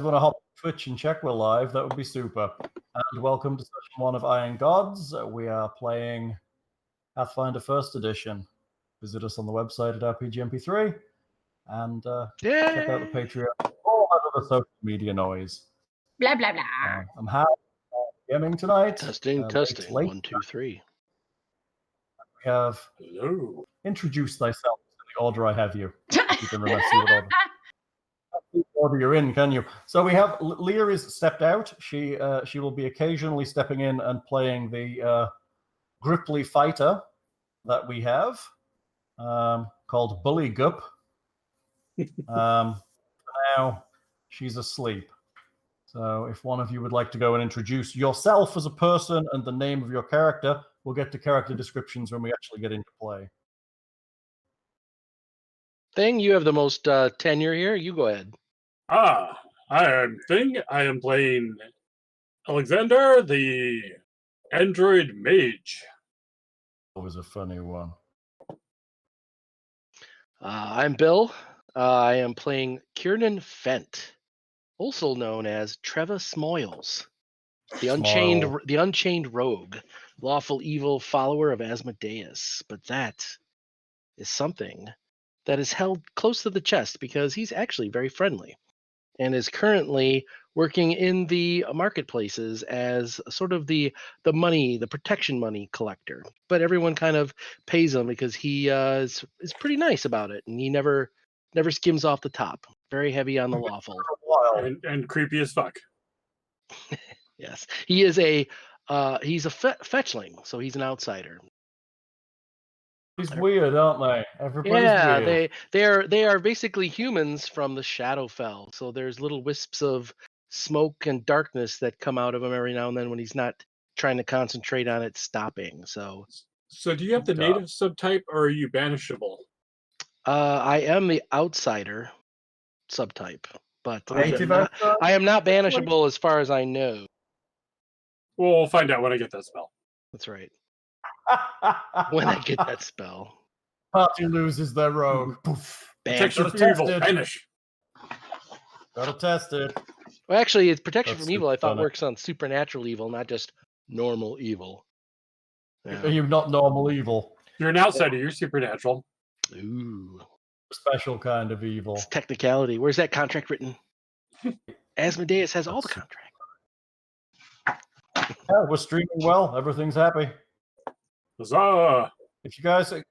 want to hop on Twitch and check we're live, that would be super. And welcome to session 1 of Iron Gods. We are playing Pathfinder 1st Edition. Visit us on the website at RPGMP3 and check out the Patreon. All that other social media noise. Blah, blah, blah. I'm happy gaming tonight. Testing. 1, 2, 3. We have introduced thyself in the order I have you. If you can remember, see what order you're in, can you? So we have Leah is stepped out. She will be occasionally stepping in and playing the grippli fighter that we have called Buligup. Now she's asleep. So if one of you would like to go and introduce yourself as a person and the name of your character, we'll get to character descriptions when we actually get into play. Thing, you have the most tenure here. You go ahead. I am Thing. I am playing Alexander, the android mage. Always a funny one. I'm Bill. I am playing Kiernan Fent, also known as Treva Smoyles, the unchained rogue, lawful evil follower of Asmodeus. But that is something that is held close to the chest because he's actually very friendly and is currently working in the marketplaces as sort of the protection money collector. But everyone kind of pays him because he is pretty nice about it, and he never skims off the top. Very heavy on the lawful. And creepy as fuck. Yes, he is he's a fetchling, so he's an outsider. He's weird, aren't they? Everybody's weird. they are basically humans from the Shadowfell. So there's little wisps of smoke and darkness that come out of him every now and then when he's not trying to concentrate on it stopping. So do you have the native subtype, or are you banishable? I am the outsider subtype, but I am not banishable as far as I know. We'll find out when I get that spell. That's right. When I get that spell. Party loses their rogue. Poof. Protection from evil. Banish. Gotta test it. Well, actually, it's protection That's from evil. I thought funny. works on supernatural evil, not just normal evil. Are you not normal evil? You're an outsider. You're supernatural. Ooh. Special kind of evil. It's technicality. Where's that contract written? Asmodeus has all the contract. Yeah, we're streaming well. Everything's happy. Huzzah! If you guys are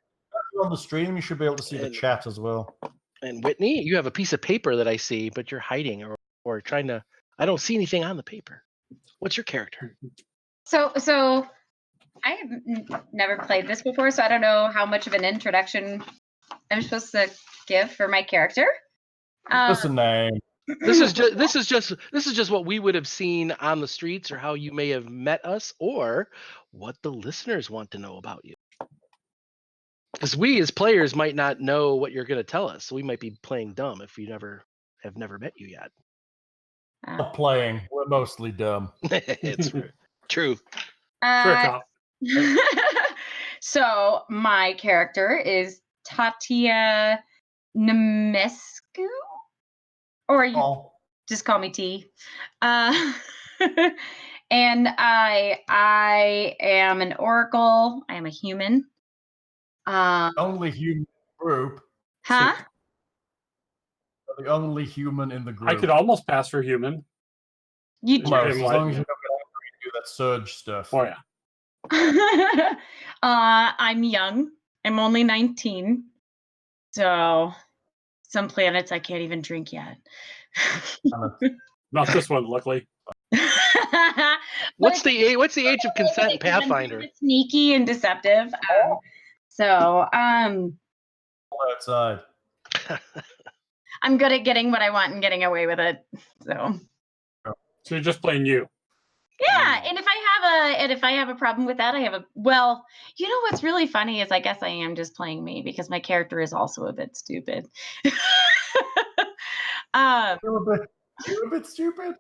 on the stream, you should be able to see the chat as well. And Whitney, you have a piece of paper that I see, but you're hiding or trying to. I don't see anything on the paper. What's your character? So I have never played this before, so I don't know how much of an introduction I'm supposed to give for my character. What's the name? This is just what we would have seen on the streets, or how you may have met us, or what the listeners want to know about you. Because we as players might not know what you're going to tell us, so we might be playing dumb if we have never met you yet. Not playing. We're mostly dumb. It's true. So my character is Tatia Nemescu, or you just call me T. And I am an oracle. I am a human. Only human group. Huh? The only human in the group. I could almost pass for human. You as long as you don't get angry and do that surge stuff. Oh yeah. I'm young. I'm only 19. So some planets I can't even drink yet. Not this one, luckily. What's the age of consent in Pathfinder? Sneaky and deceptive. Outside. I'm good at getting what I want and getting away with it. So you're just playing you. Yeah, and if I have a problem with that, well, you know what's really funny is I guess I am just playing me because my character is also a bit stupid. You're a bit stupid.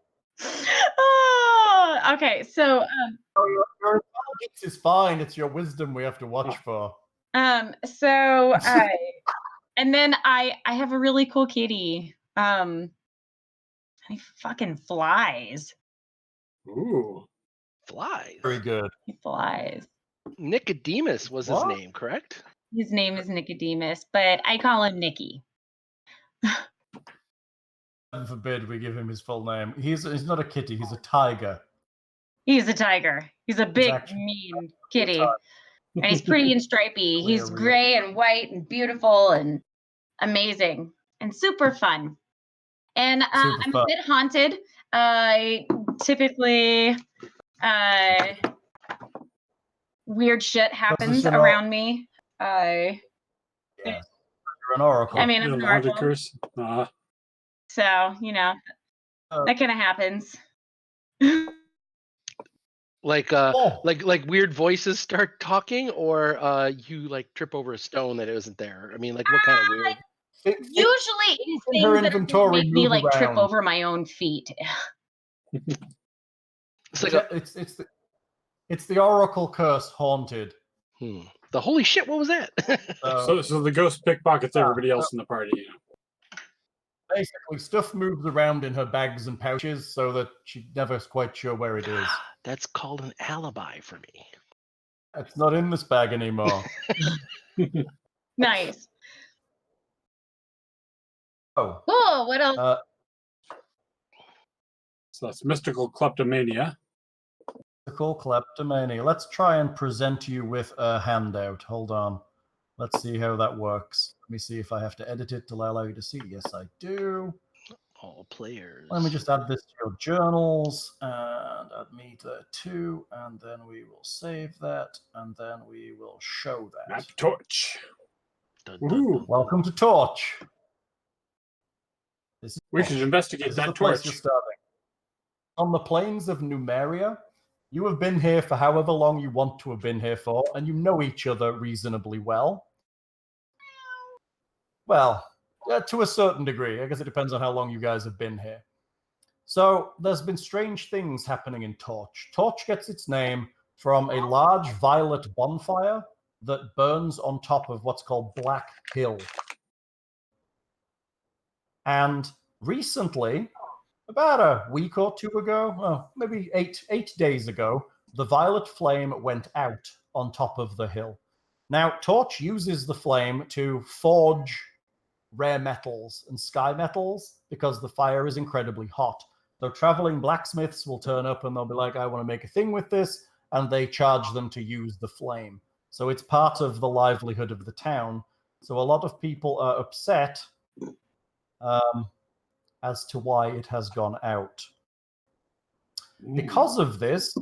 Oh, okay. So your intelligence is fine. It's your wisdom we have to watch for. and then I have a really cool kitty. Her He fucking flies. Ooh. Flies. Very good. He flies. Nicodemus was his What? name, correct? His name is Nicodemus, but I call him Nicky. Heaven forbid we give him his full name. He's not a kitty. He's a tiger. He's a tiger. He's a big, actually mean kitty. And he's pretty and stripy. He's Clearly. gray and white and beautiful and amazing and super fun. And Super I'm fun. a bit haunted. I typically weird shit happens you're not- around me. Yes. You're an oracle. I mean, I'm an Haunted oracle, curse. so you know Uh, that kind of happens. Like Oh. like weird voices start talking, or you like trip over a stone that isn't there. I mean, like what kind of weird? Usually, it's in her things that are inventory gonna make me move like trip around. over my own feet. It's like it's the oracle curse haunted. the holy shit. What was that? So the ghost pickpockets everybody else in the party. Basically, stuff moves around in her bags and pouches so that she's never quite sure where it is. That's called an alibi for me. It's not in this bag anymore. Nice. Oh. Cool. What else? So that's mystical kleptomania. Mystical kleptomania. Let's try and present you with a handout. Hold on. Let's see how that works. Let me see if I have to edit it to allow you to see. Yes, I do. All players. Let me just add this to your journals and add me there too. And then we will save that. And then we will show that. Map torch. Dun, Ooh. dun, dun. Welcome to Torch. We should investigate This is that the place torch. you're starting. On the plains of Numeria, you have been here for however long you want to have been here for, and you know each other reasonably well. Well, to a certain degree. I guess it depends on how long you guys have been here. So there's been strange things happening in Torch. Torch gets its name from a large violet bonfire that burns on top of what's called Black Hill. And recently, about a week or two ago, well, maybe eight days ago, the violet flame went out on top of the hill. Now, Torch uses the flame to forge rare metals and sky metals because the fire is incredibly hot. So traveling blacksmiths will turn up and they'll be like, I want to make a thing with this, and they charge them to use the flame. So it's part of the livelihood of the town. So a lot of people are upset as to why it has gone out. Because of this,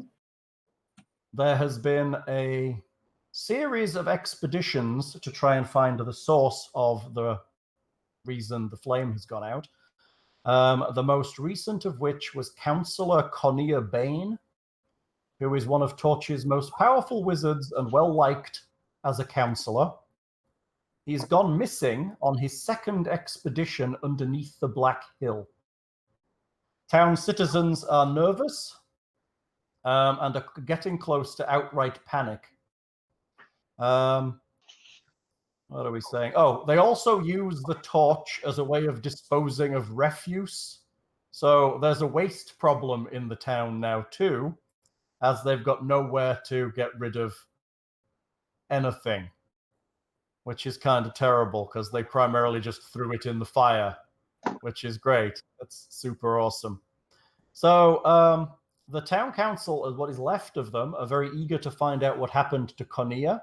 there has been a series of expeditions to try and find the source of the reason the flame has gone out. The most recent of which was Councillor Connier Bane, who is one of Torch's most powerful wizards and well-liked as a councillor. He's gone missing on his second expedition underneath the Black Hill. Town citizens are nervous and are getting close to outright panic. What are we saying? Oh, they also use the torch as a way of disposing of refuse. So there's a waste problem in the town now too, as they've got nowhere to get rid of anything, which is kind of terrible because they primarily just threw it in the fire, which is great. That's super awesome. So the town council, and what is left of them, are very eager to find out what happened to Connier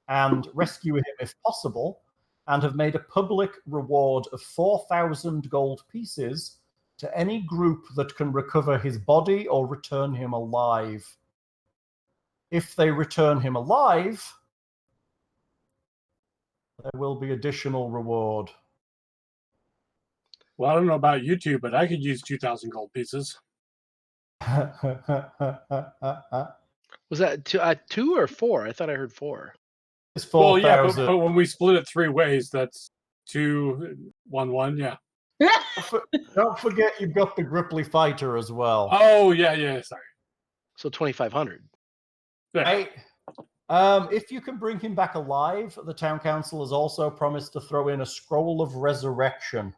and rescue him if possible, and have made a public reward of 4,000 gold pieces to any group that can recover his body or return him alive. If they return him alive, there will be additional reward. Well, I don't know about you two, but I could use 2,000 gold pieces. Was that two or four? I thought I heard four. It's Well, yeah, 4,000. but when we split it three ways, that's 2, 1, 1, yeah. Don't forget you've got the Grippli fighter as well. Oh, yeah, sorry. So 2,500. Right. If you can bring him back alive, the town council has also promised to throw in a scroll of resurrection.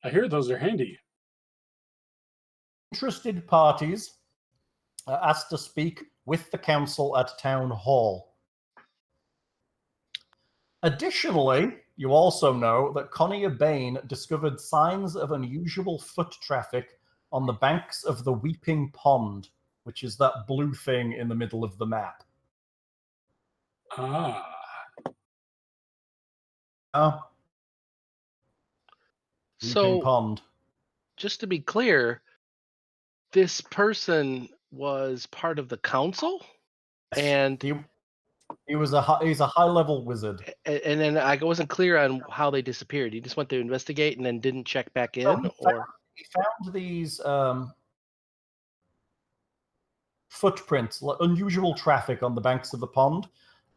I hear those are handy. Interested parties are asked to speak with the council at town hall. Additionally, you also know that Connie Bain discovered signs of unusual foot traffic on the banks of the Weeping Pond, which is that blue thing in the middle of the map. Ah. Weeping So, Pond. just to be clear, this person was part of the council, and he's a high-level wizard. And then I wasn't clear on how they disappeared. He just went to investigate and then didn't check back in, He found these footprints, unusual traffic on the banks of the pond,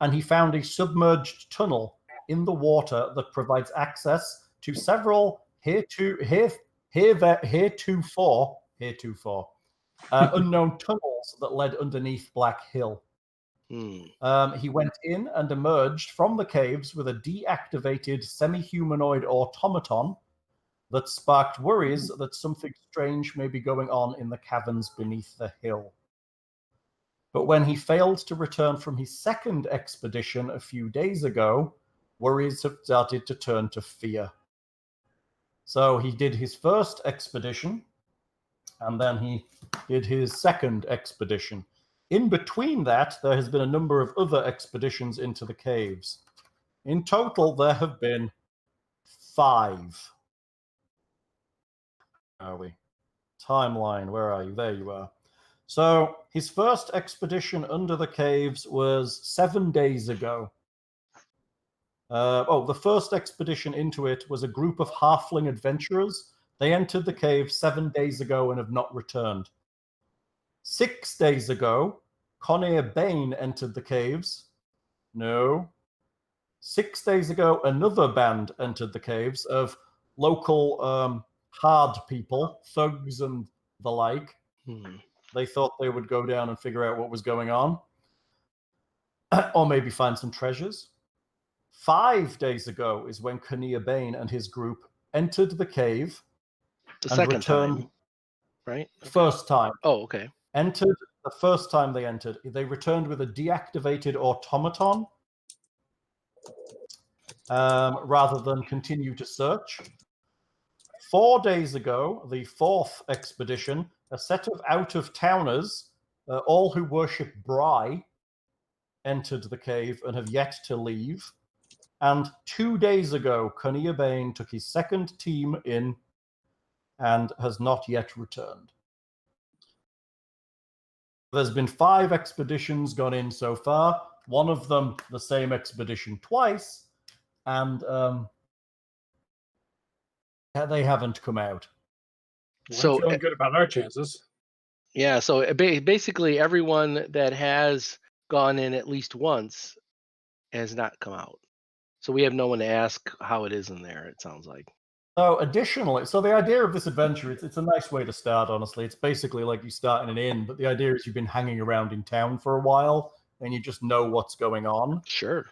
and he found a submerged tunnel in the water that provides access to several heretofore unknown tunnels that led underneath Black Hill. He went in and emerged from the caves with a deactivated semi-humanoid automaton that sparked worries that something strange may be going on in the caverns beneath the hill. But when he failed to return from his second expedition a few days ago, worries have started to turn to fear. So he did his first expedition, and then he did his second expedition. In between that, there has been a number of other expeditions into the caves. In total, there have been 5. Where are we? Timeline, where are you? There you are. So his first expedition under the caves was 7 days ago. The first expedition into it was a group of halfling adventurers. They entered the cave 7 days ago and have not returned. 6 days ago, Connie Bain entered the caves. No. 6 days ago, another band entered the caves of local hard people, thugs and the like. They thought they would go down and figure out what was going on. Or maybe find some treasures. 5 days ago is when Connie Bain and his group entered the cave. The second time, right? First time. Oh, okay. Entered the first time they entered. They returned with a deactivated automaton rather than continue to search. 4 days ago, the fourth expedition, a set of out-of-towners, all who worship Bry, entered the cave and have yet to leave. And 2 days ago, Connie Bain took his second team in and has not yet returned. There's been 5 expeditions gone in so far. One of them, the same expedition twice, and they haven't come out. So feeling good about our chances. Yeah, so basically everyone that has gone in at least once has not come out. So we have no one to ask how it is in there, it sounds like. So additionally, the idea of this adventure, it's a nice way to start, honestly. It's basically like you start in an inn, but the idea is you've been hanging around in town for a while and you just know what's going on. Sure. It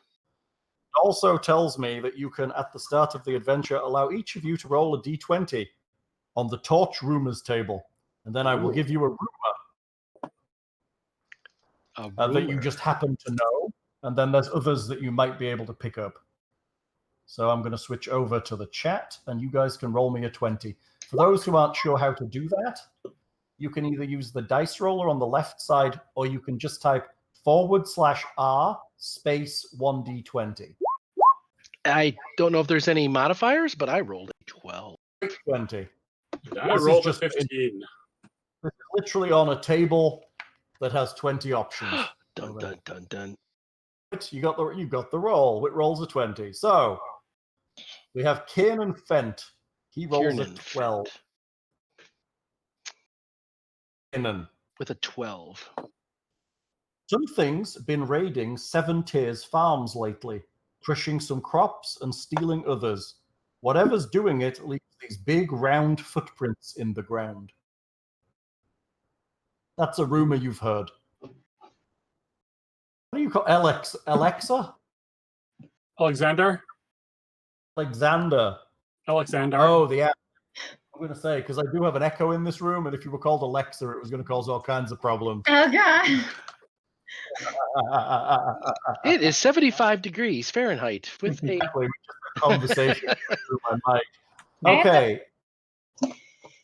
also tells me that you can, at the start of the adventure, allow each of you to roll a d20 on the Torch Rumors table. And then I will give you a rumor that you just happen to know. And then there's others that you might be able to pick up. So I'm going to switch over to the chat, and you guys can roll me a 20. For those who aren't sure how to do that, you can either use the dice roller on the left side, or you can just type /R space 1d20. I don't know if there's any modifiers, but I rolled a 12. 20. I rolled a 15. It's literally on a table that has 20 options. Dun, dun, dun, dun. You got the roll. It rolls a 20. So we have Kiernan Fent. He rolls a 12. Kiernan. With a 12. Something's been raiding Seven Tears Farms lately, crushing some crops and stealing others. Whatever's doing it leaves these big round footprints in the ground. That's a rumor you've heard. What do you call Alexa? Alexander? Alexander. Alexander. Oh, the I'm going to say, because I do have an echo in this room, and if you were called Alexa, it was going to cause all kinds of problems. Oh God. It is 75 degrees Fahrenheit with a Exactly, just a conversation through my mic. I have Okay.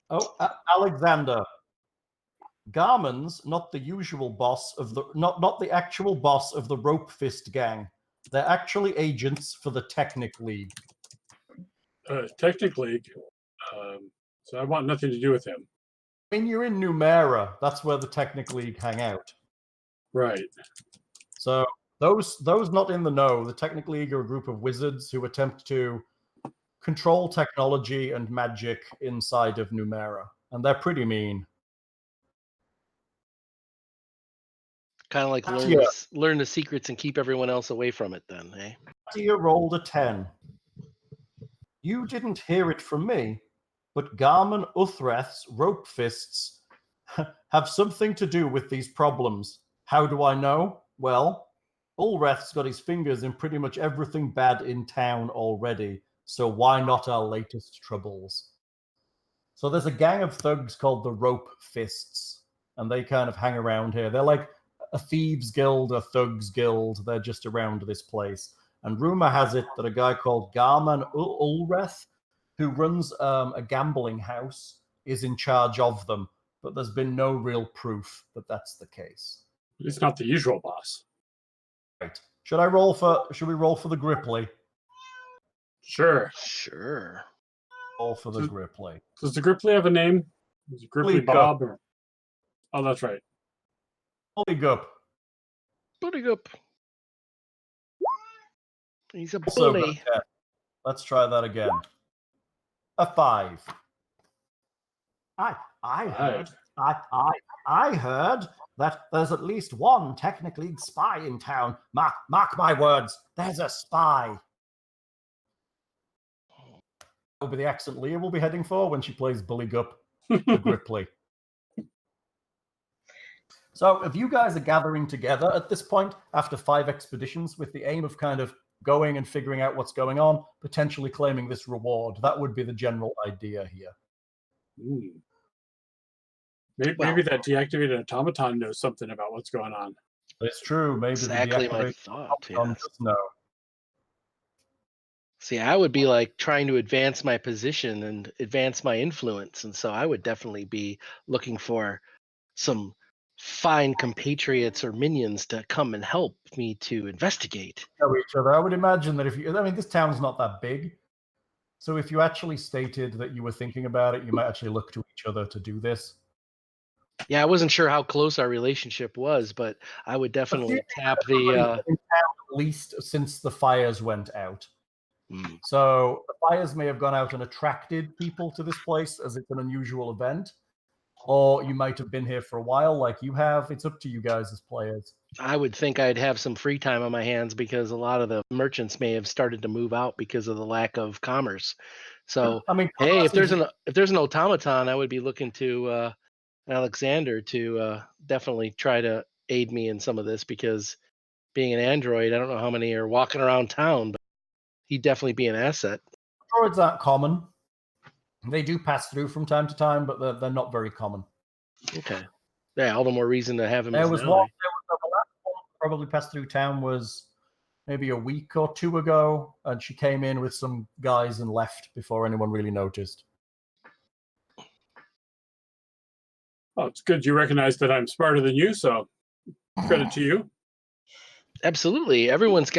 Oh, Alexander. Garmin's not the usual boss of the not the actual boss of the Rope Fist gang. They're actually agents for the Technic League. Technic League. So I want nothing to do with him. I mean, you're in Numeria. That's where the Technic League hang out. Right. So those not in the know, the Technic League are a group of wizards who attempt to control technology and magic inside of Numeria, and they're pretty mean. kind of like learn the secrets and keep everyone else away from it. Then, eh? Tatia rolled a 10. You didn't hear it from me, but Garmin Uthreth's rope fists have something to do with these problems. How do I know? Well, Ulreth's got his fingers in pretty much everything bad in town already, so why not our latest troubles? So there's a gang of thugs called the Rope Fists, and they kind of hang around here. They're like a thieves guild, a thugs guild. They're just around this place. And rumor has it that a guy called Garman Ulreth, who runs a gambling house, is in charge of them. But there's been no real proof that that's the case. It's not the usual boss. Right. Should we roll for the grippli? Sure. Sure. Roll for the grippli. Does the grippli have a name? Is it Grippli Bob? Or... Oh, that's right. Buligup. Buligup. He's a bully. Let's try that again. A 5. I heard that there's at least one Technic League spy in town. Mark my words, there's a spy. That will be the accent Leah will be heading for when she plays Buligup the Grippli. So if you guys are gathering together at this point after 5 expeditions with the aim of kind of going and figuring out what's going on, potentially claiming this reward, that would be the general idea here. Ooh. Maybe that deactivated automaton knows something about what's going on. It's true. Maybe exactly the my thought. Yes. No. See, I would be like trying to advance my position and advance my influence, and so I would definitely be looking for some fine compatriots or minions to come and help me to investigate. Know each other. I would imagine that this town's not that big, so if you actually stated that you were thinking about it, you might actually look to each other to do this. Yeah, I wasn't sure how close our relationship was, but I would definitely tap the. In town, at least since the fires went out. So the fires may have gone out and attracted people to this place as it's an unusual event, or you might have been here for a while, like you have. It's up to you guys as players. I would think I'd have some free time on my hands because a lot of the merchants may have started to move out because of the lack of commerce. So, I mean, hey, if there's an automaton, I would be looking to Alexander to definitely try to aid me in some of this, because being an android, I don't know how many are walking around town, but he'd definitely be an asset. Androids aren't common. They do pass through from time to time, but they're not very common. Okay. Yeah, all the more reason to have him as the last one probably passed through town was maybe a week or 2 ago, and she came in with some guys and left before anyone really noticed. Oh, it's good you recognize that I'm smarter than you, so credit to you. Absolutely. Everyone is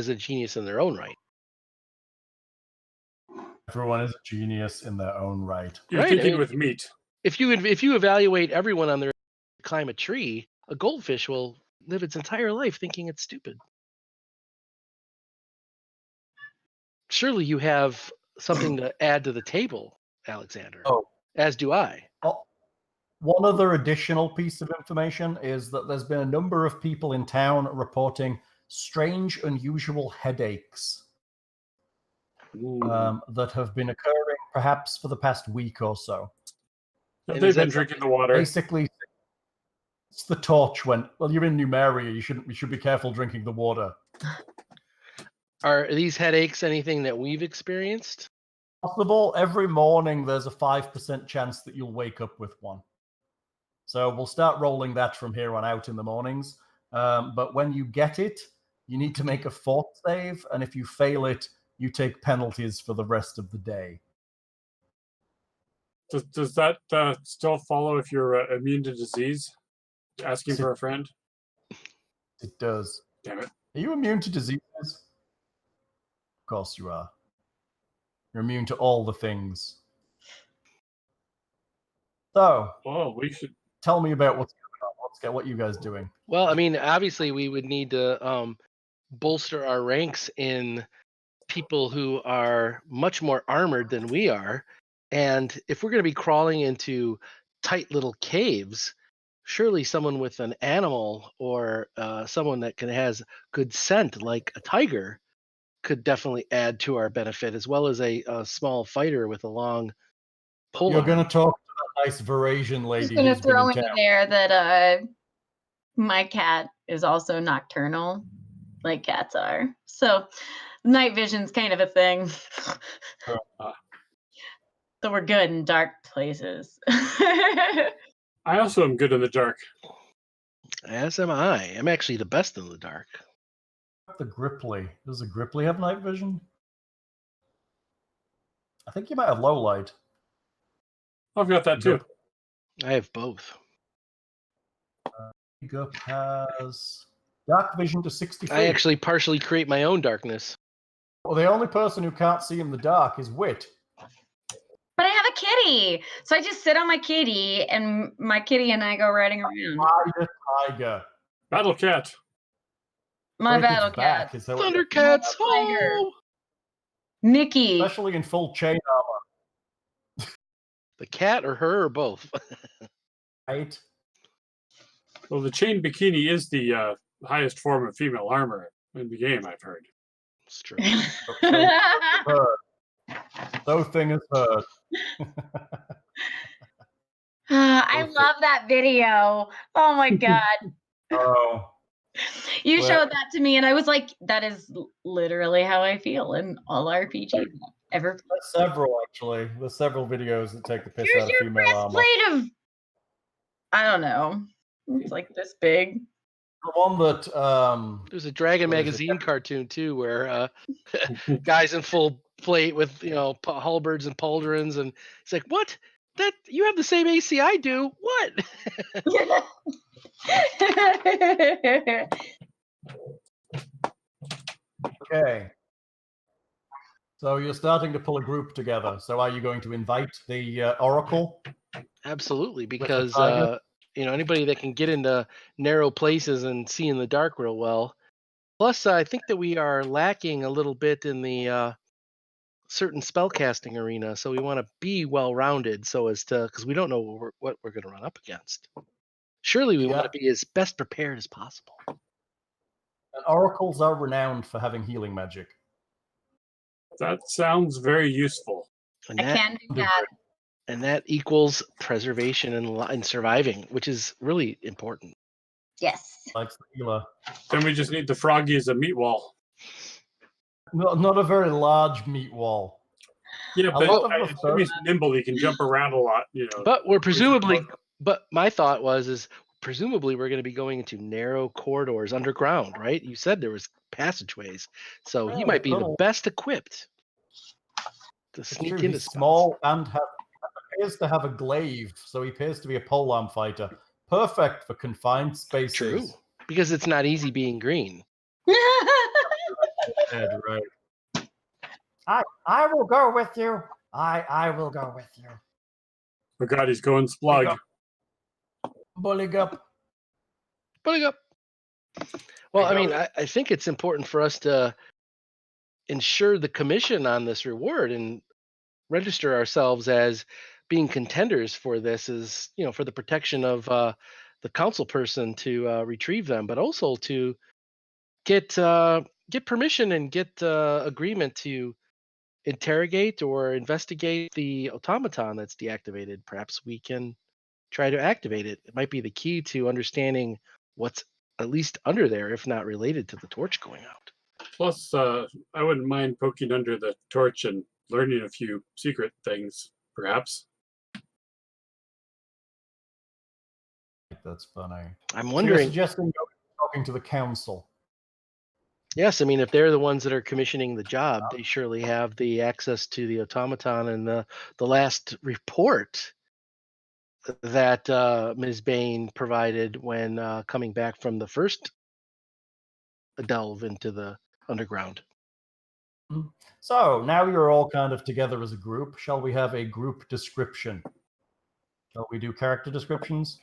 a genius in their own right. Everyone is a genius in their own right. You're thinking with meat. If you evaluate everyone on their climb a tree, a goldfish will live its entire life thinking it's stupid. Surely you have something to add to the table, Alexander. Oh. As do I. Oh, one other additional piece of information is that there's been a number of people in town reporting strange, unusual headaches that have been occurring perhaps for the past week or so. They've been drinking the water. Basically, it's the torch went. Well, you're in Numeria. You should be careful drinking the water. Are these headaches anything that we've experienced? Possible. Every morning there's a 5% chance that you'll wake up with one. So we'll start rolling that from here on out in the mornings. But when you get it, you need to make a fort save, and if you fail it, you take penalties for the rest of the day. Does that still follow if you're immune to disease? Asking for a friend? It does. Damn it. Are you immune to diseases? Of course you are. You're immune to all the things. So, Well, we should. tell me about what's going on. What you guys doing? Well, I mean, obviously, we would need to bolster our ranks in people who are much more armored than we are. And if we're going to be crawling into tight little caves, surely someone with an animal or someone that has good scent, like a tiger, could definitely add to our benefit, as well as a small fighter with a long pole. You're going to talk to that nice Varasian lady. I'm just going to throw in there that my cat is also nocturnal, like cats are. So night vision's kind of a thing. So we're good in dark places. I also am good in the dark. As am I. I'm actually the best in the dark. The grippli. Does the grippli have night vision? I think you might have low light. I've got that too. I have both. Buligup has dark vision to 60 feet. I actually partially create my own darkness. Well, the only person who can't see in the dark is Wit. But I have a kitty, so I just sit on my kitty, and my kitty and I go riding around. Tiger. Battle cat. My battle cat. Thundercats. Oh! Nikki. Especially in full chain armor. The cat or her or both? Right. Well, the chain bikini is the highest form of female armor in the game, I've heard. It's true. So thing is heard. I love that video. Oh my God. Oh. You showed that to me, and I was like, that is literally how I feel in all RPGs ever. There's several, actually. There's several videos that take the piss out of Here's your female armor. breastplate of, I don't know. It's like this big. The one that there's a Dragon magazine cartoon too, where guys in full plate with halberds and pauldrons, and it's like, what? That you have the same AC I do? What? Okay. So you're starting to pull a group together. So are you going to invite the Oracle? Absolutely, because anybody that can get into narrow places and see in the dark real well. Plus, I think that we are lacking a little bit in the certain spellcasting arena, so we want to be well-rounded, so as to, because we don't know what we're going to run up against. Surely we want to be as best prepared as possible. And oracles are renowned for having healing magic. That sounds very useful. And I can do that. And that equals preservation and surviving, which is really important. Yes. Like the healer. Then we just need the froggy as a meat wall. Not a very large meat wall. Yeah, but he's nimble. He can jump around a lot. But but my thought is presumably we're going to be going into narrow corridors underground, right? You said there was passageways, so he might be the best equipped to sneak into small and appears to have a glaive, so he appears to be a polearm fighter. Perfect for confined spaces. True, because it's not easy being green. Right. I will go with you. I will go with you. Oh God, he's going splug. Buligup. Buligup. Well, I mean, I think it's important for us to ensure the commission on this reward and register ourselves as being contenders for this, is for the protection of the council person to retrieve them, but also to get permission and get agreement to interrogate or investigate the automaton that's deactivated. Perhaps we can try to activate it. It might be the key to understanding what's at least under there, if not related to the torch going out. Plus, I wouldn't mind poking under the torch and learning a few secret things, perhaps. That's funny. I'm So you're wondering. suggesting talking to the council? Yes, I mean, if they're the ones that are commissioning the job, they surely have the access to the automaton. And the last report that Ms. Bain provided when coming back from the first delve into the underground. So now you're all kind of together as a group. Shall we have a group description? Shall we do character descriptions?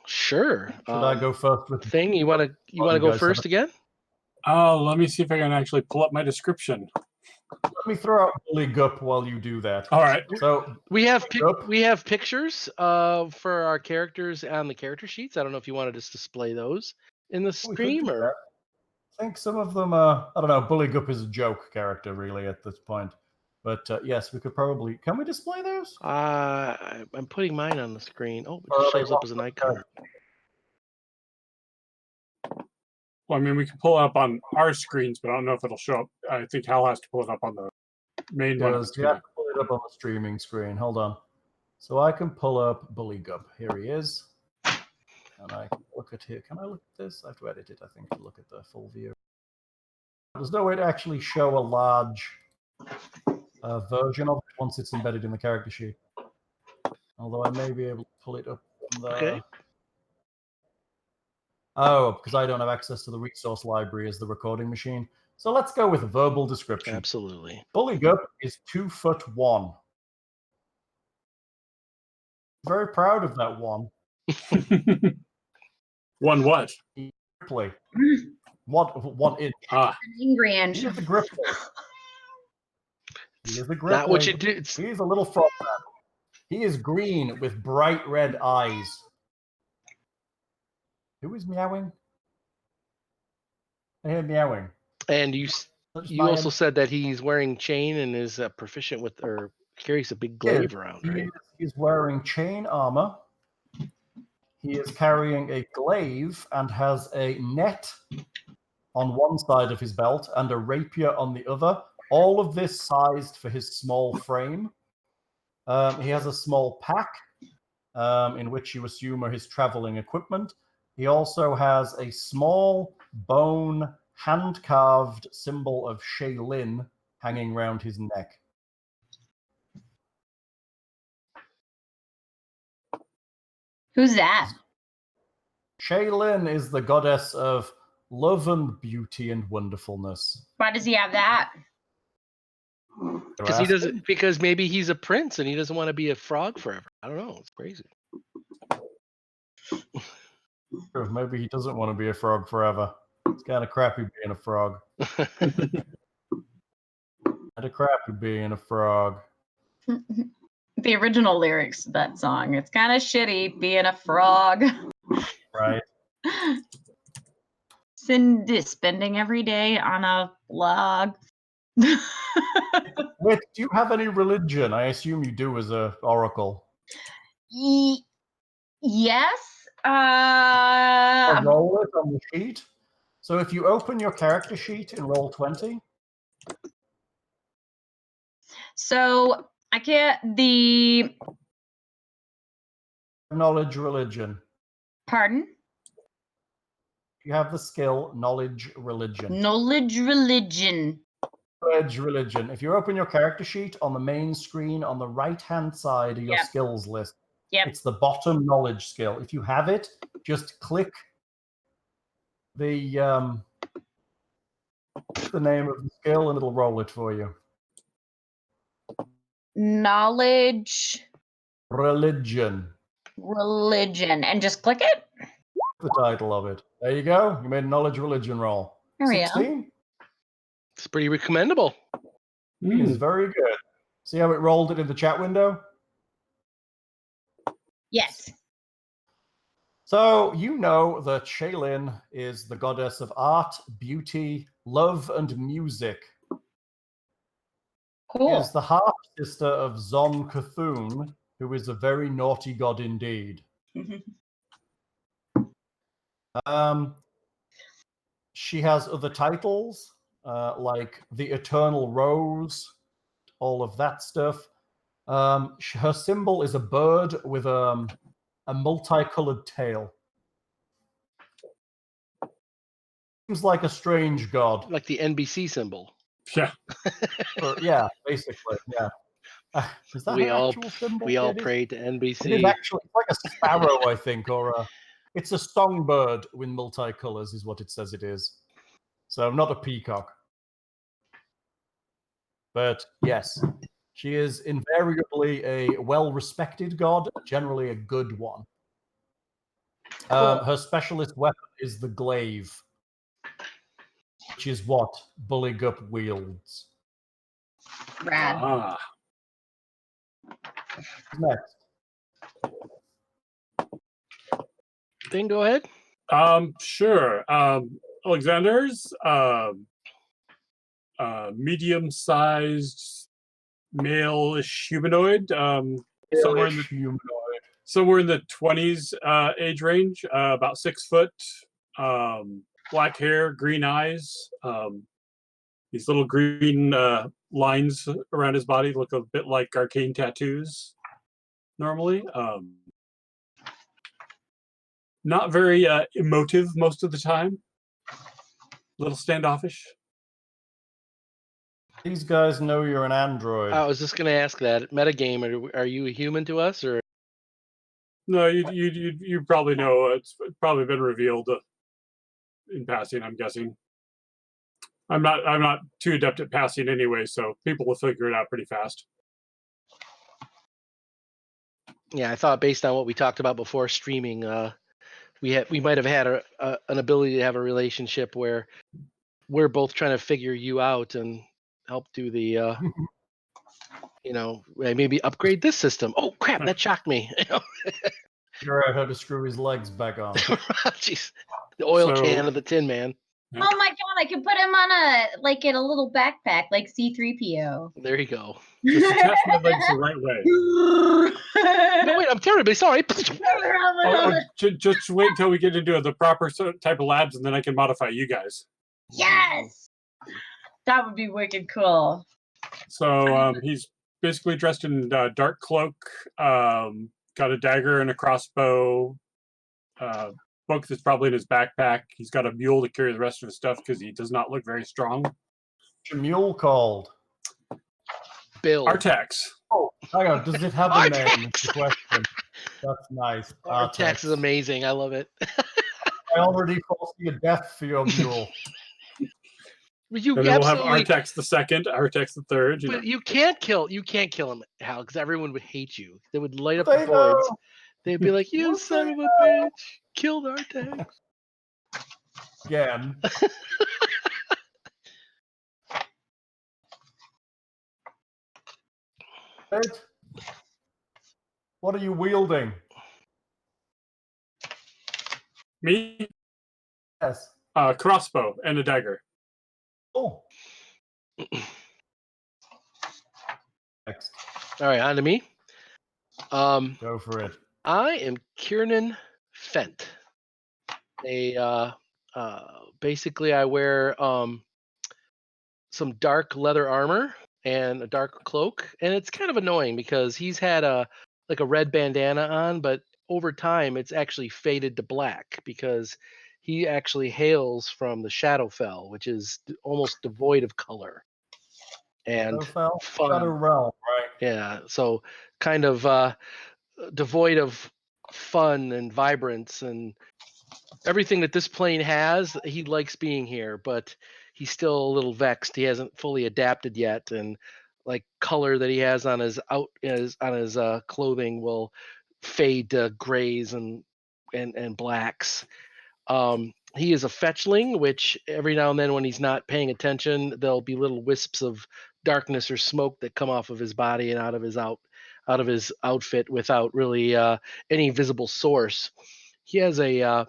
Sure. Should I go first with Thing? You want to go first again? Oh, let me see if I can actually pull up my description. Let me throw out Buligup while you do that. All right. So we have pictures for our characters on the character sheets. I don't know if you want to just display those in the stream or. I think some of them I don't know. Buligup is a joke character really at this point, but yes, we could probably. Can we display those? I'm putting mine on the screen. Oh, it shows up as an icon. Well, I mean, we can pull it up on our screens, but I don't know if it'll show up. I think Hal has to pull it up on the main one. You have to pull it up on the streaming screen. Hold on. So I can pull up Buligup. Here he is. And I can look at here. Can I look at this? I have to edit it, I think, to look at the full view. There's no way to actually show a large version of it once it's embedded in the character sheet. Although I may be able to pull it up from the... Okay. Oh, because I don't have access to the resource library as the recording machine. So let's go with a verbal description. Absolutely. Buligup is 2'1". Very proud of that one. One what? Grippli. 1 inch. Angry inch. He is a grippli. He is a grippli. Not what you do. He is a little frog man. He is green with bright red eyes. Who is meowing? I hear meowing. And you also said that he's wearing chain and is proficient with, or carries a big glaive around, right? He's wearing chain armor. He is carrying a glaive and has a net on one side of his belt and a rapier on the other. All of this sized for his small frame. He has a small pack in which you assume are his traveling equipment. He also has a small bone hand-carved symbol of Shailen hanging around his neck. Who's that? Shailen is the goddess of love and beauty and wonderfulness. Why does he have that? Because maybe he's a prince and he doesn't want to be a frog forever. I don't know. It's crazy. Maybe he doesn't want to be a frog forever. It's kind of crappy being a frog. Kind of crappy being a frog. The original lyrics to that song. It's kind of shitty being a frog. Right. Spending every day on a log. Wait, do you have any religion? I assume you do as a oracle. Yes. Roll it on the sheet. So if you open your character sheet in Roll20. So I can't the knowledge religion. Pardon? You have the skill knowledge religion. Knowledge religion. Knowledge religion. If you open your character sheet on the main screen on the right-hand side of your skills list, it's the bottom knowledge skill. If you have it, just click the name of the skill and it'll roll it for you. Knowledge religion. And just click it. The title of it. There you go. You made a knowledge religion roll. There we 16. go. It's pretty recommendable. It's very good. See how it rolled it in the chat window? Yes. So you know that Shailen is the goddess of art, beauty, love, and music. Cool. She is the half sister of Zon Cthulhu, who is a very naughty god indeed. She has other titles like the Eternal Rose, all of that stuff. Her symbol is a bird with a multicolored tail. Seems like a strange god. Like the NBC symbol. Yeah. Yeah, basically, yeah. Is that her actual symbol? We all It is. prayed to It is NBC. actually, it's like a sparrow, I think, or it's a songbird with multicolors, is what it says it is. So not a peacock. But yes, she is invariably a well-respected god, generally a good one. Her specialist weapon is the glaive, which is what Buligup wields. Rad. Ah. Next. Then go ahead. Sure. Alexander's medium-sized male-ish humanoid. Somewhere in the 20s age range. About 6 foot. Black hair, green eyes. These little green lines around his body look a bit like arcane tattoos. Normally. Not very emotive most of the time. A little standoffish. These guys know you're an android. I was just going to ask that. Metagame, are you a human to us, or? No, you probably know. It's probably been revealed in passing, I'm guessing. I'm not too adept at passing anyway, so people will figure it out pretty fast. Yeah, I thought based on what we talked about before streaming, we might have had an ability to have a relationship where we're both trying to figure you out and help do the maybe upgrade this system. Oh crap, that shocked me. Figure out how to screw his legs back on. Jeez, the oil can of the Tin Man. Oh my god, I could put him on in a little backpack like C-3PO. There you go. Just attach my legs the right way. No, wait, I'm terribly sorry. Just wait until we get into the proper type of labs, and then I can modify you guys. Yes! That would be wicked cool. So he's basically dressed in dark cloak, got a dagger and a crossbow, book that's probably in his backpack. He's got a mule to carry the rest of his stuff because he does not look very strong. What's your mule called? Bill. Artax. Oh, hang on. Does it have a name? That's the question. That's nice. Artax is amazing. I love it. I already foresee a death for your mule. And then we'll have Artax the second, Artax the third. But you can't kill him, Hal, because everyone would hate you. They would light up the boards. They'd be like, "You son of a bitch, killed Artax." Again. What are you wielding? Me? Yes. Crossbow and a dagger. Oh. Next. All right, on to me. Go for it. I am Kiernan Fent. Basically, I wear some dark leather armor and a dark cloak, and it's kind of annoying because he's had a red bandana on, but over time it's actually faded to black because he actually hails from the Shadowfell, which is almost devoid of color and Shadowfell? fun. Shadow Realm, right? Yeah, so kind of devoid of fun and vibrance and everything that this plane has. He likes being here, but he's still a little vexed. He hasn't fully adapted yet, and like color that he has on his clothing will fade to grays and blacks. He is a fetchling, which every now and then when he's not paying attention, there'll be little wisps of darkness or smoke that come off of his body and out of his outfit without really any visible source. He has a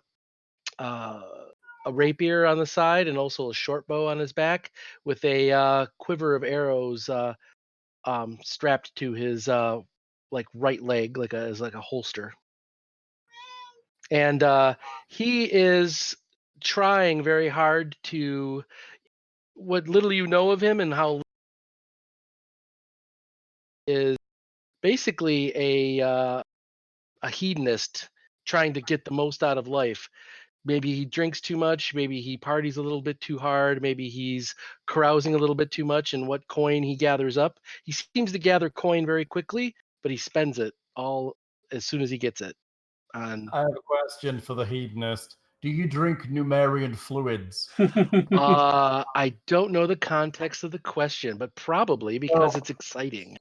rapier on the side and also a short bow on his back with a quiver of arrows strapped to his right leg, as a holster. And he is trying very hard to, what little you know of him and how is basically a hedonist trying to get the most out of life. Maybe he drinks too much, maybe he parties a little bit too hard, maybe he's carousing a little bit too much, and what coin he gathers up. He seems to gather coin very quickly, but he spends it all as soon as he gets it. I have a question for the hedonist. Do you drink Numerian fluids? I don't know the context of the question, but probably because it's exciting.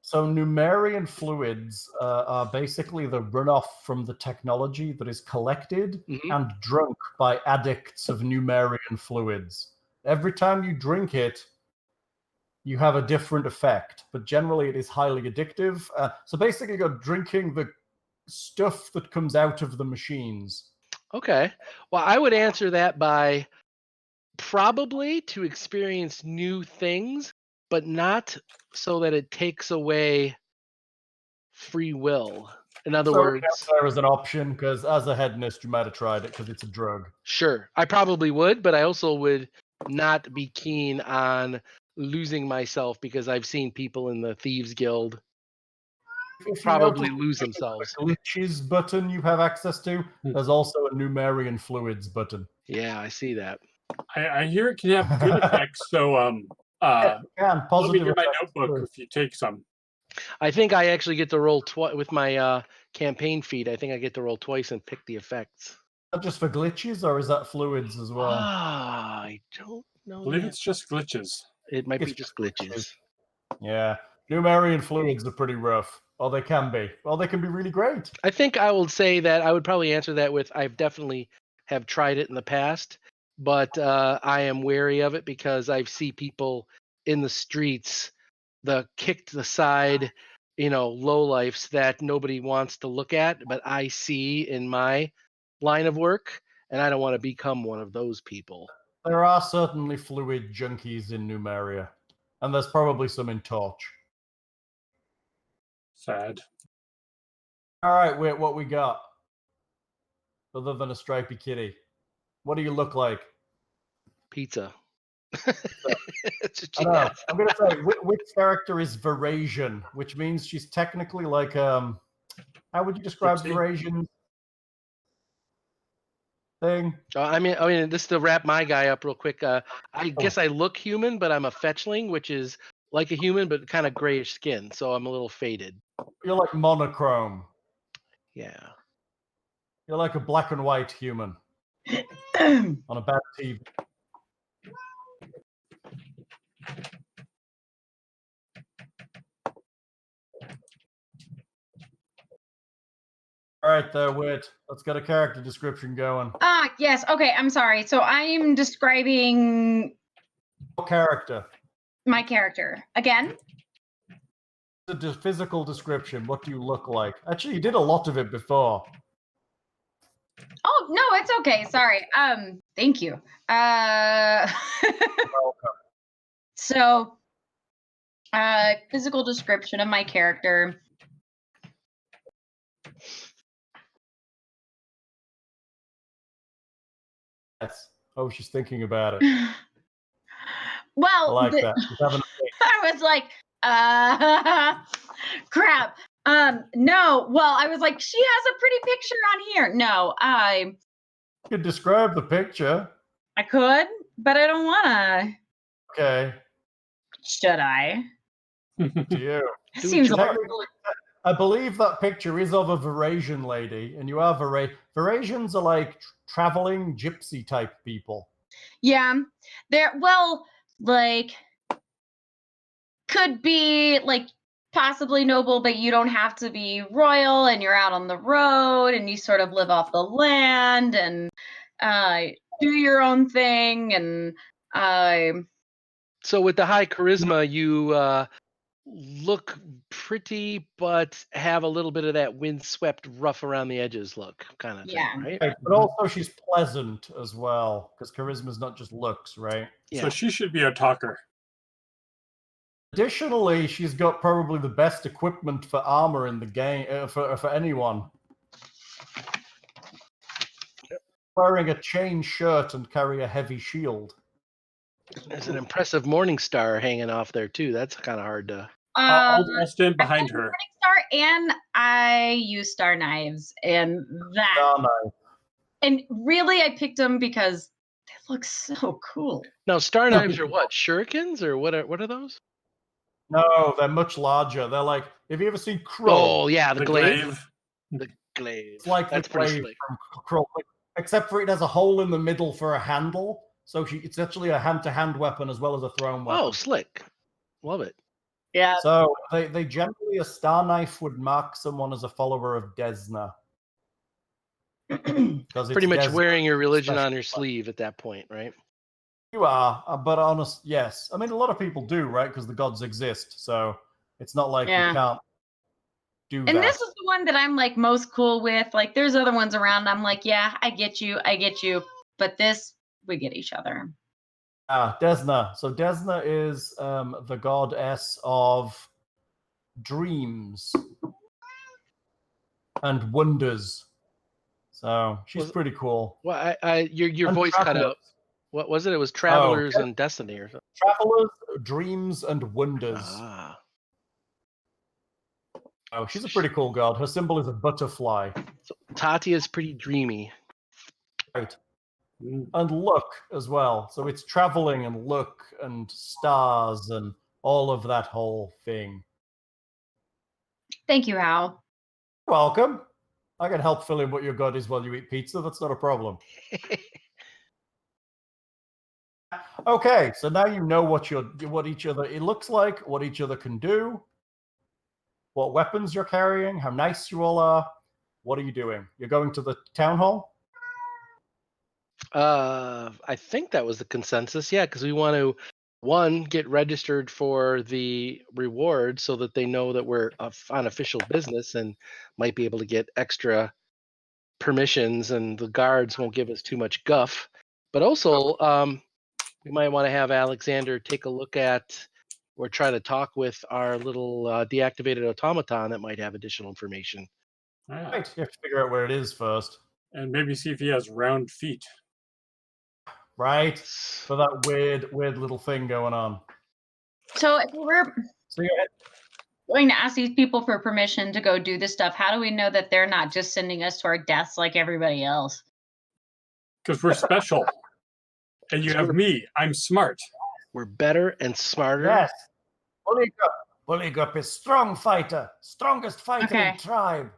So Numerian fluids are basically the runoff from the technology that is collected and drunk by addicts of Numerian fluids. Every time you drink it, you have a different effect, but generally it is highly addictive. So basically you're drinking the stuff that comes out of the machines. Okay. Well, I would answer that by probably to experience new things, but not so that it takes away free will. In other words, there is an option because as a hedonist, you might have tried it because it's a drug. Sure, I probably would, but I also would not be keen on losing myself because I've seen people in the Thieves Guild probably lose themselves. The glitches button you have access to. There's also a Numerian fluids button. Yeah, I see that. I hear it can have good effects. So let me get my notebook if you take some. I think I actually get to roll twice with my campaign feed. I think I get to roll twice and pick the effects. Is that just for glitches, or is that fluids as well? I don't know. I believe it's just glitches. It might be just glitches. Yeah, Numerian fluids are pretty rough. Or they can be. Well, they can be really great. I think I will say that I would probably answer that with I've definitely have tried it in the past, but I am wary of it because I see people in the streets, the kicked aside, lowlifes that nobody wants to look at, but I see in my line of work, and I don't want to become one of those people. There are certainly fluid junkies in Numeria, and there's probably some in Torch. Sad. All right, wait, what we got? Other than a stripy kitty. What do you look like? Pizza. I know. I'm going to say, which character is Varasian, which means she's technically like, how would you describe Varasian thing? I mean, just to wrap my guy up real quick, I guess I look human, but I'm a fetchling, which is like a human, but kind of grayish skin, so I'm a little faded. You're like monochrome. Yeah. You're like a black and white human on a bad TV. All right, there, Whit. Let's get a character description going. Yes. Okay, I'm sorry. So I am describing Character. My character. Again? The physical description. What do you look like? Actually, you did a lot of it before. Oh, no, it's okay. Sorry. Thank you. Welcome. So, physical description of my character. Yes. Oh, she's thinking about it. Well, I like that. She's having I was like, crap. No. Well, I was like, she has a pretty picture on here. No, You could describe the picture. I could, but I don't wanna. Okay. Should I? To you. Seems hard. I believe that picture is of a Varasian lady, and you are Varasians are like traveling gypsy type people. Yeah, like, could be like possibly noble, but you don't have to be royal, and you're out on the road, and you sort of live off the land, and do your own thing, and So with the high charisma, you look pretty, but have a little bit of that windswept, rough around the edges look kind of thing, right? But also she's pleasant as well, because charisma is not just looks, right? Yeah. So she should be a talker. Additionally, she's got probably the best equipment for armor in the game for anyone. Wearing a chain shirt and carry a heavy shield. There's an impressive morning star hanging off there too. That's kind of hard to. I'll stand behind her. Star, and I use star knives, and that. Star knife. And really, I picked them because they look so cool. Now, star knives are what? Shurikens or what are those? No, they're much larger. They're like, have you ever seen Krull? Oh yeah, the glaive. glaive. The glaive. It's like That's the pretty glaive slick. from Krull, except for it has a hole in the middle for a handle. So it's actually a hand-to-hand weapon as well as a thrown weapon. Oh, slick. Love it. Yeah. So they generally, a star knife would mark someone as a follower of Desna. Because Pretty much Desna wearing your religion special on your sleeve at that point, right? You are, but honest, yes. I mean, a lot of people do, right? Because the gods exist, so it's not like you can't do that. And this is the one that I'm like most cool with. Like, there's other ones around. I'm like, yeah, I get you. But this, we get each other. Desna. So Desna is the goddess of dreams and wonders. So she's pretty cool. Well, your And voice cut travelers. out. What was it? It was Travelers and Destiny or something. Travelers, dreams, and wonders. Ah. Oh, she's a pretty cool god. Her symbol is a butterfly. So Tatia is pretty dreamy. Right. And look as well. So it's traveling and look and stars and all of that whole thing. Thank you, Hal. Welcome. I can help fill in what your god is while you eat pizza. That's not a problem. Okay, so now you know what each other it looks like, what each other can do, what weapons you're carrying, how nice you all are. What are you doing? You're going to the town hall? I think that was the consensus. Yeah, because we want to, one, get registered for the reward so that they know that we're on official business and might be able to get extra permissions and the guards won't give us too much guff. But also, we might want to have Alexander take a look at or try to talk with our little deactivated automaton that might have additional information. Right, you have to figure out where it is first. And maybe see if he has round feet. Right? For that weird little thing going on. So if we're So you're going to ask these people for permission to go do this stuff, how do we know that they're not just sending us to our deaths like everybody else? Because we're special. And you have me. I'm smart. We're better and smarter. Yes. Buligup is strong fighter. Strongest fighter in tribe.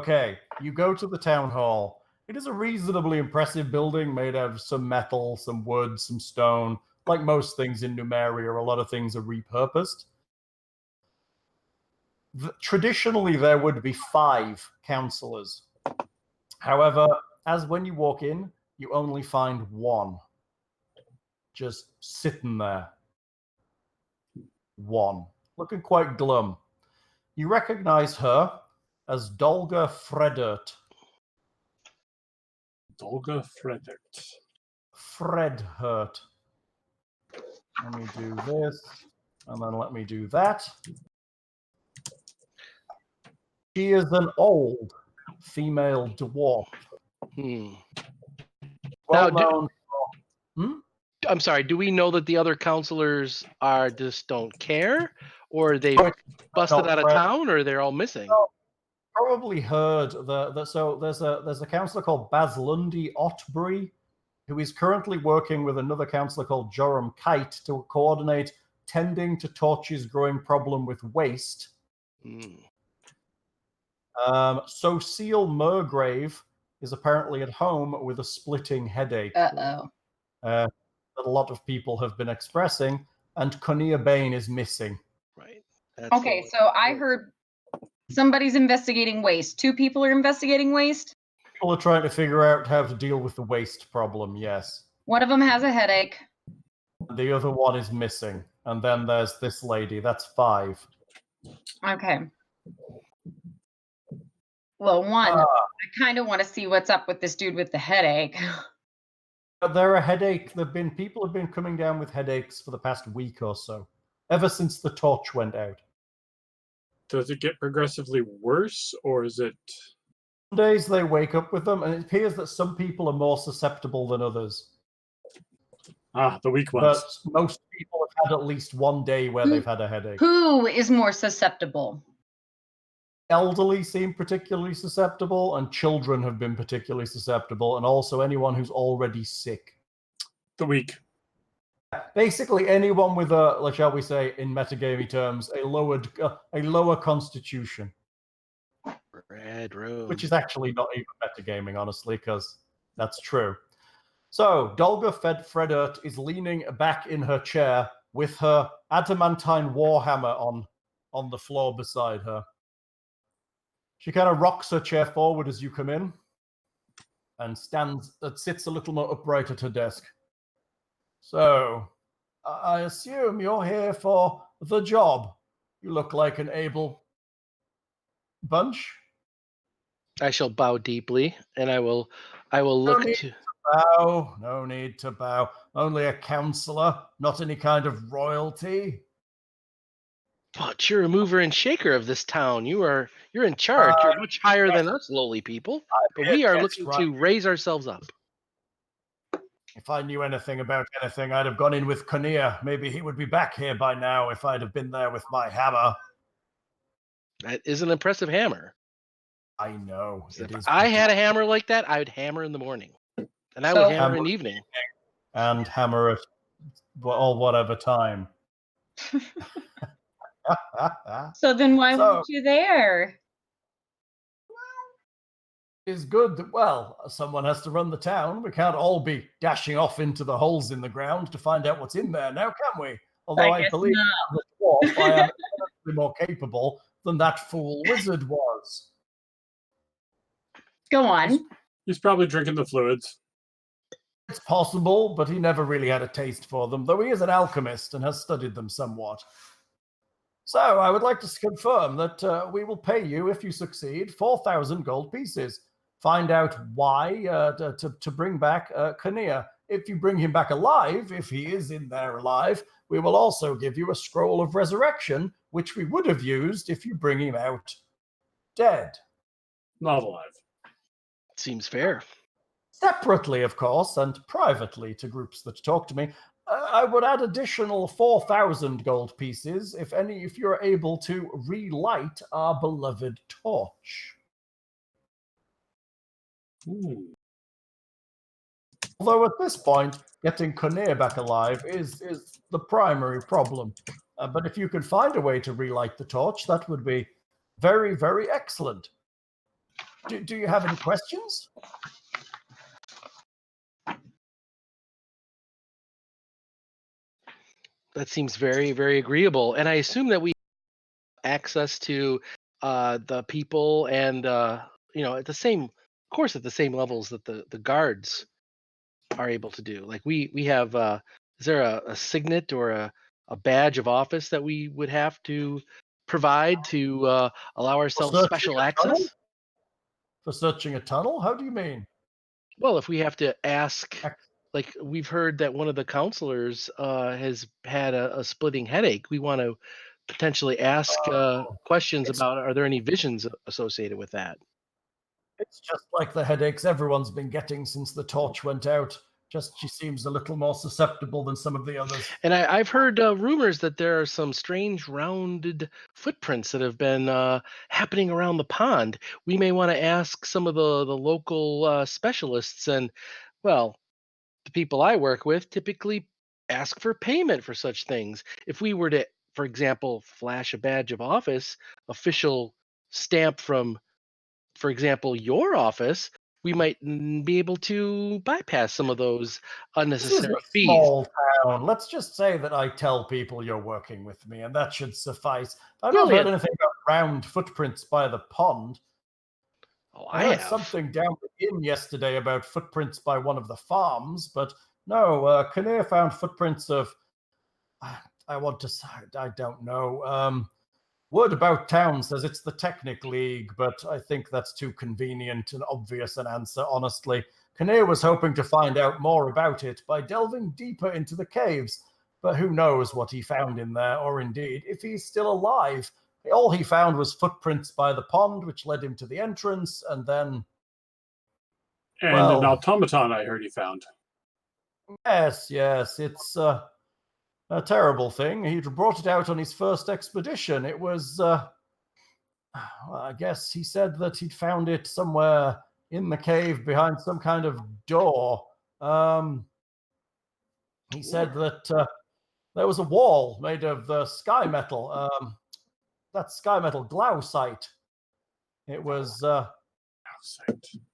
Okay, you go to the town hall. It is a reasonably impressive building made out of some metal, some wood, some stone. Like most things in Numeria, a lot of things are repurposed. Traditionally, there would be 5 counselors. However, as when you walk in, you only find 1. Just sitting there. 1. Looking quite glum. You recognize her as Dolga Fredert. Dolga Fredert. Fredhurt. Let me do this, and then let me do that. She is an old female dwarf. Well known. I'm sorry, do we know that the other counselors just don't care? Or they busted out of town, or they're all missing? No, probably heard that. So there's a counselor called Baslundi Otbury, who is currently working with another counselor called Joram Kite to coordinate tending to Torch's growing problem with waste. So Seal Murgrave is apparently at home with a splitting headache. Uh-oh. That a lot of people have been expressing, and Conia Bane is missing. Right. Okay, so I heard somebody's investigating waste. 2 people are investigating waste? People are trying to figure out how to deal with the waste problem, yes. One of them has a headache. The other one is missing. And then there's this lady. That's 5. Okay. Well, one, I kind of want to see what's up with this dude with the headache. But there are headache. People have been coming down with headaches for the past week or so, ever since the torch went out. Does it get progressively worse, or is it? Some days they wake up with them, and it appears that some people are more susceptible than others. The weak ones. But most people have had at least one day where they've had a headache. Who is more susceptible? Elderly seem particularly susceptible, and children have been particularly susceptible, and also anyone who's already sick. The weak. Basically, anyone with a, like, shall we say, in metagamey terms, a lower constitution. Red room. Which is actually not even metagaming, honestly, because that's true. So, Dolga Fredert is leaning back in her chair with her adamantine warhammer on the floor beside her. She kind of rocks her chair forward as you come in and sits a little more upright at her desk. So, I assume you're here for the job. You look like an able bunch. I shall bow deeply, and I will look to bow. No need to bow. Only a counselor, not any kind of royalty. But you're a mover and shaker of this town. You're in charge. You're much higher than us lowly people. But we are looking to raise ourselves up. If I knew anything about anything, I'd have gone in with Kinnear. Maybe he would be back here by now if I'd have been there with my hammer. That is an impressive hammer. I know. If I had a hammer like that, I would hammer in the morning. And I would hammer in the evening. And hammer at whatever time. So then why weren't you there? Is good that, well, someone has to run the town. We can't all be dashing off into the holes in the ground to find out what's in there now, can we? Although I believe the dwarf, I am infinitely more capable than that fool wizard was. Go on. He's probably drinking the fluids. It's possible, but he never really had a taste for them, though he is an alchemist and has studied them somewhat. So I would like to confirm that we will pay you, if you succeed, 4,000 gold pieces. Find out why to bring back Kinnear. If you bring him back alive, if he is in there alive, we will also give you a scroll of resurrection, which we would have used if you bring him out dead. Not alive. Seems fair. Separately, of course, and privately to groups that talk to me, I would add additional 4,000 gold pieces if you're able to relight our beloved torch. Ooh. Although at this point, getting Kinnear back alive is the primary problem. But if you could find a way to relight the torch, that would be very, very excellent. Do you have any questions? That seems very, very agreeable. And I assume that we have access to the people and, at the same, of course, at the same levels that the guards are able to do. Like we have, is there a signet or a badge of office that we would have to provide to allow ourselves special access? For searching a tunnel? How do you mean? Well, if we have to ask, like we've heard that one of the counselors has had a splitting headache, we want to potentially ask questions about, are there any visions associated with that? It's just like the headaches everyone's been getting since the torch went out. Just she seems a little more susceptible than some of the others. And I've heard rumors that there are some strange rounded footprints that have been happening around the pond. We may want to ask some of the local specialists. And, well, the people I work with typically ask for payment for such things. If we were to, for example, flash a badge of office, official stamp from, for example, your office, we might be able to bypass some of those unnecessary fees. Small town. Let's just say that I tell people you're working with me, and that should suffice. I've not heard anything about round footprints by the pond. Oh, I heard something down the inn yesterday about footprints by one of the farms, but no, Kinnear found footprints of, I don't know. Word About Town says it's the Technic League, but I think that's too convenient and obvious an answer, honestly. Kinnear was hoping to find out more about it by delving deeper into the caves, but who knows what he found in there, or indeed, if he's still alive. All he found was footprints by the pond, which led him to the entrance, and then... And an automaton I heard he found. Yes, it's... a terrible thing. He'd brought it out on his first expedition. It was, I guess he said that he'd found it somewhere in the cave behind some kind of door. He said that there was a wall made of sky metal. That sky metal glaucite. It was.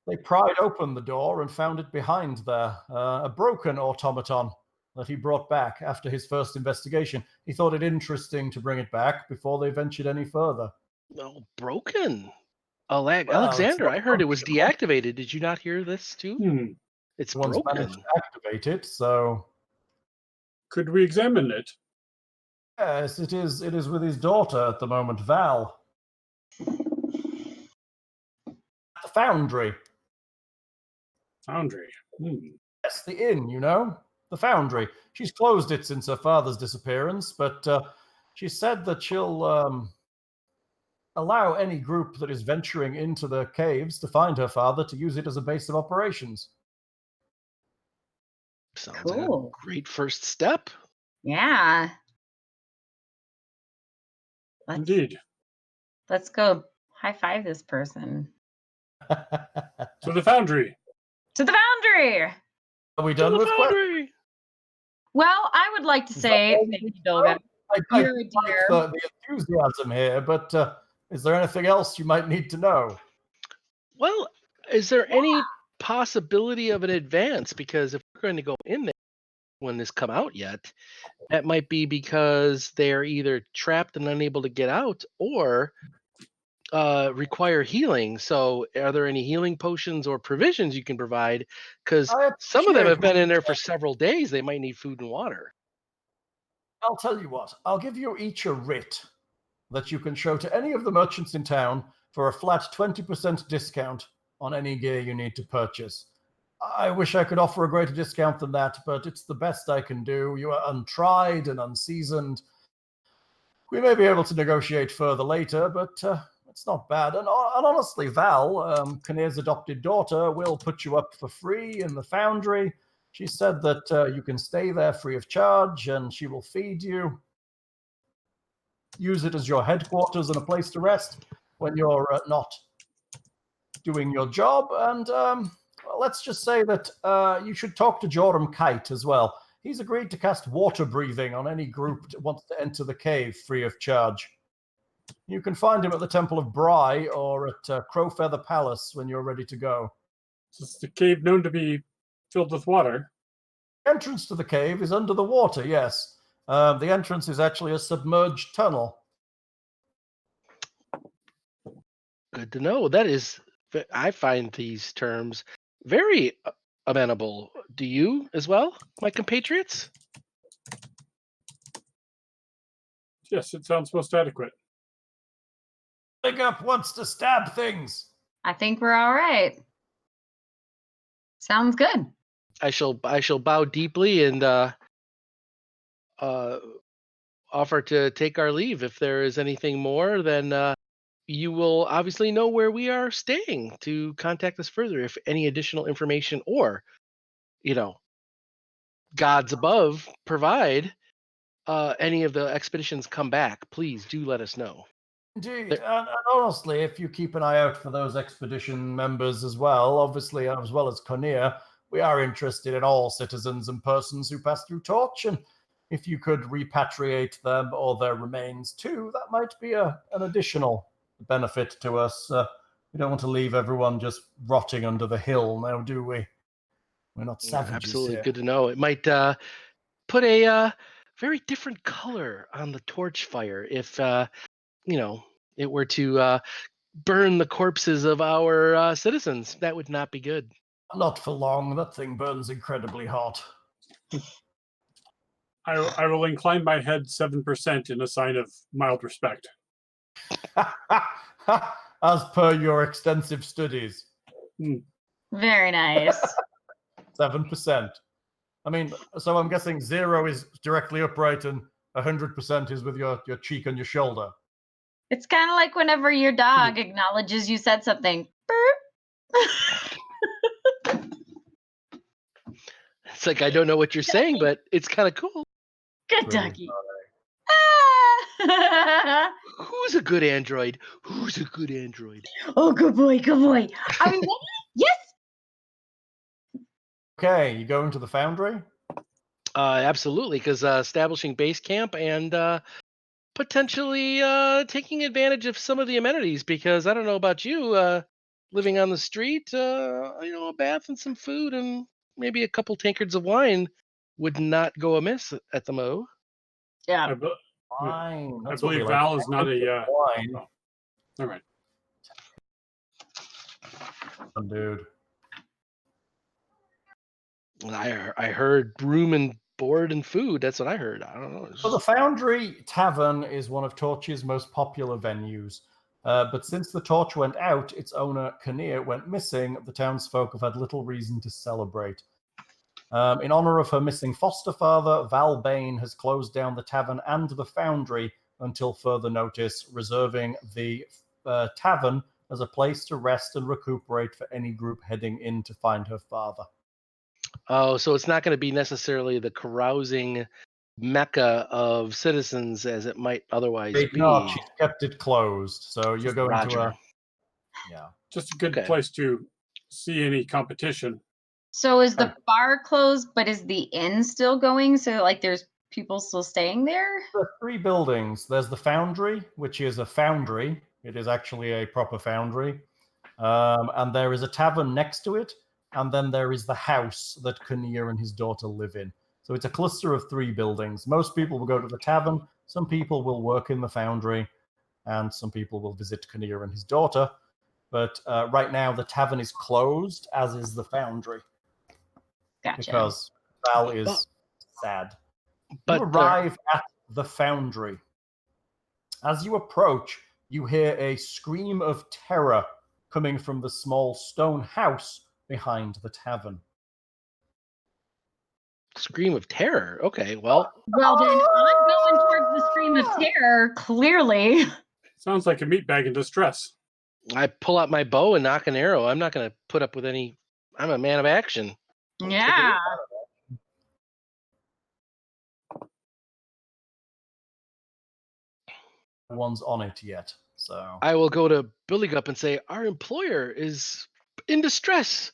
They pried open the door and found it behind there, a broken automaton that he brought back after his first investigation. He thought it interesting to bring it back before they ventured any further. Well, broken. Alexander, I heard it was deactivated. Did you not hear this too? It's broken. Managed to activate it, so. Could we examine it? Yes, it is. It is with his daughter at the moment, Val. The Foundry. Foundry. Yes, the inn, you know. The Foundry. She's closed it since her father's disappearance, but she said that she'll allow any group that is venturing into the caves to find her father to use it as a base of operations. Sounds Cool. like a great first step. Yeah. Indeed. Let's go high five this person. To the Foundry. To the Foundry! Are we done with questions? Well, I would like to say, thank you, Bilga. I You're a like dear. the enthusiasm here, but is there anything else you might need to know? Well, is there any possibility of an advance? Because if we're going to go in there when this come out yet, that might be because they're either trapped and unable to get out or require healing. So are there any healing potions or provisions you can provide? Because some of them have been in there for several days. They might need food and water. I'll tell you what. I'll give you each a writ that you can show to any of the merchants in town for a flat 20% discount on any gear you need to purchase. I wish I could offer a greater discount than that, but it's the best I can do. You are untried and unseasoned. We may be able to negotiate further later, but it's not bad. And honestly, Val, Kinnear's adopted daughter, will put you up for free in the Foundry. She said that you can stay there free of charge, and she will feed you. Use it as your headquarters and a place to rest when you're not doing your job. And let's just say that you should talk to Joram Kite as well. He's agreed to cast water breathing on any group that wants to enter the cave free of charge. You can find him at the Temple of Bry or at Crowfeather Palace when you're ready to go. Is the cave known to be filled with water? The entrance to the cave is under the water, yes. The entrance is actually a submerged tunnel. Good to know. That is, I find these terms very amenable. Do you as well, my compatriots? Yes, it sounds most adequate. Buligup wants to stab things. I think we're all right. Sounds good. I shall bow deeply and offer to take our leave. If there is anything more, then you will obviously know where we are staying to contact us further if any additional information or, gods above provide any of the expeditions come back. Please do let us know. Indeed, and honestly, if you keep an eye out for those expedition members as well, obviously, as well as Kinnear, we are interested in all citizens and persons who pass through Torch, and if you could repatriate them or their remains too, that might be an additional benefit to us. We don't want to leave everyone just rotting under the hill now, do we? We're not savages absolutely here. Good to know. It might put a very different color on the torch fire if it were to burn the corpses of our citizens. That would not be good. Not for long. That thing burns incredibly hot. I will incline my head 7% in a sign of mild respect. As per your extensive studies. Very nice. 7%. I mean, so I'm guessing 0 is directly upright and 100% is with your cheek on your shoulder. It's kind of like whenever your dog acknowledges you said something. It's like, I don't know what you're saying, but it's kind of cool. Good Really doggy. not Ah! Who's a good android? Who's a good android? Oh, good boy, good boy. Are we ready? Yes. Okay, you go into the foundry? Absolutely, because establishing base camp and potentially taking advantage of some of the amenities. Because I don't know about you, living on the street, a bath and some food and maybe a couple tankards of wine would not go amiss at the Mo. Yeah. I, be- Fine. I That's what we believe like. Val is not a. Wine. Oh, all right. Dude. I heard room and board and food. That's what I heard. I don't know. So the Foundry Tavern is one of Torch's most popular venues. But since the Torch went out, its owner, Kinnear, went missing. The townsfolk have had little reason to celebrate. In honor of her missing foster father, Val Bain has closed down the tavern and the Foundry until further notice, reserving the tavern as a place to rest and recuperate for any group heading in to find her father. Oh, so it's not going to be necessarily the carousing mecca of citizens as it might otherwise They've be. not. She's kept it closed, so you're Just going Roger. to a... Yeah. Just a good Okay. place to see any competition. So is the bar closed, but is the inn still going? So like there's people still staying there? There are three buildings. There's the Foundry, which is a foundry. It is actually a proper foundry. And there is a tavern next to it. And then there is the house that Kinnear and his daughter live in. So it's a cluster of three buildings. Most people will go to the tavern. Some people will work in the foundry. And some people will visit Kinnear and his daughter. But right now, the tavern is closed, as is the foundry. Gotcha. Because Val is sad. But You arrive at the foundry. As you approach, you hear a scream of terror coming from the small stone house behind the tavern. Scream of terror. Okay, well, Well, then I'm going towards the scream of terror, clearly. Sounds like a meatbag in distress. I pull out my bow and knock an arrow. I'm not going to put up with any. I'm a man of action. Yeah. No one's on it yet, so I will go to Buligup and say, "Our employer is in distress.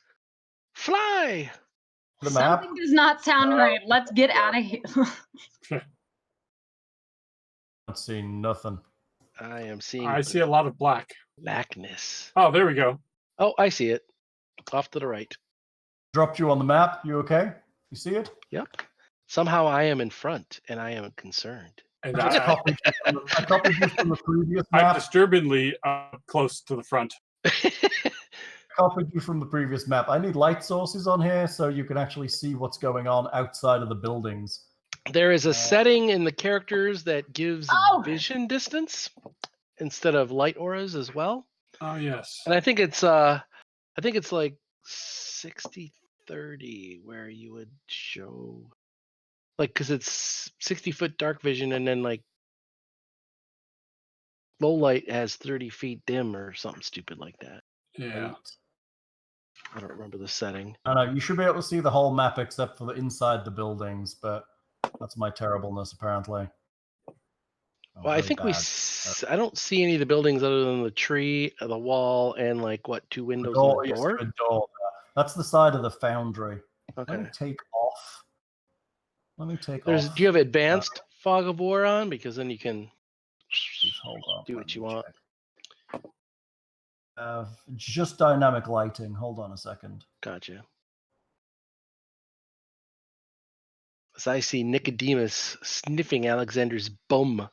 Fly!" the map. Something does not sound right. Let's get out of here. I'm seeing nothing. I am seeing. I see a lot of black. blackness. Oh, there we go. Oh, I see it. Off to the right. Dropped you on the map. You okay? You see it? Yep. Somehow I am in front, and I am concerned. And I copied you from the previous I'm map. disturbingly close to the front. Copied you from the previous map. I need light sources on here so you can actually see what's going on outside of the buildings. There is a setting in the characters that gives Oh! vision distance instead of light auras as well. Oh, yes. And I think it's like 60-30 where you would show like because it's 60-foot dark vision and then like low light has 30 feet dim or something stupid like that. Yeah. I don't remember the setting. I know you should be able to see the whole map except for the inside the buildings, but that's my terribleness apparently. Well, I think I don't see any of the buildings other than the tree, the wall, and like what, two windows and a Yes, door. a door. That's the side of the foundry. Okay. Let me take off. Do you have advanced fog of war on? Because then you can Hold on. do what you want. Just dynamic lighting. Hold on a second. Gotcha. As I see Nicodemus sniffing Alexander's bum.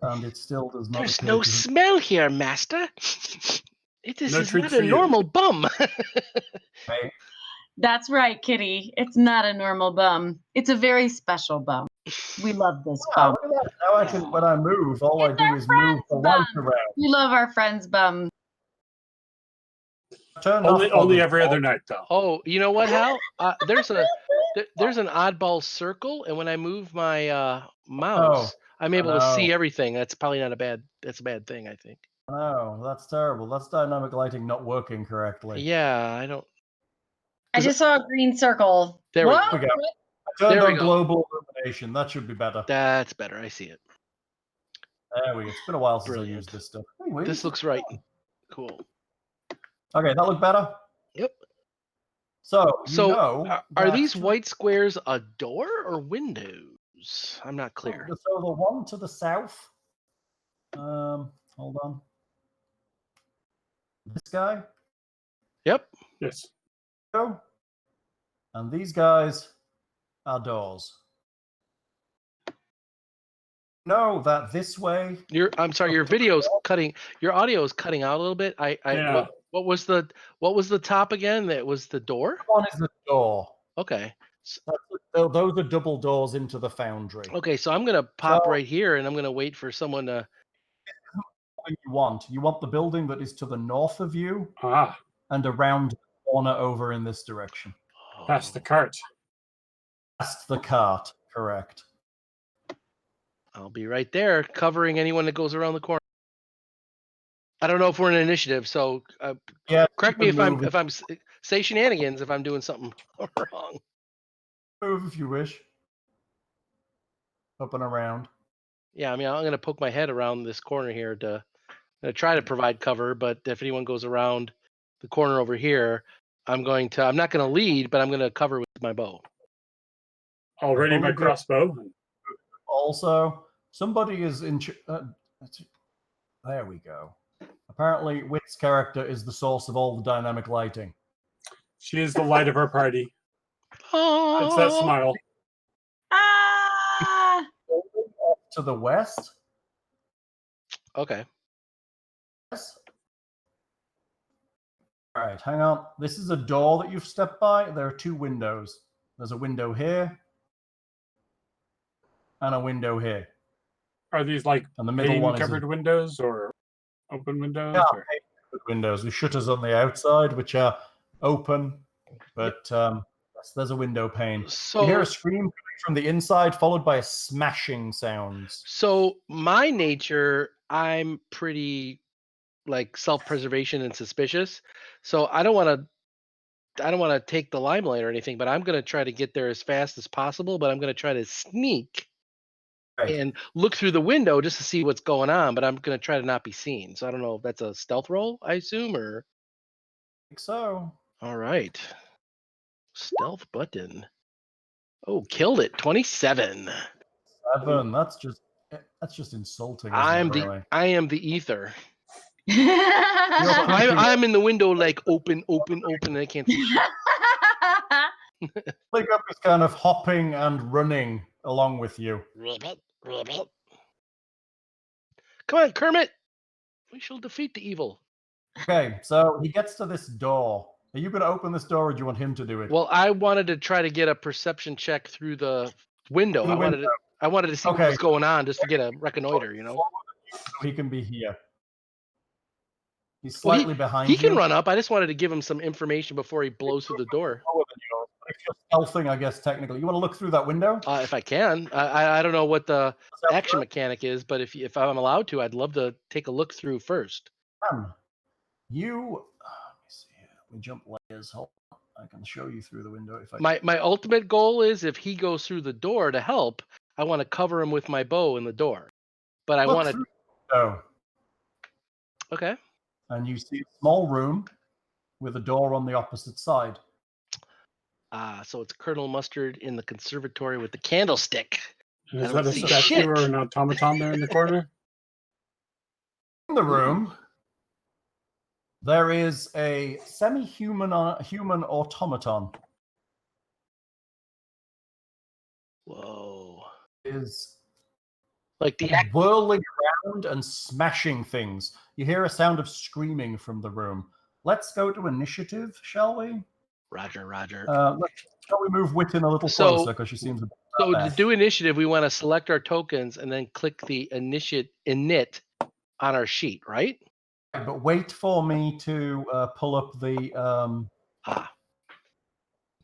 And it still does not. There's no smell here, master. It is No treat not for a you. normal bum. Right. That's right, Kitty. It's not a normal bum. It's a very special bum. We love this Wow, bum. look at that. Now I can, when I move, all I do is move the light around. We love our friend's bum. Only every other night, though. Oh, you know what, Hal? There's an oddball circle, and when I move my mouse, I'm able to see everything. That's probably not a bad. That's a bad thing, I think. Oh, that's terrible. That's dynamic lighting not working correctly. Yeah, I don't. I just saw a green circle. There we Whoa, go. turned There we on go. global illumination. That should be better. That's better. I see it. There we go. It's been a while since I Brilliant. used this stuff. Hey, where This is looks it? right. Cool. Okay, that looked better. Yep. So, are these white squares a door or windows? I'm not clear. So the one to the south. Hold on. This guy. Yep. Yes. And these guys are doors. No, that this way. I'm sorry. Your video's cutting. Your audio is cutting out a little bit. Yeah. What was the top again? That was the door. One is the door. Okay. Those are double doors into the foundry. Okay, so I'm gonna pop right here, and I'm gonna wait for someone to. You want the building that is to the north of you and around the corner over in this direction. Past the cart. Past the cart, correct. I'll be right there, covering anyone that goes around the corner. I don't know if we're in an initiative, so correct me if I'm say shenanigans if I'm doing something wrong. Move if you wish. Up and around. Yeah, I mean, I'm gonna poke my head around this corner here to try to provide cover. But if anyone goes around the corner over here, I'm not gonna lead, but I'm gonna cover with my bow. Already my crossbow. Also, somebody is in. There we go. Apparently, Wit's character is the source of all the dynamic lighting. She is the light of our party. It's that smile. Ah! To the west. Okay. Yes. All right, hang on. This is a door that you've stepped by. There are two windows. There's a window here and a window here. Are these like and the middle one covered windows or open windows? Yeah, or? Windows with shutters on the outside, which are open, but there's a window pane. So you hear a scream coming from the inside, followed by a smashing sounds. So my nature, I'm pretty like self-preservation and suspicious. So I don't want to take the limelight or anything, but I'm going to try to get there as fast as possible. But I'm going to try to sneak and look through the window just to see what's going on. But I'm going to try to not be seen. So I don't know if that's a stealth roll, I assume, or. I think so. All right. Stealth button. Oh, killed it. 27. 7. That's just insulting. I am the ether. So I'm in the window, like open, and I can't see shit. Buligup is kind of hopping and running along with you. Come on, Kermit. We shall defeat the evil. Okay, so he gets to this door. Are you going to open this door, or do you want him to do it? Well, I wanted to try to get a perception check through the window. I wanted to see what was going on, just to get a reconnoiter, you know. So he can be here. He's slightly behind you. you. He can run up. I just wanted to give him some information before he blows through the door. If you're stealthing, I guess, technically. You want to look through that window? If I can. I don't know what the action mechanic is, but if I'm allowed to, I'd love to take a look through first. Let me see here. We jump layers. Hold on. I can show you through the window if I My ultimate goal is if he goes through the door to help, I want to cover him with my bow in the door. But I want to. Oh. Okay. And you see a small room with a door on the opposite side. So it's Colonel Mustard in the conservatory with the candlestick. Is that a statue or an automaton there in the corner? In the room, there is a semi-human human automaton. Whoa. Is like the whirling around and smashing things. You hear a sound of screaming from the room. Let's go to initiative, shall we? Roger. Shall we move Whit in a little closer, because she seems a bit to do initiative, we want to select our tokens and then click the init on our sheet, right? But wait for me to pull up the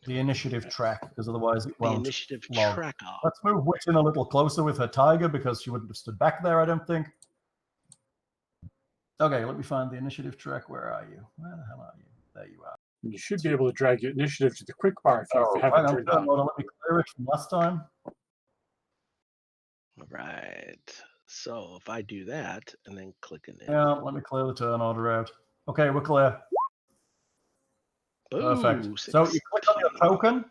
initiative track, because otherwise it won't. The initiative log. track off. Let's move Whit in a little closer with her tiger, because she wouldn't have stood back there, I don't think. Okay, let me find the initiative track. Where are you? Where the hell are you? There you are. You should be able to drag your initiative to the quick bar if you have it turned on. Let me clear it from last time. All right. So if I do that and then click in it. Yeah, let me clear the turn order out. Okay, we're clear. Perfect. Ooh, So you click on your token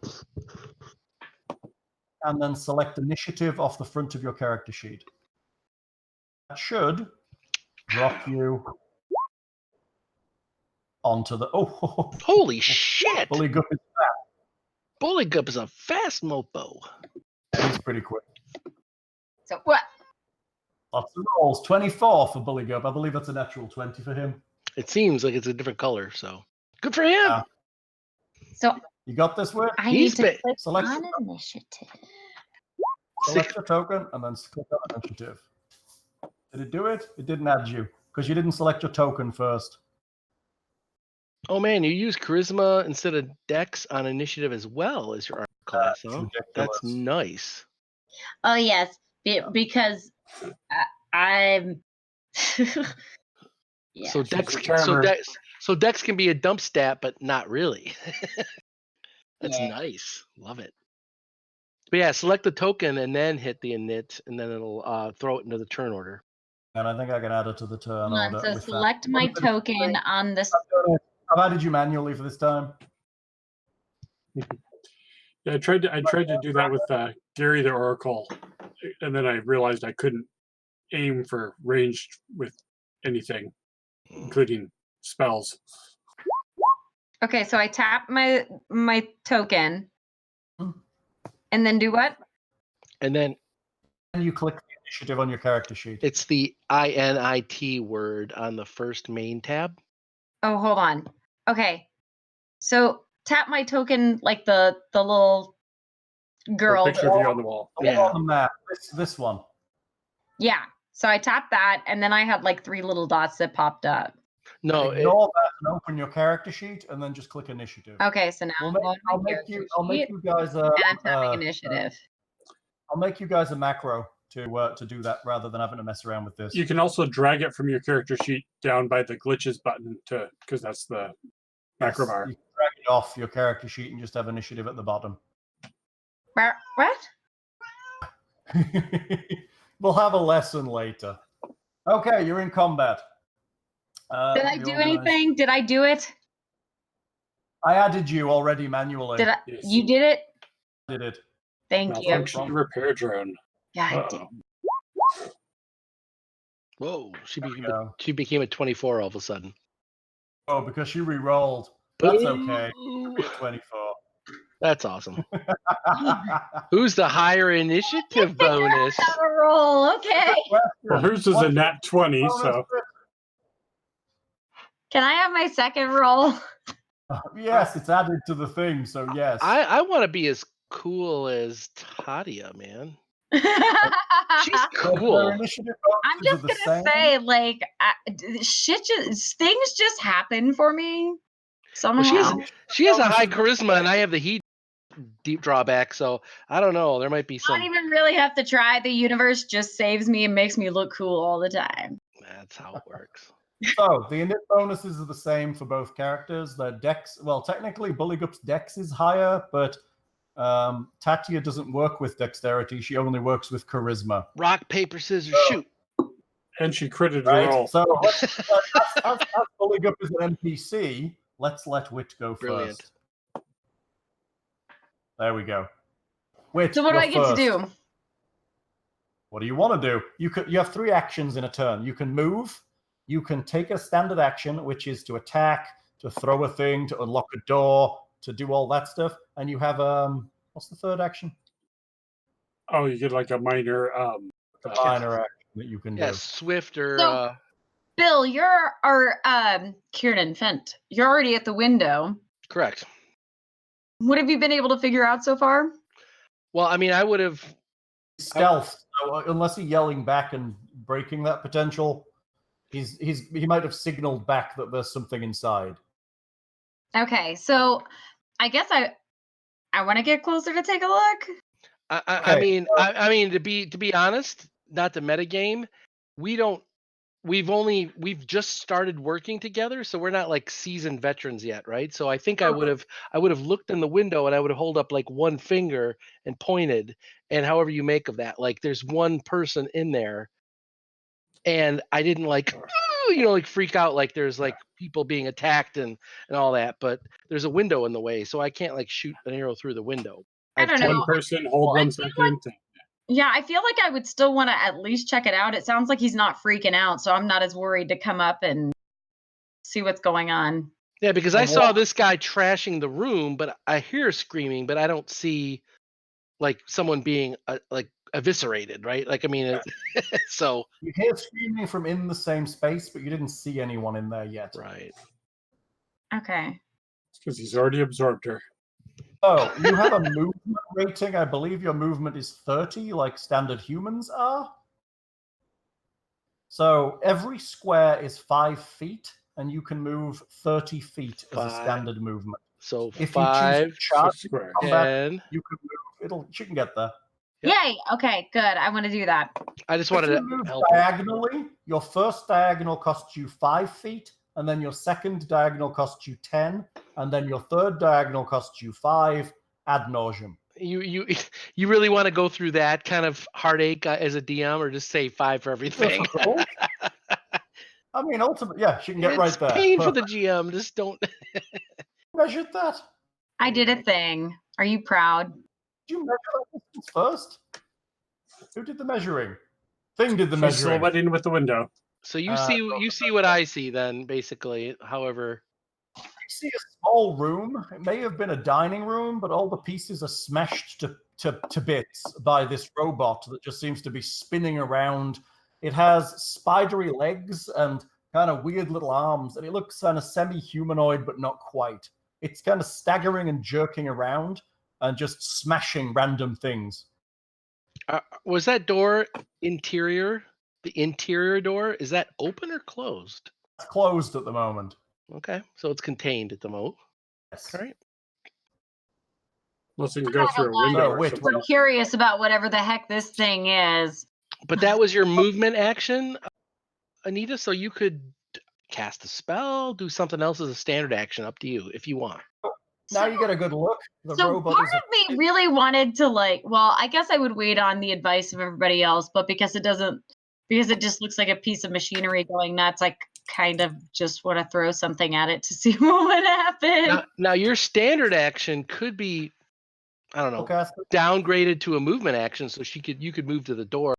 and then select initiative off the front of your character sheet. That should drop you onto the... Oh, holy shit! Buligup is fast. Buligup is a fast mofo. He's pretty quick. So what? Lots of rolls. 24 for Buligup. I believe that's a natural 20 for him. It seems like it's a different color, so good for him. So You got this, Whit? I need to click Select on initiative. Select your token and then click on initiative. Did it do it? It didn't add you because you didn't select your token first. Oh man, you use charisma instead of dex on initiative as well as your armor class, huh? That's nice. Oh yes, because I'm. Yeah. So dex can be a dump stat, but not really. That's nice. Love it. But yeah, select the token and then hit the init, and then it'll throw it into the turn order. And I think I can add it to the turn order. So select my token on this. I've added you manually for this time. Yeah, I tried to do that with Gary the Oracle, and then I realized I couldn't aim for ranged with anything, including spells. Okay, so I tap my token, and then do what? And then you click the initiative on your character sheet. It's the INIT word on the first main tab. Oh, hold on. Okay, so tap my token like the little girl. Picture of you on the wall. Yeah. On the map. This one. Yeah. So I tapped that, and then I had like 3 little dots that popped up. No, ignore that and open your character sheet, and then just click initiative. Okay, so now I'll make you guys and I'm tapping initiative. I'll make you guys a macro to do that rather than having to mess around with this. You can also drag it from your character sheet down by the glitches button because that's the macro bar. You can drag it off your character sheet and just have initiative at the bottom. What? We'll have a lesson later. Okay, you're in combat. Did I do anything? Did I do it? I added you already manually. Did I? Yes. You did it? I did it. Thank you. Malfunction repair drone. Yeah, I did. Whoa, she became a 24 all of a sudden. Oh, because she re-rolled. That's okay. 24. That's awesome. Who's the higher initiative bonus? Roll, okay. Well, hers is a nat 20, so. Can I have my second roll? Yes, it's added to the thing, so yes. I want to be as cool as Tatia, man. She's cool. I'm just gonna say, like, things just happen for me. Somehow. Well, she has a high charisma, and I have the heat deep drawback, so I don't know. There might be some. I don't even really have to try. The universe just saves me and makes me look cool all the time. That's how it works. So the init bonuses are the same for both characters. Their dex, well, technically Buligup's dex is higher, but Tatia doesn't work with dexterity. She only works with charisma. Rock, paper, scissors, shoot. And she critted Right? roll. So as Buligup is an NPC, let's let Wit go first. There we go. Wit, so what do I get to do? What do you want to do? You have 3 actions in a turn. You can move. You can take a standard action, which is to attack, to throw a thing, to unlock a door, to do all that stuff. And you have what's the third action? Oh, you get like a minor action that you can do. Yeah, swift or so, Bill, you're Kiernan Fent. You're already at the window. Correct. What have you been able to figure out so far? Well, I mean, I would have stealth. So unless he's yelling back and breaking that potential, he might have signaled back that there's something inside. Okay, so I guess I want to get closer to take a look. I mean, to be honest, not the metagame. We don't we've just started working together, so we're not like seasoned veterans yet, right? So I think I would have looked in the window and I would have hold up like one finger and pointed, and however you make of that, like there's one person in there, and I didn't like like freak out like there's like people being attacked and all that, but there's a window in the way, so I can't like shoot an arrow through the window. I don't know. One person, hold Well, 1 second. Yeah, I feel like I would still want to at least check it out. It sounds like he's not freaking out, so I'm not as worried to come up and see what's going on. Yeah, because I saw this guy trashing the room, but I hear screaming, but I don't see like someone being like eviscerated, right? Like, I mean, so You hear screaming from in the same space, but you didn't see anyone in there yet. right. Okay. It's because he's already absorbed her. Oh, you have a movement rating. I believe your movement is 30, like standard humans are. So every square is 5 feet, and you can move 30 feet as a standard movement. So If 5, you choose to charge square. combat, 10. you can move. She can get there. Yep. Yay! Okay, good. I want to do that. I just wanted If to you move help. diagonally, your first diagonal costs you 5 feet, and then your second diagonal costs you 10, and then your third diagonal costs you 5 ad nauseum. You really want to go through that kind of heartache as a DM, or just say 5 for everything? I mean, ultimately, yeah, she can get right there. It's pain for the GM. Just don't Measured that. I did a thing. Are you proud? Did you measure that distance first? Who did the measuring? Thing did the She's measuring. silhouetting with the window. So you see what I see then, basically. However, You see a small room. It may have been a dining room, but all the pieces are smashed to bits by this robot that just seems to be spinning around. It has spidery legs and kind of weird little arms, and it looks kind of semi-humanoid, but not quite. It's kind of staggering and jerking around and just smashing random things. was that door interior? The interior door, is that open or closed? It's closed at the moment. Okay, so it's contained at the moment. Yes. All right. Unless you can go through a window or something. We're curious about whatever the heck this thing is. But that was your movement action, Anita, so you could cast a spell, do something else as a standard action, up to you if you want. Now you get a good look. The So robot part is of me really wanted to I guess I would wait on the advice of everybody else, but because it just looks like a piece of machinery going nuts, I kind of just want to throw something at it to see what would happen. Now your standard action could be, I don't know, downgraded to a movement action, so you could move to the door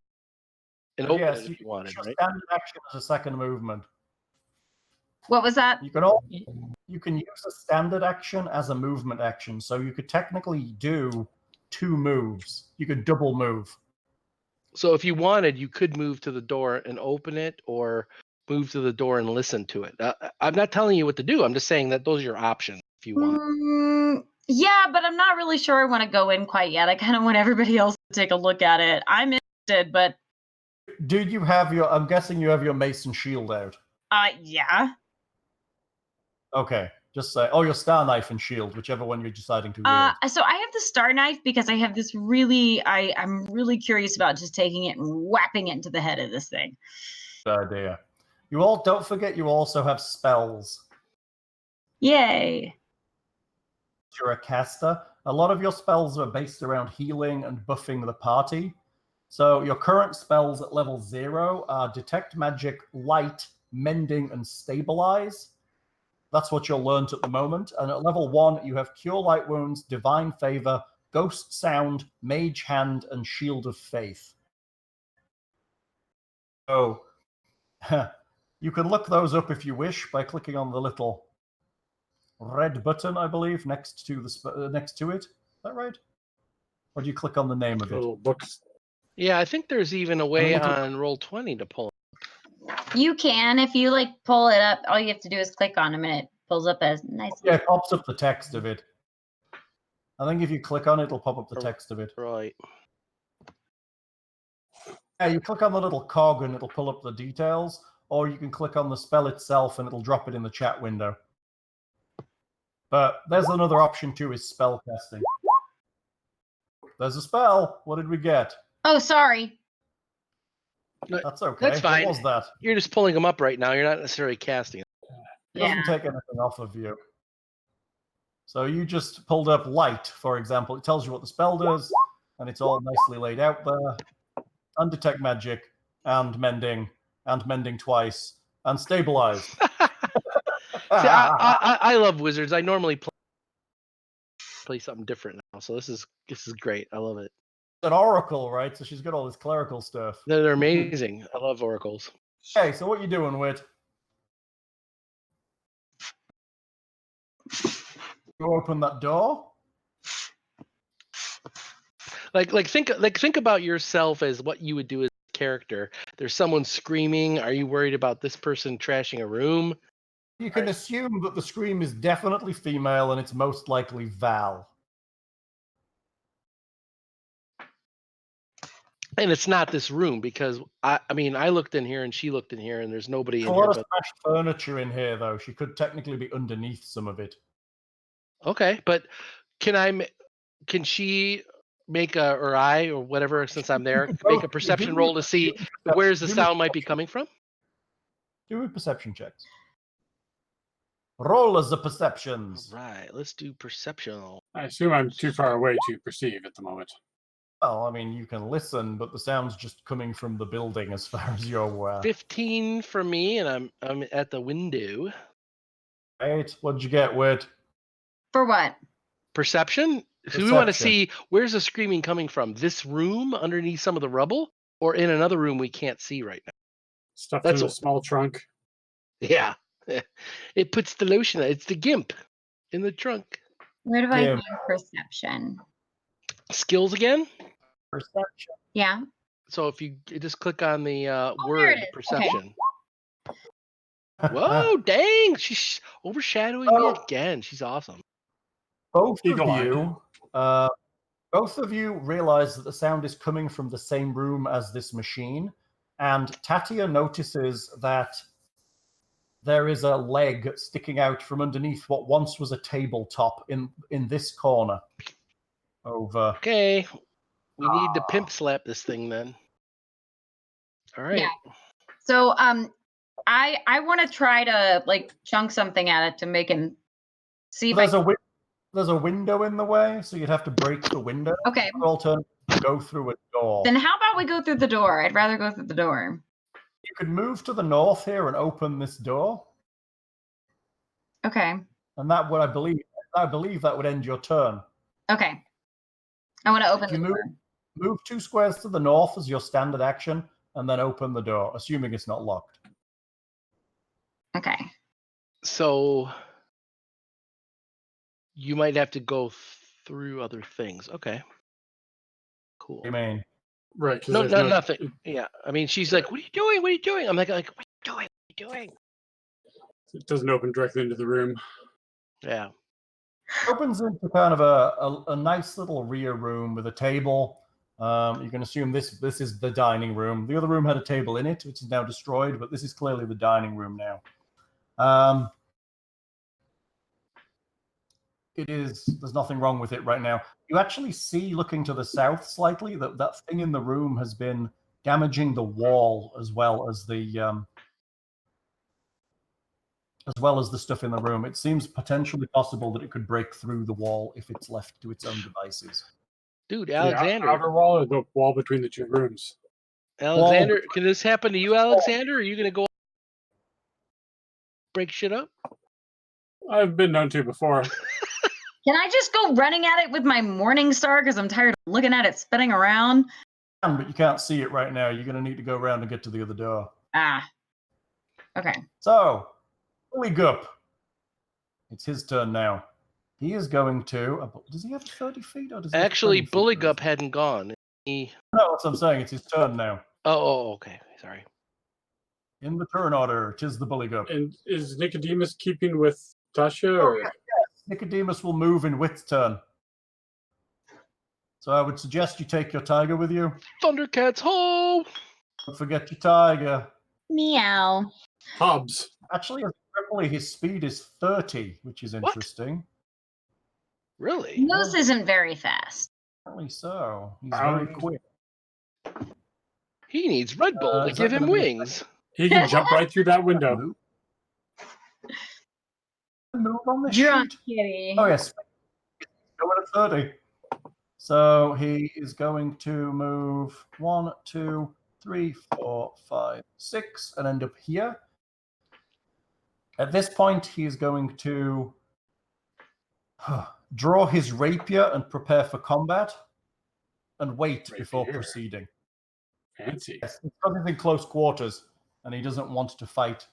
and open it if you wanted, right? Standard action as a second movement. What was that? You can use a standard action as a movement action, so you could technically do 2 moves. You could double move. So if you wanted, you could move to the door and open it, or move to the door and listen to it. I'm not telling you what to do. I'm just saying that those are your options if you want. Yeah, but I'm not really sure I want to go in quite yet. I kind of want everybody else to take a look at it. I'm interested, but... Did you have I'm guessing you have your mace and shield out. Yeah. Okay. Just say, your star knife and shield, whichever one you're deciding to wield. So I have the star knife because I have this I'm really curious about just taking it and whapping it into the head of this thing. Good idea. Don't forget you also have spells. Yay. You're a caster. A lot of your spells are based around healing and buffing the party. So your current spells at level 0 are Detect Magic, Light, Mending, and Stabilize. That's what you'll learn at the moment. And at level 1, you have Cure Light Wounds, Divine Favor, Ghost Sound, Mage Hand, and Shield of Faith. So you can look those up if you wish by clicking on the little red button, I believe, next to it. Is that right? Or do you click on the name of it? Little books. Yeah, I think there's even a way on Roll20 to pull. You can, if you pull it up, all you have to do is click on them and it pulls up a nice... Yeah, it pops up the text of it. I think if you click on it, it'll pop up the text of it. Right. Yeah, you click on the little cog and it'll pull up the details, or you can click on the spell itself and it'll drop it in the chat window. But there's another option too, is spell casting. There's a spell. What did we get? Oh, sorry. That's okay. That's fine. What was that? You're just pulling them up right now. You're not necessarily casting. It doesn't take anything off of you. So you just pulled up light, for example. It tells you what the spell does, and it's all nicely laid out there. Undetect magic, and mending twice, and stabilize. See, I love wizards. I normally play something different now, so this is great. I love it. An oracle, right? So she's got all this clerical stuff. They're amazing. I love oracles. Okay, so what you doing, Whit? You open that door. Think about yourself as what you would do as a character. There's someone screaming. Are you worried about this person trashing a room? You can assume that the scream is definitely female, and it's most likely Val. And it's not this room because I looked in here and she looked in here and there's nobody in There's a here. lot of smashed furniture in here, though. She could technically be underneath some of it. Okay, but can she make or whatever, since I'm there, make a perception roll to see where's the sound might be coming from? Do perception checks. Roll as the perceptions. All right, let's do perception. I assume I'm too far away to perceive at the moment. Well, I mean, you can listen, but the sound's just coming from the building as far as you're aware. 15 for me, and I'm at the window. Right, what'd you get, Whit? For what? Perception? So we want to see where's the screaming coming from? This room underneath some of the rubble, or in another room we can't see right now? Stuffed in a small trunk. Yeah. It puts the lotion. It's the gimp in the trunk. Where do I find perception? Skills again? Perception. Yeah. So if you just click on the word perception. Okay. Whoa, dang! She's overshadowing me again. She's awesome. Both of you realize that the sound is coming from the same room as this machine, and Tatia notices that there is a leg sticking out from underneath what once was a tabletop in this corner. Over. Okay, we need to pimp slap this thing then. All right. Yeah. So I want to try to chunk something at it to make it see if there's a window in the way, so you'd have to break the window. Okay. Or alternatively, go through a door. Then how about we go through the door? I'd rather go through the door. You could move to the north here and open this door. Okay. And that would, I believe that would end your turn. Okay. I want to open the door. Move 2 squares to the north as your standard action, and then open the door, assuming it's not locked. Okay. So you might have to go through other things. Okay. Cool. What do you mean? Right. No, nothing. Yeah. I mean, she's like, "What are you doing? What are you doing?" I'm like, "What are you doing? What are you doing?" It doesn't open directly into the room. Yeah. It opens into kind of a nice little rear room with a table. You can assume this is the dining room. The other room had a table in it, which is now destroyed, but this is clearly the dining room now. There's nothing wrong with it right now. You actually see, looking to the south slightly, that thing in the room has been damaging the wall as well as the stuff in the room. It seems potentially possible that it could break through the wall if it's left to its own devices. Dude, Alexander. The outer wall or the wall between the 2 rooms? Alexander, can this happen to you, Alexander? Are you going to go break shit up? I've been known to before. Can I just go running at it with my Morning Star because I'm tired of looking at it spinning around? But you can't see it right now. You're going to need to go around and get to the other door. Ah. Okay. So, Buligup. It's his turn now. He is going to... Does he have 30 feet? Or does he Actually, Buligup hadn't gone. No, that's what I'm saying. It's his turn now. Oh, okay. Sorry. In the turn order, 'tis the Buligup. And is Nicodemus keeping with Tasha? Or? Yes. Nicodemus will move in Wit's turn. So I would suggest you take your tiger with you. Thundercats home! Don't forget your tiger. Meow. Hobbs. Actually, as Grippli, his speed is 30, which is interesting. Really? Moose isn't very fast. Apparently so. He's very quick. He needs Red Bull to is give that him gonna be a wings. He can jump right through that window. move? Move on this Drunk sheet? kitty. Oh, yes. Go at 30. So he is going to move 1, 2, 3, 4, 5, 6, and end up here. At this point, he is going to draw his rapier and prepare for combat and wait before Rapier. proceeding. Fancy. Yes, because he's in close quarters and he doesn't want to fight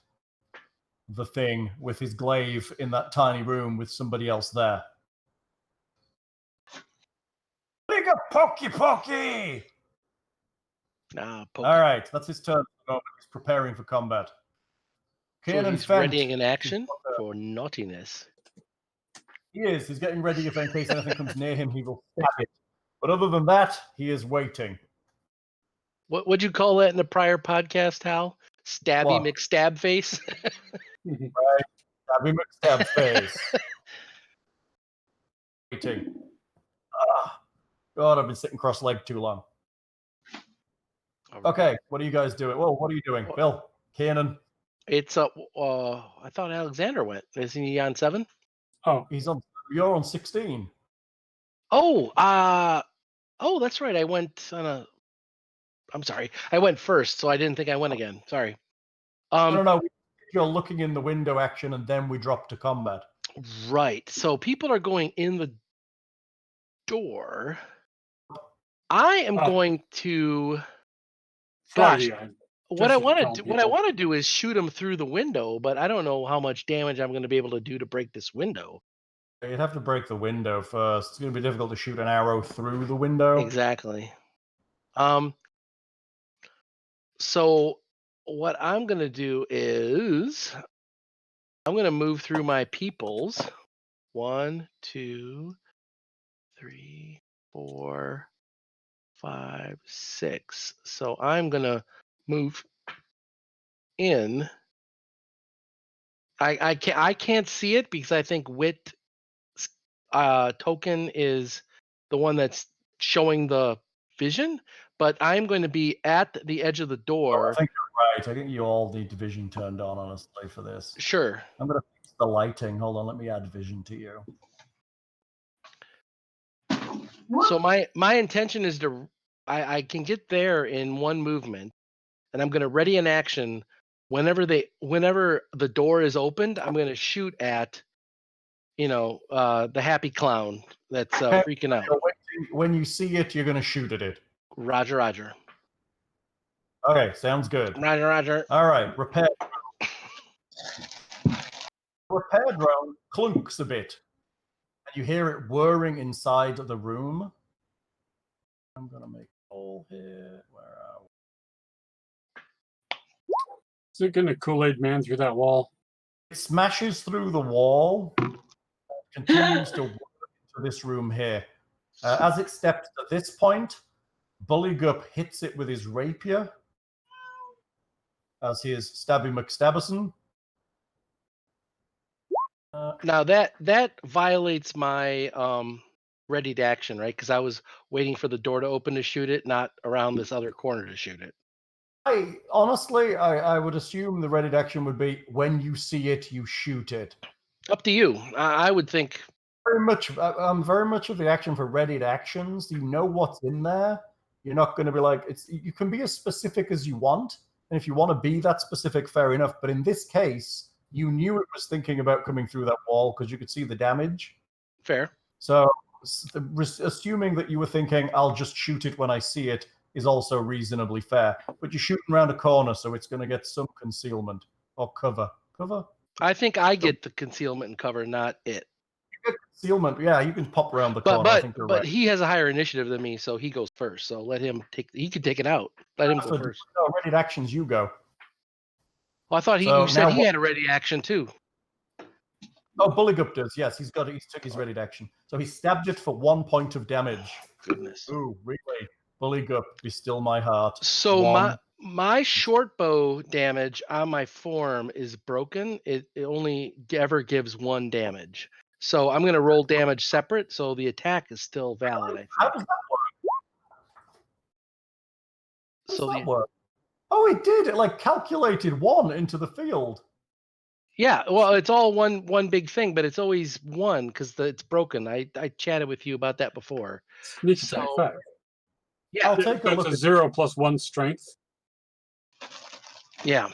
the thing with his glaive in that tiny room with somebody else there. Big up Pokey! Nah, All right, that's his turn at the moment. He's preparing for combat. So Kiernan he's Fent. readying an action for naughtiness. He is. He's getting ready if in case anything comes near him, he will stab it. But other than that, he is waiting. What would you call that in the prior podcast, Hal? Stabby What? McStab face? Right? Stabby McStab face. Waiting. God, I've been sitting cross-legged too long. Okay, what are you guys doing? Well, what are you doing? Bill, Kiernan. It's I thought Alexander went. Isn't he on 7? Oh, You're on 16. Oh, that's right. I went on I'm sorry. I went first, so I didn't think I went again. Sorry. No. You're looking in the window action, and then we drop to combat. Right. So people are going in the door. I am going to. sorry, Gosh, what I want to do is shoot him through the window, but I don't know how much damage I'm going to be able to do to break this window. You'd have to break the window first. It's going to be difficult to shoot an arrow through the window. Exactly. So what I'm going to do is I'm going to move through my peoples. 1, 2, 3, 4, 5, 6. So I'm going to move in. I can't see it because I think Wit token is the one that's showing the vision, but I'm going to be at the edge of the door. I think you're right. I think you all need vision turned on, honestly, for this. Sure. I'm going to fix the lighting. Hold on, let me add vision to you. So my intention is to I can get there in one movement, and I'm going to ready an action whenever the door is opened. I'm going to shoot at the happy clown that's freaking out. When you see it, you're going to shoot at it. Roger. Okay, sounds good. Roger. All right, repair drone clunks a bit, and you hear it whirring inside the room. I'm going to make a hole here. Where are we? Is it going to Kool-Aid Man through that wall? It smashes through the wall, continues to work into this room here. As it steps to this point, Buligup hits it with his rapier as he is Stabby McStabberson. Now that violates my ready to action, right? Because I was waiting for the door to open to shoot it, not around this other corner to shoot it. I would assume the ready to action would be when you see it, you shoot it. Up to you. I would think. Very much of the action for ready to actions. You know what's in there. You're not going to be like you can be as specific as you want, and if you want to be that specific, fair enough. But in this case, you knew it was thinking about coming through that wall because you could see the damage. Fair. So assuming that you were thinking, I'll just shoot it when I see it, is also reasonably fair. But you're shooting around a corner, so it's going to get some concealment or cover. Cover? I think I get the concealment and cover, not it. You get concealment. Yeah, you can pop around the corner. I think you're right. But he has a higher initiative than me, so he goes first. So let him he can take it out. Let him go first. No, ready actions, you go. Well, I thought you said he had a ready action too. Oh, Buligup does. Yes, he took his ready action. So he stabbed it for 1 point of damage. Goodness. Ooh, really? Buligup, be still my heart. So my short bow damage on my form is broken. It only ever gives 1 damage. So I'm going to roll damage separate, so the attack is still valid, I think. How does that work? Does So that work? Oh, it did. It like calculated 1 into the field. yeah, well, it's all one big thing, but it's always 1 because it's broken. I chatted with you about that before. Sneak attack So 5. yeah, I'll take a So look it's at a 0 plus 1 strength. yeah.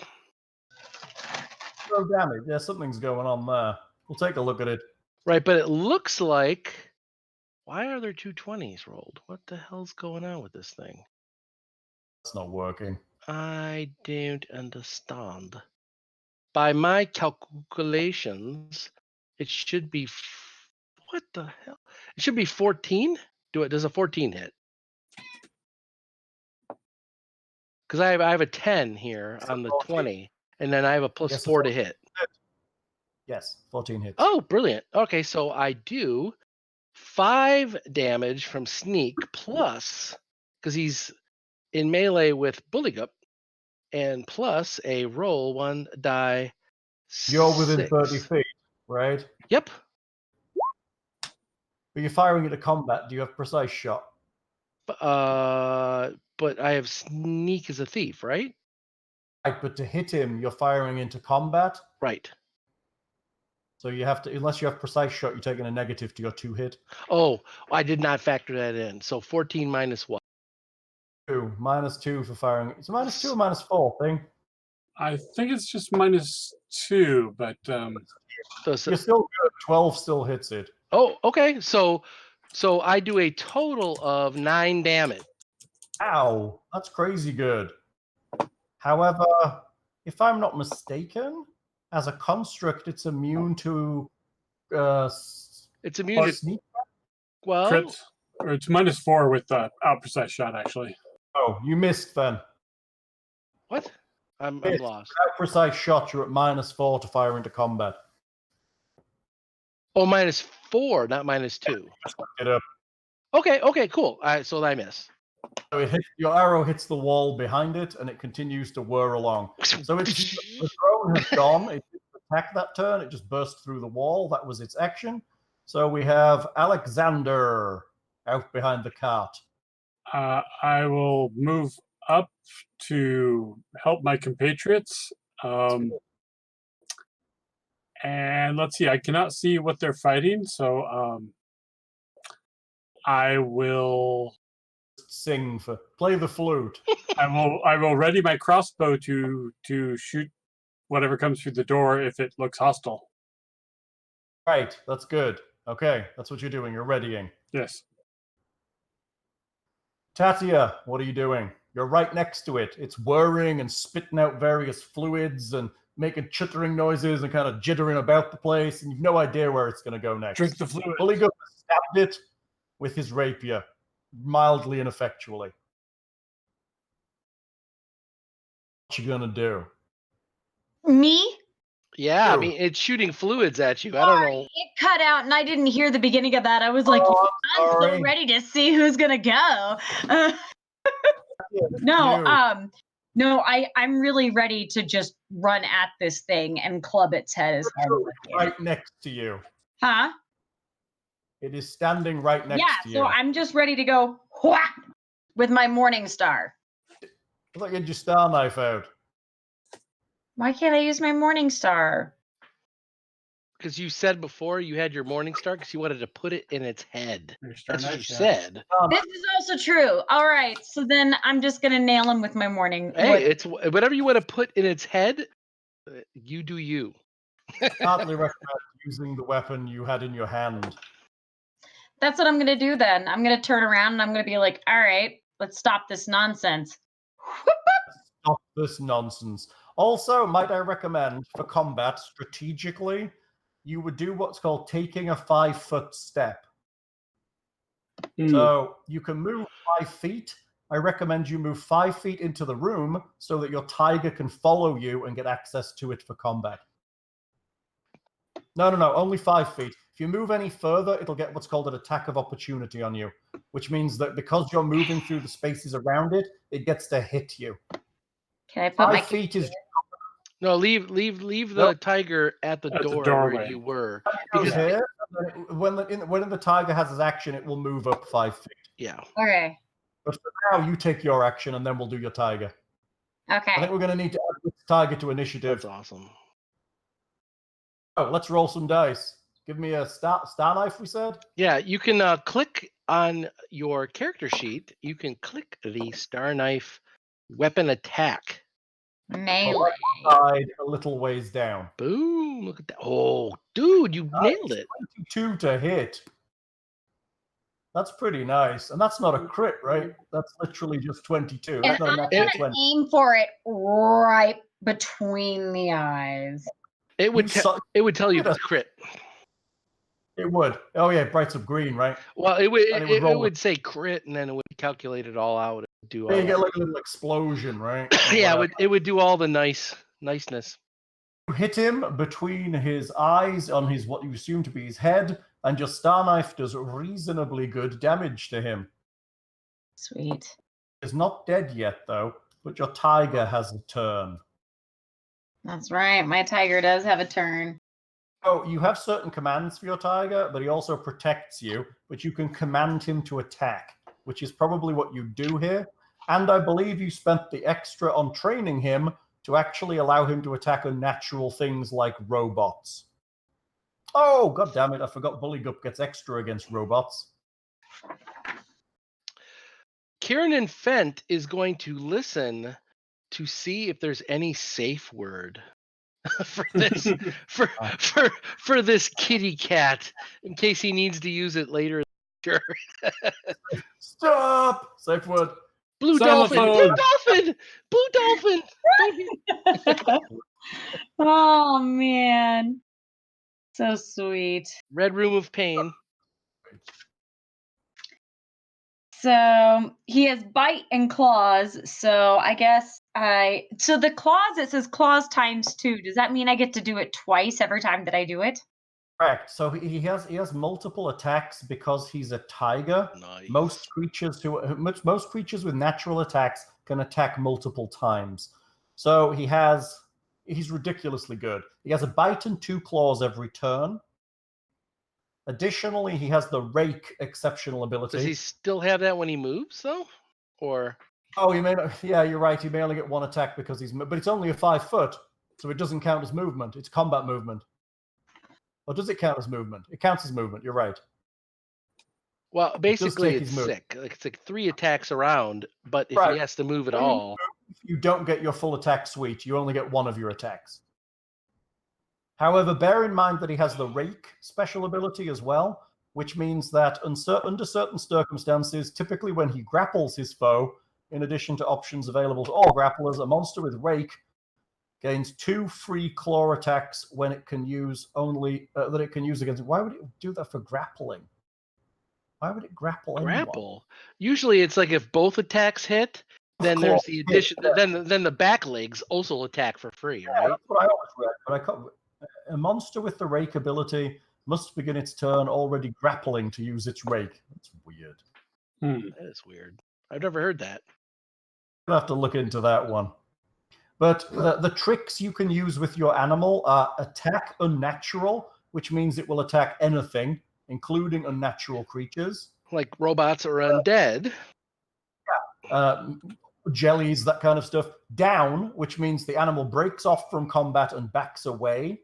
zero damage. Yeah, something's going on there. We'll take a look at it. Right, but it looks like. Why are there 2 20s rolled? What the hell's going on with this thing? It's not working. I don't understand. By my calculations, it should be. What the hell? It should be 14. Does a 14 hit? Because I have a 10 here on the 20, and then I have a plus Yes, 4 to hit. Yes, 14 hits. Oh, brilliant. Okay, so I do 5 damage from sneak plus, because he's in melee with Buligup, and plus a roll 1 die. You're within 30 6. feet, right? Yep. But you're firing into combat. Do you have precise shot? But I have sneak as a thief, right? Right, but to hit him, you're firing into combat. Right. So you have to, unless you have precise shot, you're taking a negative to your 2 hit. Oh, I did not factor that in. So 14 minus what? 2. -2 for firing. It's a -2 or -4 thing. I think it's just -2, but You're still good. 12 still hits it. Oh, okay. So I do a total of 9 damage. Ow, that's crazy good. However, if I'm not mistaken, as a construct, it's immune to It's immune to sneak. well. crit, or it's -4 with out precise shot, actually. Oh, you missed then. What? I'm Missed. lost. Without precise shot, you're at -4 to fire into combat. Oh, -4, not -2. Just look it up. Okay, cool. So I miss. So your arrow hits the wall behind it, and it continues to whir along. So the drone has gone. It didn't attack that turn. It just burst through the wall. That was its action. So we have Alexander out behind the cart. I will move up to help my compatriots. And let's see, I cannot see what they're fighting, so I will Play the flute. I will ready my crossbow to shoot whatever comes through the door if it looks hostile. Right, that's good. Okay, that's what you're doing. You're readying. Yes. Tatia, what are you doing? You're right next to it. It's whirring and spitting out various fluids and making chittering noises and kind of jittering about the place, and you've no idea where it's going to go next. Drink the fluid. Buligup stabbed it with his rapier, mildly ineffectually. What you gonna do? Me? Yeah, I Ew. mean it's shooting fluids at you. I don't know. It cut out and I didn't hear the beginning of that. I was like, Oh, I'm so sorry. ready to see who's gonna go. No, I'm really ready to just run at this thing and club its head as hard as I can. Right next to you. Huh? It is standing right next to you. So I'm just ready to go whack with my morning star. I thought you had your star knife out. Why can't I use my morning star? Because you said before you had your morning star because you wanted to put it in its head. Your star That's what you knife, yeah. said. This is also true. All right, so then I'm just gonna nail him with my morning. Hey, it's whatever you want to put in its head. You do you. Hardly recommend using the weapon you had in your hand. That's what I'm gonna do then. I'm gonna turn around and I'm gonna be like, all right, let's stop this nonsense. Stop this nonsense. Also, might I recommend for combat strategically, you would do what's called taking a 5-foot step. So you can move 5 feet. I recommend you move 5 feet into the room so that your tiger can follow you and get access to it for combat. No, only 5 feet. If you move any further, it'll get what's called an attack of opportunity on you, which means that because you're moving through the spaces around it, it gets to hit you. Can I put 5 feet is No, leave the tiger at the door where doorway. you were. goes Because here. When the tiger has his action, it will move up 5 feet. yeah. Okay. But for now, you take your action, and then we'll do your tiger. Okay. I think we're going to need to add this tiger to initiative. That's awesome. Oh, let's roll some dice. Give me a star knife, we said? Yeah, you can click on your character sheet. You can click the star knife weapon attack. Melee. Side a little ways down. Boom! Look at that. Oh, dude, you nailed it. 22 to hit. That's pretty nice. And that's not a crit, right? That's literally just 22. And That's not I'm a natural going to 20. aim for it right between the eyes. It would tell you if it's crit. It would. Oh yeah, brights up green, right? Well, it roll would say crit, and then it would calculate it all out. Do all you get like a little explosion, right? yeah, it would do all the niceness. You hit him between his eyes on his what you assume to be his head, and your star knife does reasonably good damage to him. Sweet. He's not dead yet, though, but your tiger has a turn. That's right. My tiger does have a turn. Oh, you have certain commands for your tiger, but he also protects you, but you can command him to attack, which is probably what you do here. And I believe you spent the extra on training him to actually allow him to attack unnatural things like robots. Oh, god damn it, I forgot Buligup gets extra against robots. Kiernan Fent is going to listen to see if there's any safe word for this for this kitty cat in case he needs to use it later. Sure. Stop! Safe word. Blue dolphin. Blue dolphin. Oh man. So sweet. Red room of pain. So he has bite and claws. So I guess so the claws, it says claws ×2. Does that mean I get to do it twice every time that I do it? Correct. So he has multiple attacks because he's a tiger. Nice. Most creatures with natural attacks can attack multiple times. So he's ridiculously good. He has a bite and 2 claws every turn. Additionally, he has the rake exceptional ability. Does he still have that when he moves, though? Or oh, you may not, yeah, you're right. He may only get 1 attack because but it's only a 5 foot, so it doesn't count as movement. It's combat movement. Or does it count as movement? It counts as movement. You're right. Well, basically, it's sick. Like it's like 3 attacks around, but if he has to move at all, you don't get your full attack suite. You only get 1 of your attacks. However, bear in mind that he has the rake special ability as well, which means that under certain circumstances, typically when he grapples his foe, in addition to options available to all grapplers, a monster with rake gains 2 free claw attacks when it can use that it can use against. Why would it do that for grappling? Why would it grapple? Grapple. Usually, it's like if both attacks hit, then there's the addition. Then the back legs also attack for free, right? That's what I always read. But a monster with the rake ability must begin its turn already grappling to use its rake. That's weird. That is weird. I've never heard that. I'll have to look into that one. But the tricks you can use with your animal are attack unnatural, which means it will attack anything, including unnatural creatures. Like robots or undead. Jellies, that kind of stuff. Down, which means the animal breaks off from combat and backs away.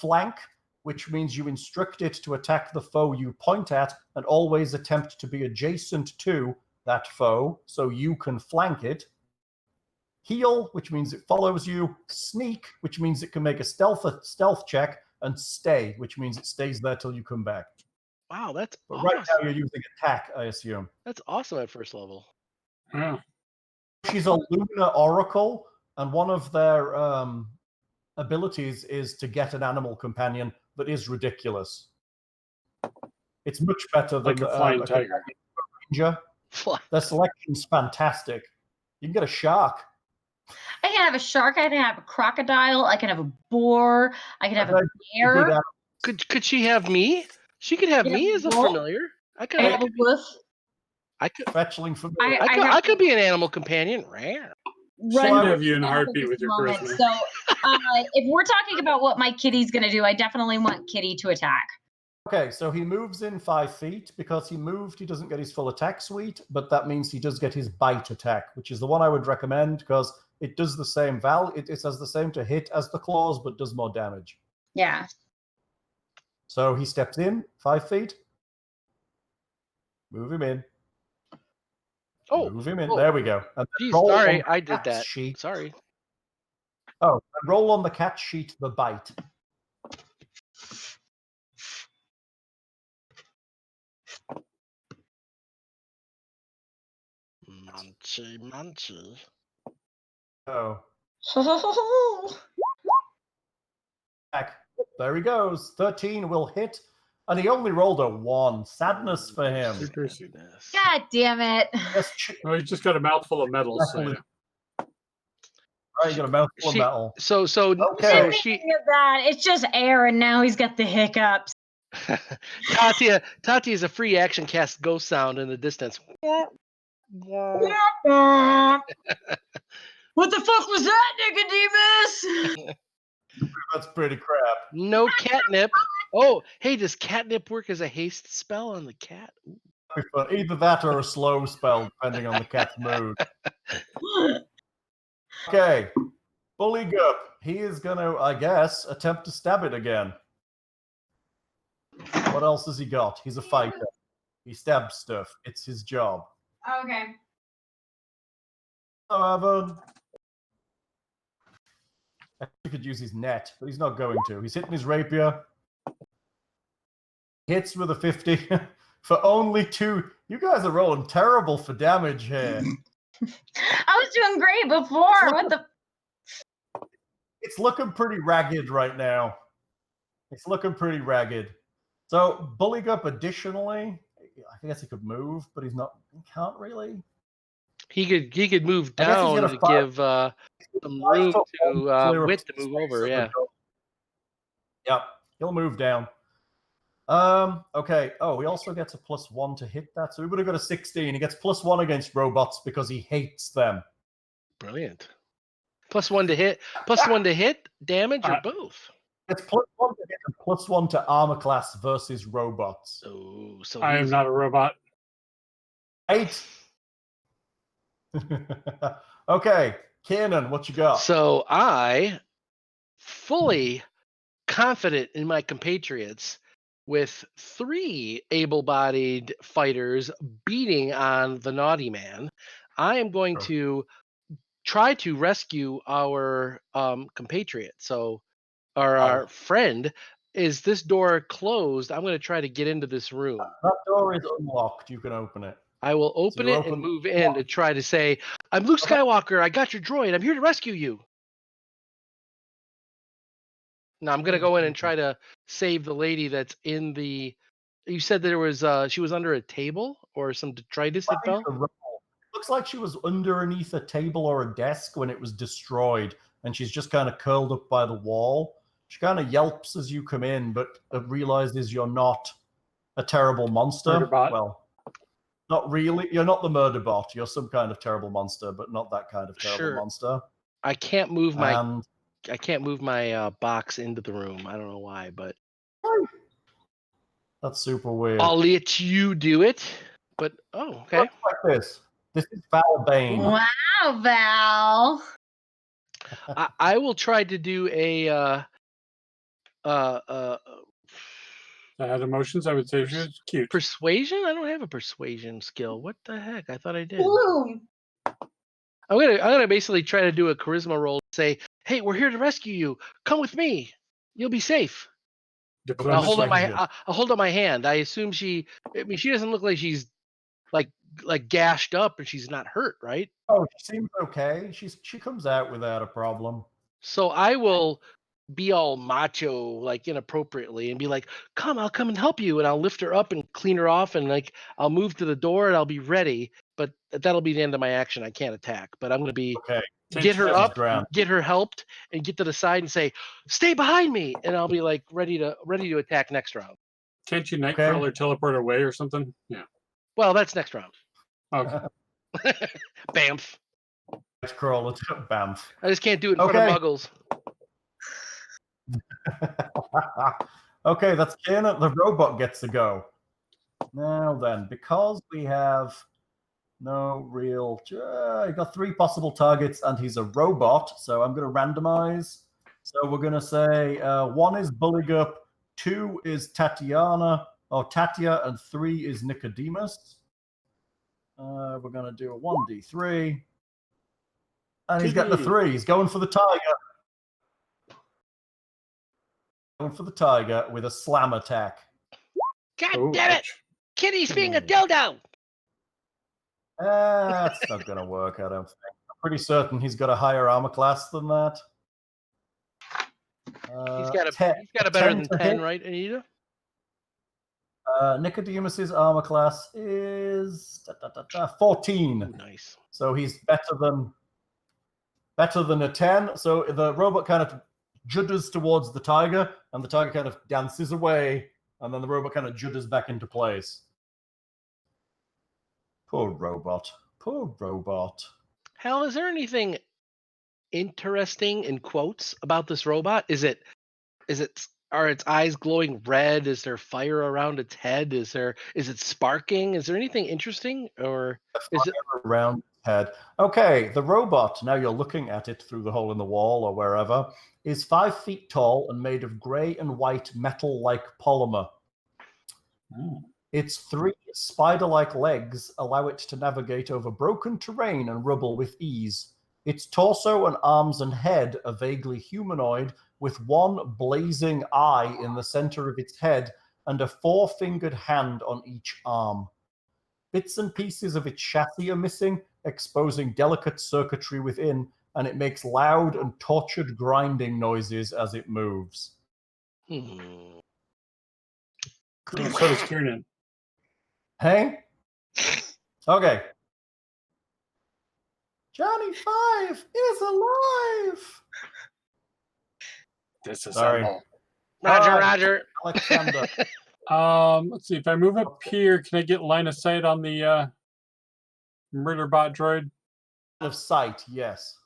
Flank, which means you instruct it to attack the foe you point at and always attempt to be adjacent to that foe so you can flank it. Heal, which means it follows you. Sneak, which means it can make a stealth check. And stay, which means it stays there till you come back. Wow, that's awesome. Right now you're using attack, I assume. That's awesome at first level. Yeah. She's a Lunar Oracle, and one of their abilities is to get an animal companion that is ridiculous. It's much better than like a flying tiger. Ranger. Their selection's fantastic. You can get a shark. I can have a shark. I can have a crocodile. I can have a boar. I can have a bear. Could she have me? She could have me as a familiar. I could have a wolf. I could fetchling for. I could be an animal companion. Rare. She'd have you in a heartbeat with your charisma. So, if we're talking about what my kitty's going to do, I definitely want Kitty to attack. Okay, so he moves in 5 feet. Because he moved, he doesn't get his full attack suite, but that means he does get his bite attack, which is the one I would recommend because it does the same it has the same to hit as the claws, but does more damage. Yeah. So he steps in 5 feet. Move him in. Oh, Move him in. oh. There we go. And Geez, roll sorry, on the I did cat's that. Sheet. Sorry. Oh, and roll on the cat sheet the bite. Munchy. Oh. Oh. Back. There he goes. 13 will hit. And he only rolled a 1. Sadness for him. God damn it. Yes, Oh, he's just got a mouthful of metals. So, yeah. Right, you got a mouthful of metal. So Okay. she Think of that. It's just air, and now he's got the hiccups. Tatia is a free action cast ghost sound in the distance. What the fuck was that, Nicodemus? That's pretty crap. No catnip. Oh, hey, does catnip work as a haste spell on the cat? Ooh. Either that or a slow spell, depending on the cat's mood. Okay. Buligup. He is going to, I guess, attempt to stab it again. What else has he got? He's a fighter. He stabs stuff. It's his job. Okay. Oh, Evan. He could use his net, but he's not going to. He's hitting his rapier. Hits with a 50 for only 2. You guys are rolling terrible for damage here. I was doing great before. What the? It's looking pretty ragged right now. It's looking pretty ragged. So Buligup additionally, I guess he could move, but he can't really. He could move I guess he's down gonna to fire- give some room to Wit to move over. Yeah. Yep, he'll move down. Okay. Oh, he also gets a +1 to hit that, so he would have got a 16. He gets +1 against robots because he hates them. Brilliant. +1 to hit. +1 to hit, damage, or both. It's +1 to hit and +1 to armor class versus robots. Oh, so I am not a robot. 8. Okay, Kiernan, what you got? So I, fully confident in my compatriots, with 3 able-bodied fighters beating on the naughty man, I am going to try to rescue our compatriot. So, our friend. Is this door closed? I'm going to try to get into this room. That door is unlocked. You can open it. I will open it and move in to try to say, I'm Luke Skywalker. I got your droid. I'm here to rescue you. Now I'm going to go in and try to save the lady that's in the... You said there was she was under a table or some detritus had fell? Looks like she was underneath a table or a desk when it was destroyed, and she's just kind of curled up by the wall. She kind of yelps as you come in, but realizes you're not a terrible monster. Well, not really. You're not the murder bot. You're some kind of terrible monster, but not that kind of terrible monster. I can't move my box into the room. I don't know why, but that's super weird. I'll let you do it. But okay. Looks like this. This is Val Bane. Wow, Val. I will try to do a I had emotions. I would say she was cute. Persuasion? I don't have a persuasion skill. What the heck? I thought I did. Bloom. I'm gonna basically try to do a charisma roll and say, hey, we're here to rescue you. Come with me. You'll be safe. I'll hold up my hand. I assume she doesn't look like she's like gashed up and she's not hurt, right? Oh, she seems okay. She comes out without a problem. So I will be all macho, like inappropriately, and be like, I'll come and help you. And I'll lift her up and clean her off. And like, I'll move to the door and I'll be ready. But that'll be the end of my action. I can't attack, but I'm going to be get her up, get her helped, and get to the side and say, stay behind me. And I'll be like ready to attack next round. Can't you Nightcrawler teleport away or something? Yeah. Well, that's next round. Okay. Bamf. Nightcrawler, bamf. I just can't do it in front of muggles. Okay, that's Kiernan. The robot gets to go. Now then, because we have no real... you got 3 possible targets, and he's a robot, so I'm going to randomize. So we're going to say 1 is Buligup, 2 is Tatia, and 3 is Nicodemus. We're going to do a 1d3. And he's getting the 3. He's going for the tiger. Going for the tiger with a slam attack. God damn it! Kitty's being a dildo! That's not going to work, I don't think. I'm pretty certain he's got a higher armor class than that. He's got a better than 10, right, Anita? Nicodemus's armor class is 14. Ooh, nice. So he's better than a 10. So the robot kind of judders towards the tiger, and the tiger kind of dances away, and then the robot kind of judders back into place. Poor robot. Poor robot. Hal, is there anything interesting in quotes about this robot? Are its eyes glowing red? Is there fire around its head? Is it sparking? Is there anything interesting, or is it around its head? Okay, the robot, now you're looking at it through the hole in the wall or wherever, is 5 feet tall and made of gray and white metal-like polymer. Its 3 spider-like legs allow it to navigate over broken terrain and rubble with ease. Its torso and arms and head are vaguely humanoid, with 1 blazing eye in the center of its head and a 4-fingered hand on each arm. Bits and pieces of its chassis are missing, exposing delicate circuitry within, and it makes loud and tortured grinding noises as it moves. So does Kiernan. Hey? Okay. Johnny 5 is alive! This is Sorry. Roger. Alexander. Let's see. If I move up here, can I get line of sight on the murder bot droid? Of sight, yes.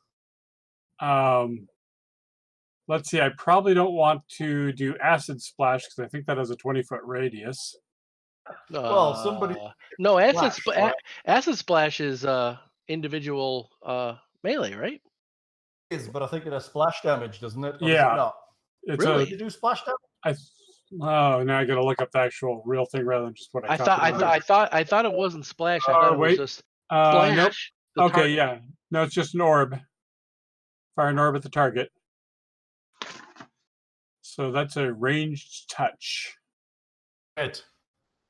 Let's see. I probably don't want to do acid splash because I think that has a 20-foot radius. Well, somebody... No, acid splash is individual melee, right? It is, but I think it has splash damage, doesn't it? Or Yeah. does it not? It's Really? Did you do splash damage? now I got to look up the actual real thing rather than just what I thought it wasn't splash. I thought it was just splash. Nope. Okay, yeah. No, it's just an orb. Fire an orb at the target. So that's a ranged touch. Right.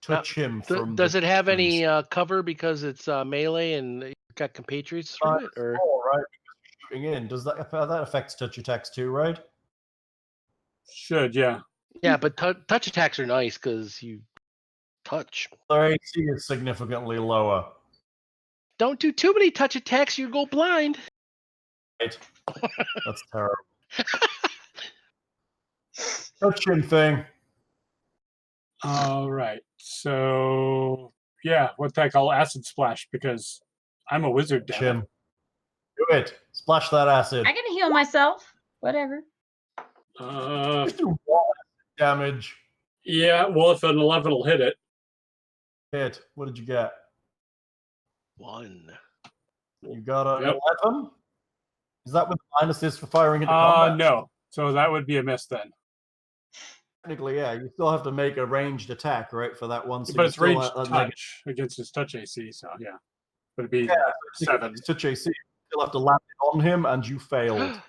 Touch him from. Does it have any cover because it's melee and you got compatriots through it? Or right? Shooting in. Does that affects touch attacks too, right? Should, yeah. Yeah, but touch attacks are nice because you touch. Their AC is significantly lower. Don't do too many touch attacks, you go blind. Right. That's terrible. Touching thing. All right. So, yeah, what the heck? I'll acid splash because I'm a wizard. Chin. Do it. Splash that acid. I can heal myself. Whatever. Just do 1 damage. Yeah, well, if an 11 will hit it. Hit. What did you get? 1. You got an 11? Is that with minuses for firing into combat? No. So that would be a miss then. Technically, yeah. You still have to make a ranged attack, right, for that one. So but it's ranged touch against his touch AC, so yeah. But it'd be 7. Touch AC. You still have to land it on him, and you failed.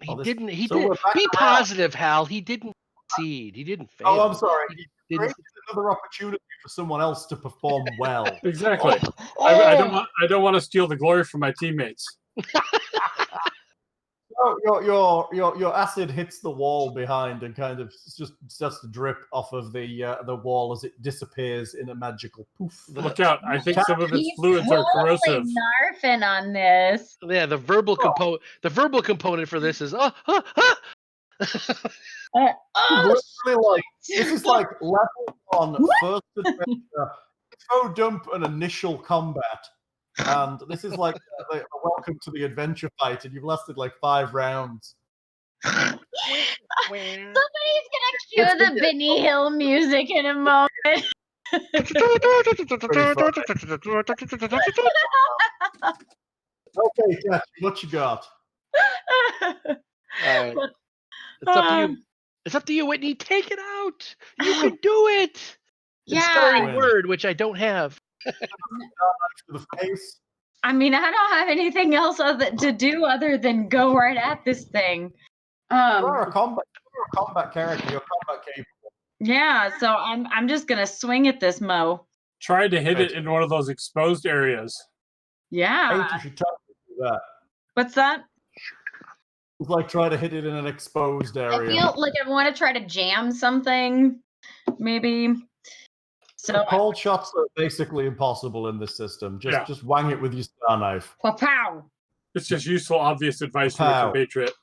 He didn't. Be positive, Hal. He didn't succeed. He didn't fail. Oh, I'm sorry. He created another opportunity for someone else to perform well. Exactly. I don't want to steal the glory from my teammates. Your acid hits the wall behind and kind of just starts to drip off of the wall as it disappears in a magical poof. Look out! I think some of its fluids are corrosive. Narfing on this. Yeah, the verbal component for this is This is like level 1 first adventure. Go dump an initial combat. And this is like a welcome to the adventure fight, and you've lasted like 5 rounds. Somebody's gonna cue the Benny Hill music in a moment. Okay, Tatia, what you got? All right. It's up to you. It's up to you, Whitney. Take it out. You can do it. Inspiring Yeah. word, which I don't have. To the face. I mean, I don't have anything else to do other than go right at this thing. You're a combat character. You're combat capable. Yeah, so I'm just gonna swing at this Mo. Try to hit it in one of those exposed areas. Yeah. You should try to do that. What's that? It's like try to hit it in an exposed area. I feel like I want to try to jam something, maybe. So cold shots are basically impossible in this system. Just wang it with your star knife. Pow! It's just useful, obvious advice from a compatriot.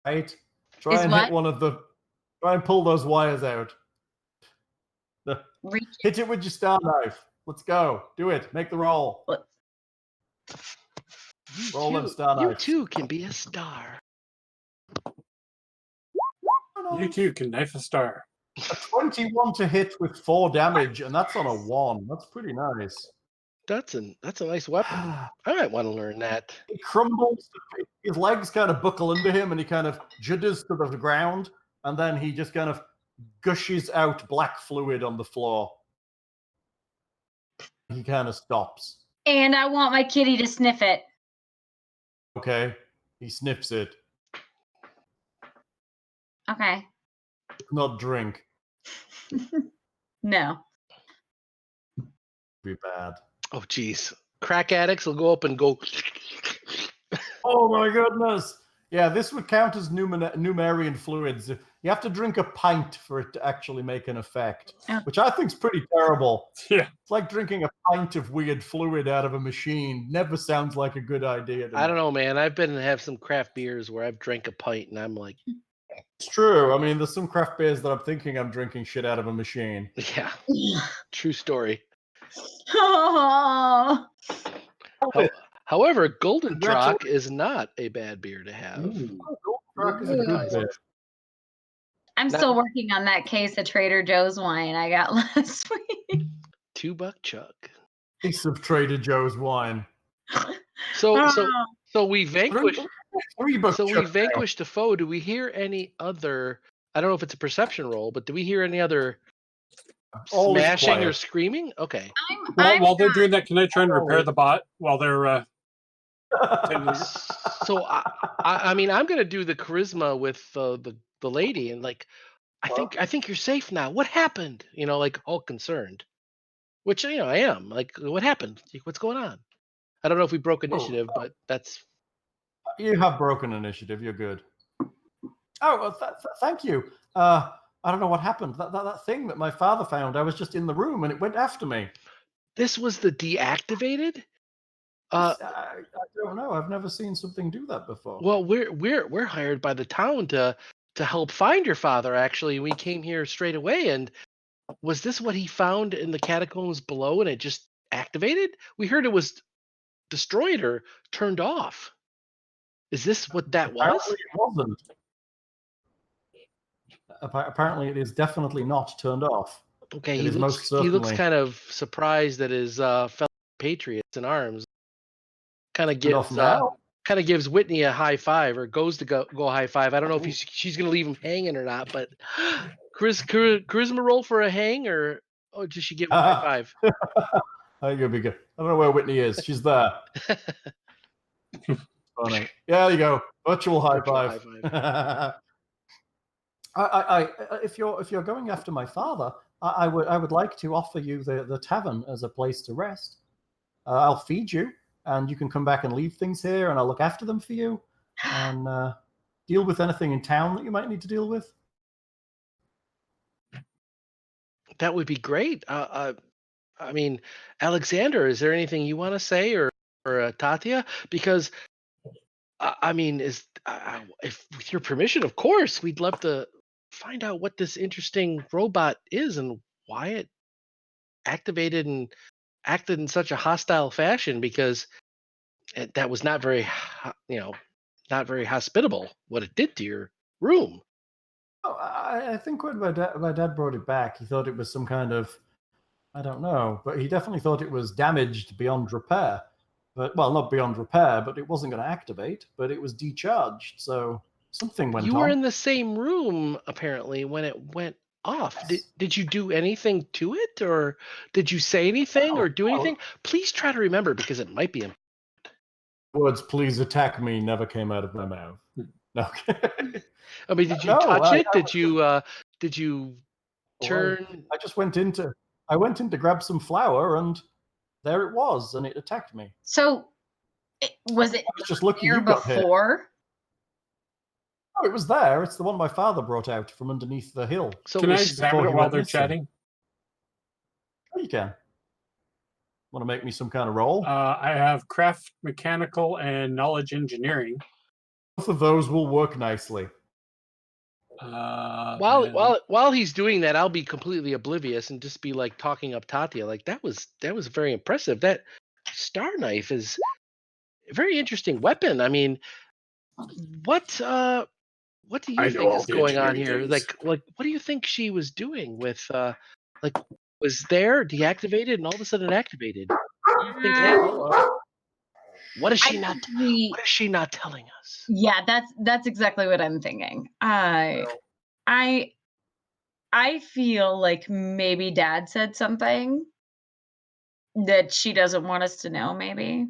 Right? Try and pull those wires out. Hit it with your star knife. Let's go. Do it. Make the roll. Roll them star knives. You too can be a star. You too can knife a star. A 21 to hit with 4 damage, and that's on a 1. That's pretty nice. That's a nice weapon. I might want to learn that. He crumbles. His legs kind of buckle into him, and he kind of judders to the ground, and then he just kind of gushes out black fluid on the floor. He kind of stops. And I want my kitty to sniff it. Okay. He sniffs it. Okay. Not drink. No. Be bad. Oh, geez. Crack addicts will go up and go. Oh, my goodness. Yeah, this would count as Numerian fluids. You have to drink a pint for it to actually make an effect, which I think is pretty terrible. Yeah. It's like drinking a pint of weird fluid out of a machine. Never sounds like a good idea to me. I don't know, man. I've been to have some craft beers where I've drank a pint and I'm like... It's true. I mean, there's some craft beers that I'm thinking I'm drinking shit out of a machine. Yeah. True story. However, Golden Drock is not a bad beer to have. Golden Drock is a good beer. I'm still working on that case of Trader Joe's wine I got last week. $2 chuck. Piece of Trader Joe's wine. So we vanquished. We vanquished a foe. Do we hear any other? I don't know if it's a perception roll, but do we hear any other smashing or screaming? Okay. While they're doing that, can I try and repair the bot while they're? So I mean, I'm gonna do the charisma with the lady, and like, I think you're safe now. What happened? Like all concerned. Which I am. Like, what happened? What's going on? I don't know if we broke initiative, but that's. You have broken initiative. You're good. Oh, well, thank you. I don't know what happened. That thing that my father found, I was just in the room and it went after me. This was the deactivated? I don't know. I've never seen something do that before. Well, we're hired by the town to help find your father. Actually, we came here straight away. And was this what he found in the catacombs below, and it just activated? We heard it was destroyed or turned off. Is this what that was? Apparently it wasn't. Apparently it is definitely not turned off. Okay, he looks kind of surprised that his fellow patriots in arms. Kind of gives Whitney a high five, or goes to go high five. I don't know if she's going to leave him hanging or not, but charisma roll for a hang, or does she give him a high five? I think it'll be good. I don't know where Whitney is. She's there. Funny. Yeah, there you go. Virtual high five. If you're going after my father, I would like to offer you the tavern as a place to rest. I'll feed you, and you can come back and leave things here, and I'll look after them for you, and deal with anything in town that you might need to deal with. That would be great. I mean, Alexander, is there anything you want to say, or Tatia? Because I mean, if with your permission, of course, we'd love to find out what this interesting robot is and why it activated and acted in such a hostile fashion, because that was not very, not very hospitable what it did to your room. Oh, I think when my dad brought it back, he thought it was some kind of, I don't know, but he definitely thought it was damaged beyond repair. But, well, not beyond repair, but it wasn't going to activate, but it was decharged, so something went on. You were in the same room, apparently, when it went off. Yes. Did you do anything to it, or did you say anything or do anything? Please try to remember, because it might be. Words, please attack me, never came out of my mouth. No. I mean, did you No, touch it? I Did you turn? I just went in to grab some flour, and there it was, and it attacked me. So, was it I was just lucky here you got hit. before? Oh, it was there. It's the one my father brought out from underneath the hill. So Can I it was, examine before it he while went they're missing. chatting? Oh, you can. Want to make me some kind of roll? I have craft mechanical and knowledge engineering. Both of those will work nicely. while he's doing that, I'll be completely oblivious and just be like talking up Tatia. Like that was very impressive. That star knife is a very interesting weapon. I mean, what do you think is going on here? Like what do you think she was doing with like was there deactivated and all of a sudden activated? What do you think happened? What is she not? What is she not telling us? Yeah, that's exactly what I'm thinking. I feel like maybe Dad said something that she doesn't want us to know. Maybe.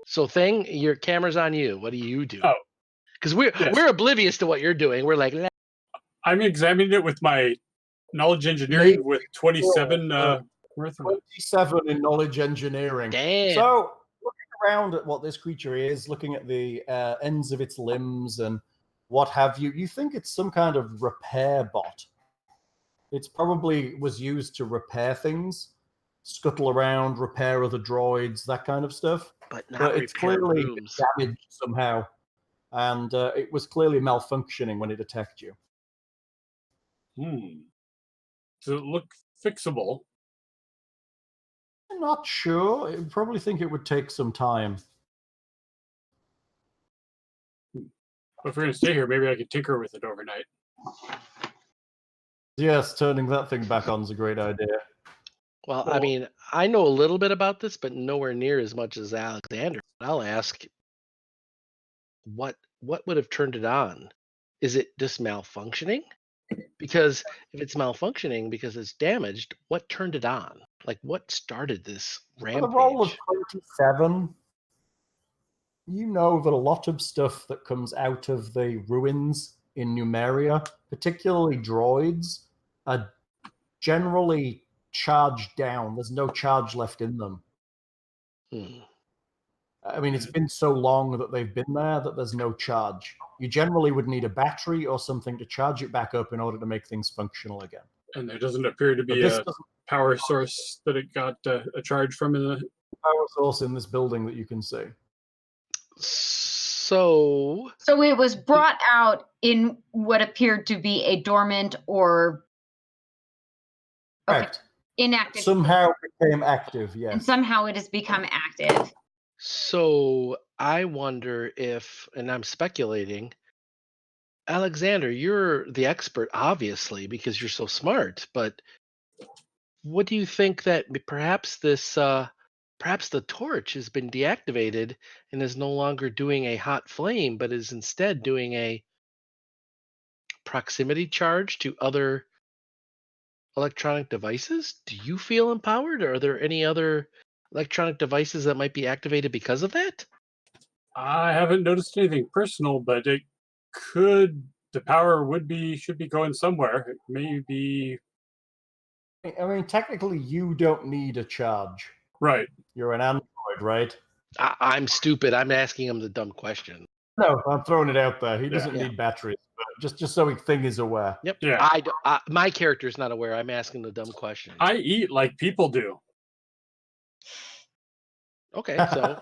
So, Thing, your camera's on you. What do you do? Oh, because we're oblivious to what you're doing. We're like, "Nah." I'm examining it with my knowledge engineering with 27 worth of 27 in knowledge engineering. Damn. So, looking around at what this creature is, looking at the ends of its limbs and what have you, you think it's some kind of repair bot. It's probably was used to repair things, scuttle around, repair other droids, that kind of stuff. But it's clearly damaged somehow, and it was clearly malfunctioning when it attacked you. Does it look fixable? I'm not sure. I probably think it would take some time. If we're going to stay here, maybe I could tinker with it overnight. Yes, turning that thing back on is a great idea. Well, I mean, I know a little bit about this, but nowhere near as much as Alexander. I'll ask, what would have turned it on? Is it just malfunctioning? Because if it's malfunctioning because it's damaged, what turned it on? Like, what started this rampage? For the roll of 27, you know that a lot of stuff that comes out of the ruins in Numeria, particularly droids, are generally charged down. There's no charge left in them. I mean, it's been so long that they've been there that there's no charge. You generally would need a battery or something to charge it back up in order to make things functional again. And there doesn't appear to be a power source that it got a charge from in the power source in this building that you can see. So it was brought out in what appeared to be a dormant or correct. Inactive. Somehow it became active, yes. And somehow it has become active. So I wonder if, and I'm speculating, Alexander, you're the expert, obviously, because you're so smart, but what do you think that perhaps this perhaps the torch has been deactivated and is no longer doing a hot flame, but is instead doing a proximity charge to other electronic devices? Do you feel empowered? Or are there any other electronic devices that might be activated because of that? I haven't noticed anything personal, but it could. The power should be going somewhere. It may be. I mean, technically, you don't need a charge. Right. You're an android, right? I'm stupid. I'm asking him the dumb question. No, I'm throwing it out there. He doesn't need batteries, but just so Thing is aware. Yep. Yeah. My character's not aware. I'm asking the dumb question. I eat like people do. Okay, so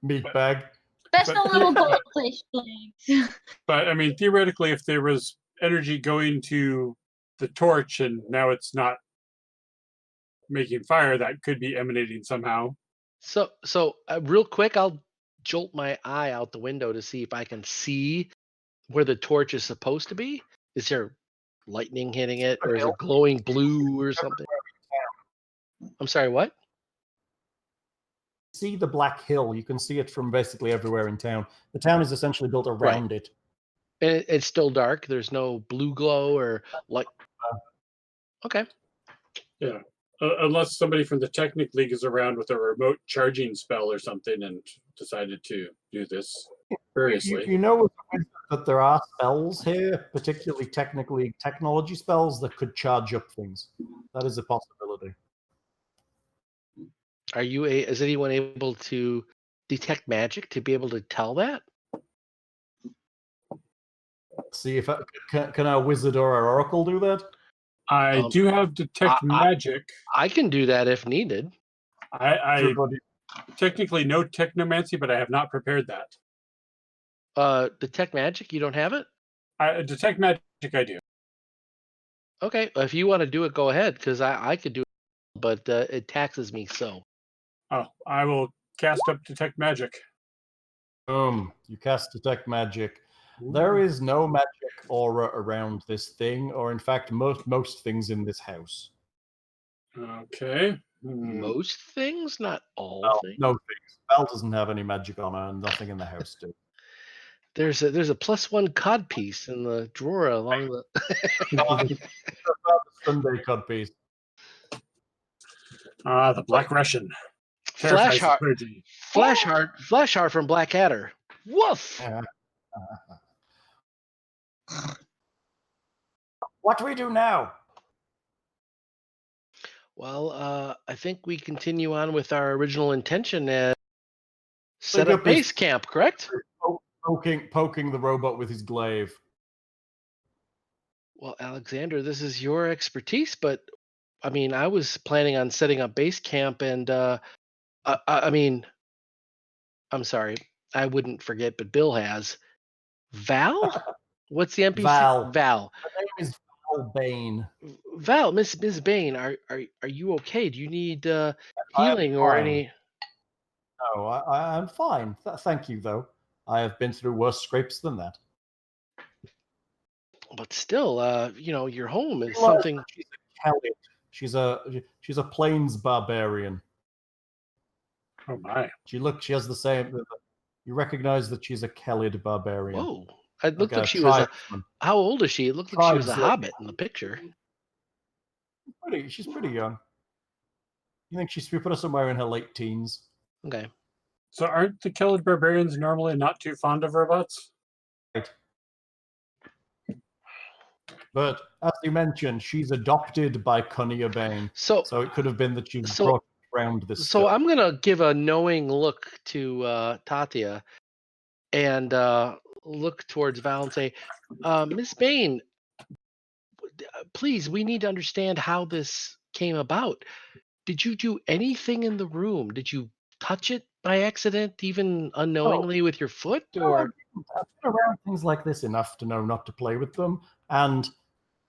meat bag. Special little goldfish legs. But I mean, theoretically, if there was energy going to the torch and now it's not making fire, that could be emanating somehow. So real quick, I'll jolt my eye out the window to see if I can see where the torch is supposed to be. Is there lightning hitting it, or is it glowing blue or something? I'm sorry, what? See the Black Hill. You can see it from basically everywhere in town. The town is essentially built around it. And it's still dark. There's no blue glow or light. Okay. Yeah. Unless somebody from the Technic League is around with a remote charging spell or something and decided to do this variously. You know that there are spells here, particularly technically technology spells that could charge up things. That is a possibility. Is anyone able to detect magic to be able to tell that? See if can our wizard or our oracle do that? I do have detect magic. I can do that if needed. I technically know technomancy, but I have not prepared that. Detect magic, you don't have it? Detect magic, I do. Okay, if you want to do it, go ahead, because I could do it, but it taxes me so. Oh, I will cast up detect magic. You cast detect magic. There is no magic aura around this thing, or in fact, most things in this house. Okay. Most things, not all things. No things. Val doesn't have any magic on her, and nothing in the house does. There's a +1 cod piece in the drawer along the. Sunday codpiece. The Black Russian. Flashheart from Blackadder. Woof. What do we do now? Well, I think we continue on with our original intention and set up base camp, correct? Poking the robot with his glaive. Well, Alexander, this is your expertise, but I mean, I was planning on setting up base camp, and I mean, I'm sorry, I wouldn't forget, but Bill has. Val? What's the NPC? Val. Her name is Val Bane. Val, Miss Bane, are you okay? Do you need healing or any? No, I'm fine. Thank you, though. I have been through worse scrapes than that. But still, your home is something. She's a Kelly. She's a plains barbarian. Oh my! She has the same. You recognize that she's a Kellid barbarian. Whoa! It looked like she was how old is she? It looked like she was a hobbit in the picture. She's pretty young. You think we put her somewhere in her late teens? Okay. So aren't the Kellid barbarians normally not too fond of robots? Right. But as you mentioned, she's adopted by Cunnia Bane. So it could have been that she was brought around this. So I'm gonna give a knowing look to Tatia and look towards Val and say, Miss Bane, please, we need to understand how this came about. Did you do anything in the room? Did you touch it by accident, even unknowingly with your foot? Or I've been around things like this enough to know not to play with them. And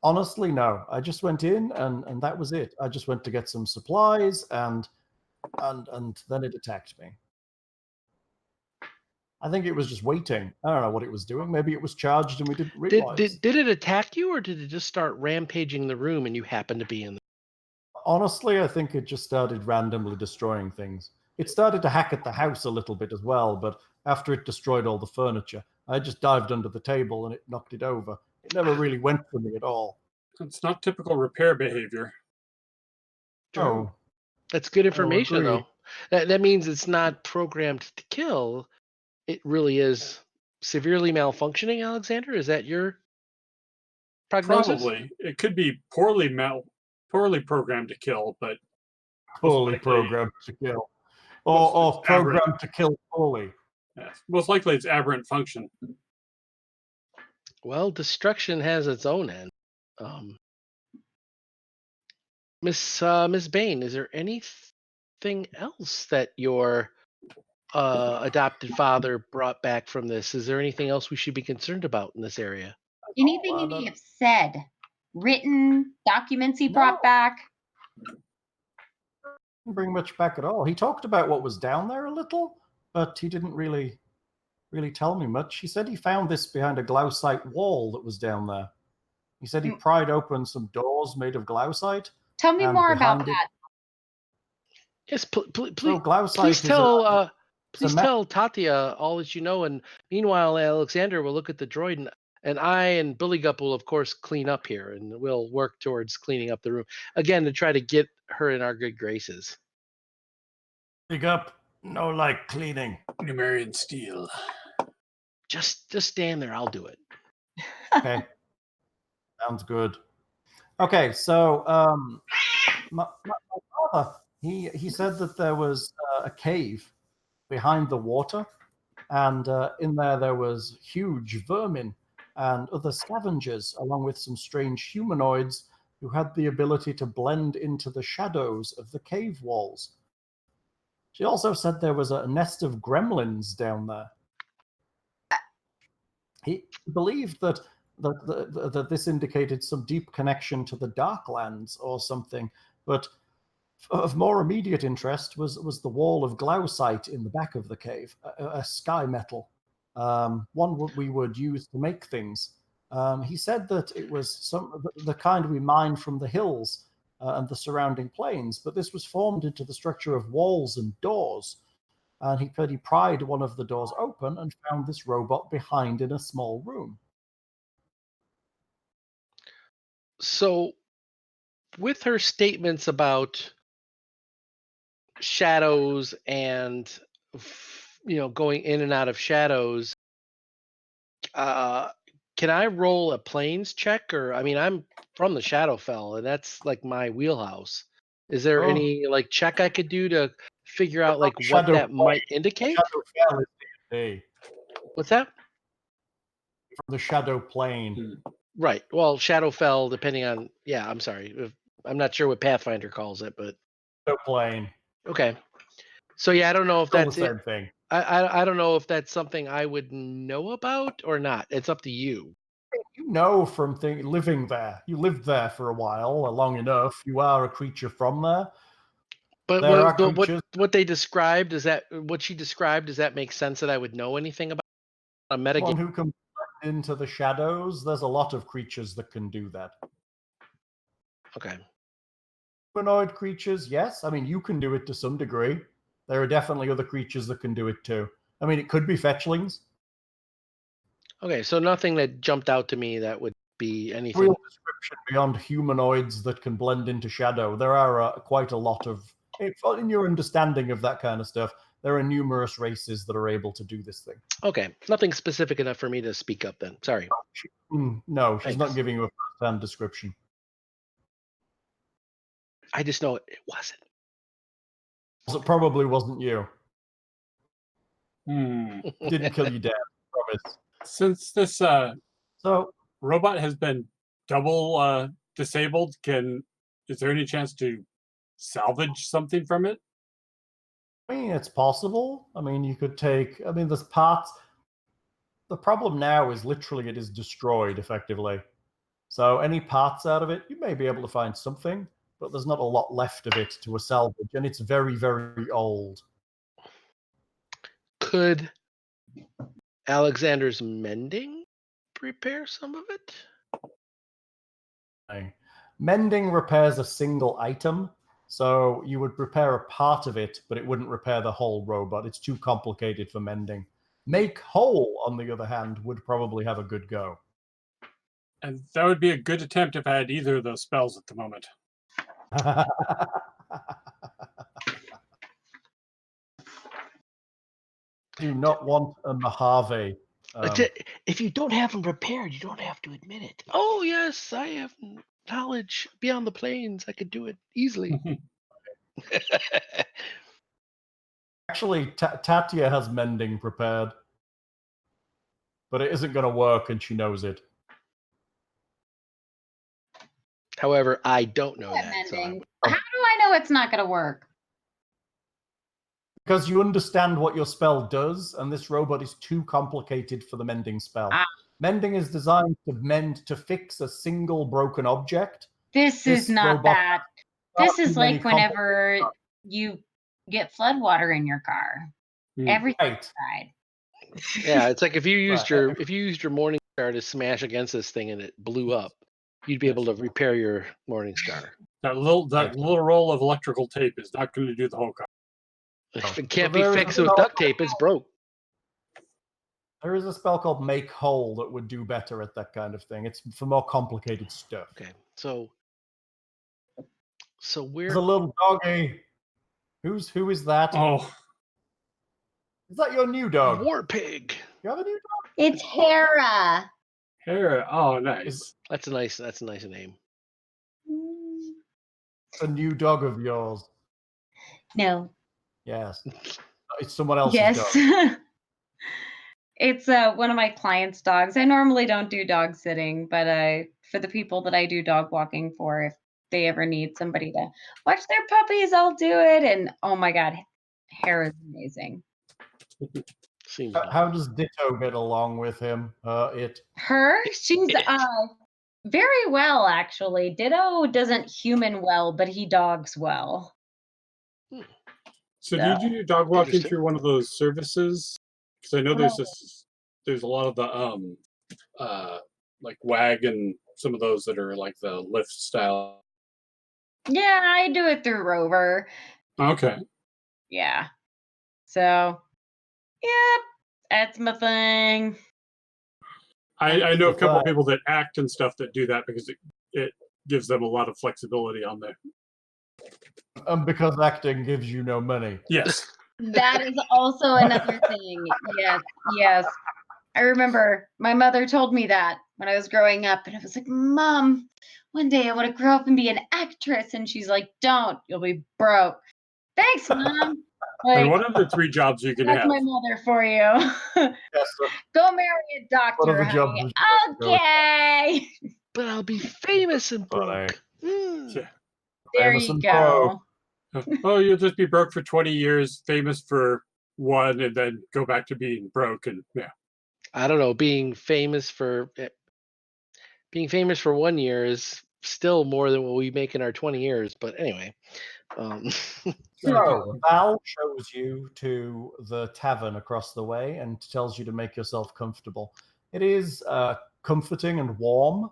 honestly, no. I just went in and that was it. I just went to get some supplies and then it attacked me. I think it was just waiting. I don't know what it was doing. Maybe it was charged and we didn't realize. Did it attack you, or did it just start rampaging the room and you happened to be in there? Honestly, I think it just started randomly destroying things. It started to hack at the house a little bit as well, but after it destroyed all the furniture, I just dived under the table and it knocked it over. It never really went for me at all. It's not typical repair behavior. Oh. That's good information, though. That means it's not programmed to kill. It really is severely malfunctioning, Alexander? Is that your prognosis? Probably. It could be poorly programmed to kill, but poorly programmed to kill. Or programmed to kill poorly. Yes. Most likely it's aberrant function. Well, destruction has its own end. Miss Bane, is there anything else that your adopted father brought back from this? Is there anything else we should be concerned about in this area? Anything he may have said, written documents he brought back? Didn't bring much back at all. He talked about what was down there a little, but he didn't really tell me much. He said he found this behind a glausite wall that was down there. He said he pried open some doors made of glausite. Tell me more about that. Yes, please glausite tell tell Tatia all that you know, and meanwhile, Alexander will look at the droid, and I and Buligup will, of course, clean up here, and we'll work towards cleaning up the room again to try to get her in our good graces. Buligup, no like cleaning. Numerian steel. Just stand there. I'll do it. Okay, sounds good. Okay, so my father, he said that there was a cave behind the water, and in there was huge vermin and other scavengers, along with some strange humanoids who had the ability to blend into the shadows of the cave walls. She also said there was a nest of gremlins down there. He believed that this indicated some deep connection to the Darklands or something, but of more immediate interest was the wall of glausite in the back of the cave, a sky metal, one we would use to make things. He said that it was the kind we mined from the hills and the surrounding plains, but this was formed into the structure of walls and doors. And he pried one of the doors open and found this robot behind in a small room. So, with her statements about shadows and going in and out of shadows, can I roll a planes check? Or I'm from the Shadowfell, and that's like my wheelhouse. Is there any check I could do to figure out what that might indicate? Shadowfell is D&D. What's that? From the shadow plane. Right. Well, Shadowfell, depending on I'm sorry, I'm not sure what Pathfinder calls it, but shadow plane. Okay. So I don't know if that's the same thing. I don't know if that's something I would know about or not. It's up to you. You know from living there. You lived there for a while, long enough. You are a creature from there. But what they described, what she described, does that make sense that I would know anything about a metagame? One who can blend into the shadows. There's a lot of creatures that can do that. Okay. Humanoid creatures, yes. You can do it to some degree. There are definitely other creatures that can do it too. It could be fetchlings. Okay, so nothing that jumped out to me that would be anything. Real description beyond humanoids that can blend into shadow. There are quite a lot of, in your understanding of that kind of stuff, there are numerous races that are able to do this thing. Okay, nothing specific enough for me to speak up then. Sorry. No, she's not giving you a first-hand description. I just know it wasn't. It probably wasn't you. Didn't kill you dead, I promise. Since this robot has been double disabled, is there any chance to salvage something from it? It's possible. You could take. There's parts. The problem now is literally it is destroyed effectively. So any parts out of it, you may be able to find something, but there's not a lot left of it to a salvage, and it's very, very old. Could Alexander's mending repair some of it? Mending repairs a single item, so you would repair a part of it, but it wouldn't repair the whole robot. It's too complicated for mending. Make whole, on the other hand, would probably have a good go. And that would be a good attempt if I had either of those spells at the moment. Do not want a Mojave. If you don't have them prepared, you don't have to admit it. Oh, yes, I have knowledge beyond the planes. I could do it easily. Actually, Tatia has mending prepared. But it isn't going to work, and she knows it. However, I don't know that. Mending. How do I know it's not going to work? Because you understand what your spell does, and this robot is too complicated for the mending spell. Mending is designed to fix a single broken object. This is not that. This is like whenever you get flood water in your car. Everything Right. died. Yeah, it's like if you used Right. your morning star to smash against this thing and it blew up, you'd be able to repair your morning star. That little roll of electrical tape is not going to do the whole car. If it So can't be there is fixed a with spell- duct tape, it's broke. There is a spell called Make Whole that would do better at that kind of thing. It's for more complicated stuff. Okay, so There's we're a little doggy. Who is that? Oh, Is that your new dog? War Pig. You have a new dog? It's Hera. here. Oh, nice. That's a nice name. It's a new dog of yours. No. Yes. It's someone else's Yes. dog. It's one of my clients' dogs. I normally don't do dog sitting, but for the people that I do dog walking for, if they ever need somebody to watch their puppies, I'll do it. And oh my God, Hera's amazing. Seems How does Ditto get along with him? She's very well, actually. Ditto doesn't human well, but he dogs well. So do you do your dog walking Interesting. through one of those services? Because I know there's a lot of the like WAG and some of those that are like the lift style. Yeah, I do it through Rover. Okay. Yeah. So, yep, that's my thing. I know a couple Right. of people that act and stuff that do that because it gives them a lot of flexibility on there. Because acting gives you no money. Yes. That is also another thing. Yes. I remember my mother told me that when I was growing up, and I was like, Mom, one day I want to grow up and be an actress. And she's like, don't, you'll be broke. Thanks, Mom. And Like, what are the 3 jobs you can that's have? my mother for you. Yes, sir. Go marry a What are doctor, the jobs honey. that you like Okay. But I'll be famous and Funny. broke. Mm. Yeah. There Famous you and go. Oh, you'll just be broke for 20 years, famous for 1, and then go back to being broke. And yeah. I don't know. Being famous for 1 year is still more than what we make in our 20 years. But anyway, So Val shows you to the tavern across the way and tells you to make yourself comfortable. It is comforting and warm.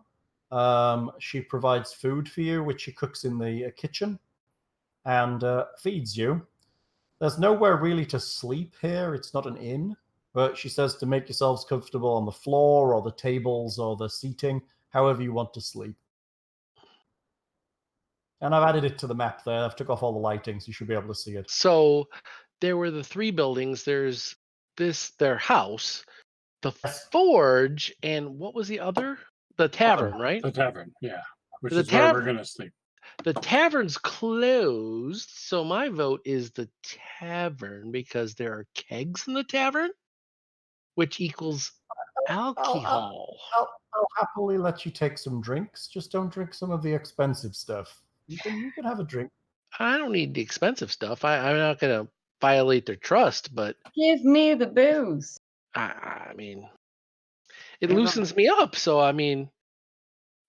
She provides food for you, which she cooks in the kitchen and feeds you. There's nowhere really to sleep here. It's not an inn, but she says to make yourselves comfortable on the floor or the tables or the seating, however you want to sleep. And I've added it to the map there. I've took off all the lighting, so you should be able to see it. so there were the 3 buildings. There's their house, the forge, and what was the other? The tavern, right? The tavern, yeah. Which The is where we're going to sleep. The tavern's closed, so my vote is the tavern because there are kegs in the tavern, which equals alcohol. I'll happily let you take some drinks. Just don't drink some of the expensive stuff. You can have a drink. I don't need the expensive stuff. I'm not going to violate their trust, but Give me the booze. I mean, it loosens me up. So, I mean,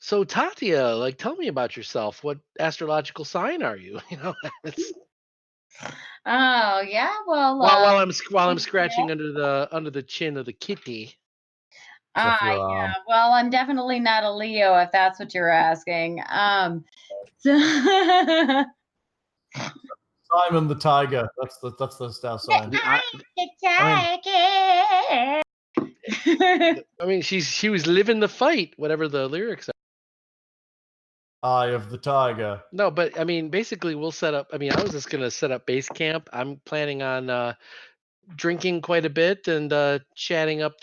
so Tatia, like, tell me about yourself. What astrological sign are you? You know, it's, Oh yeah, well, while I'm scratching under the chin of the kitty. Your yeah. arm. Well, I'm definitely not a Leo, if that's what you're asking. Simon the Tiger. That's the star sign. I mean, she was living the fight, whatever the lyrics are. Eye of the Tiger. No, but I mean, basically, we'll set up. I mean, I was just gonna set up base camp. I'm planning on drinking quite a bit and chatting up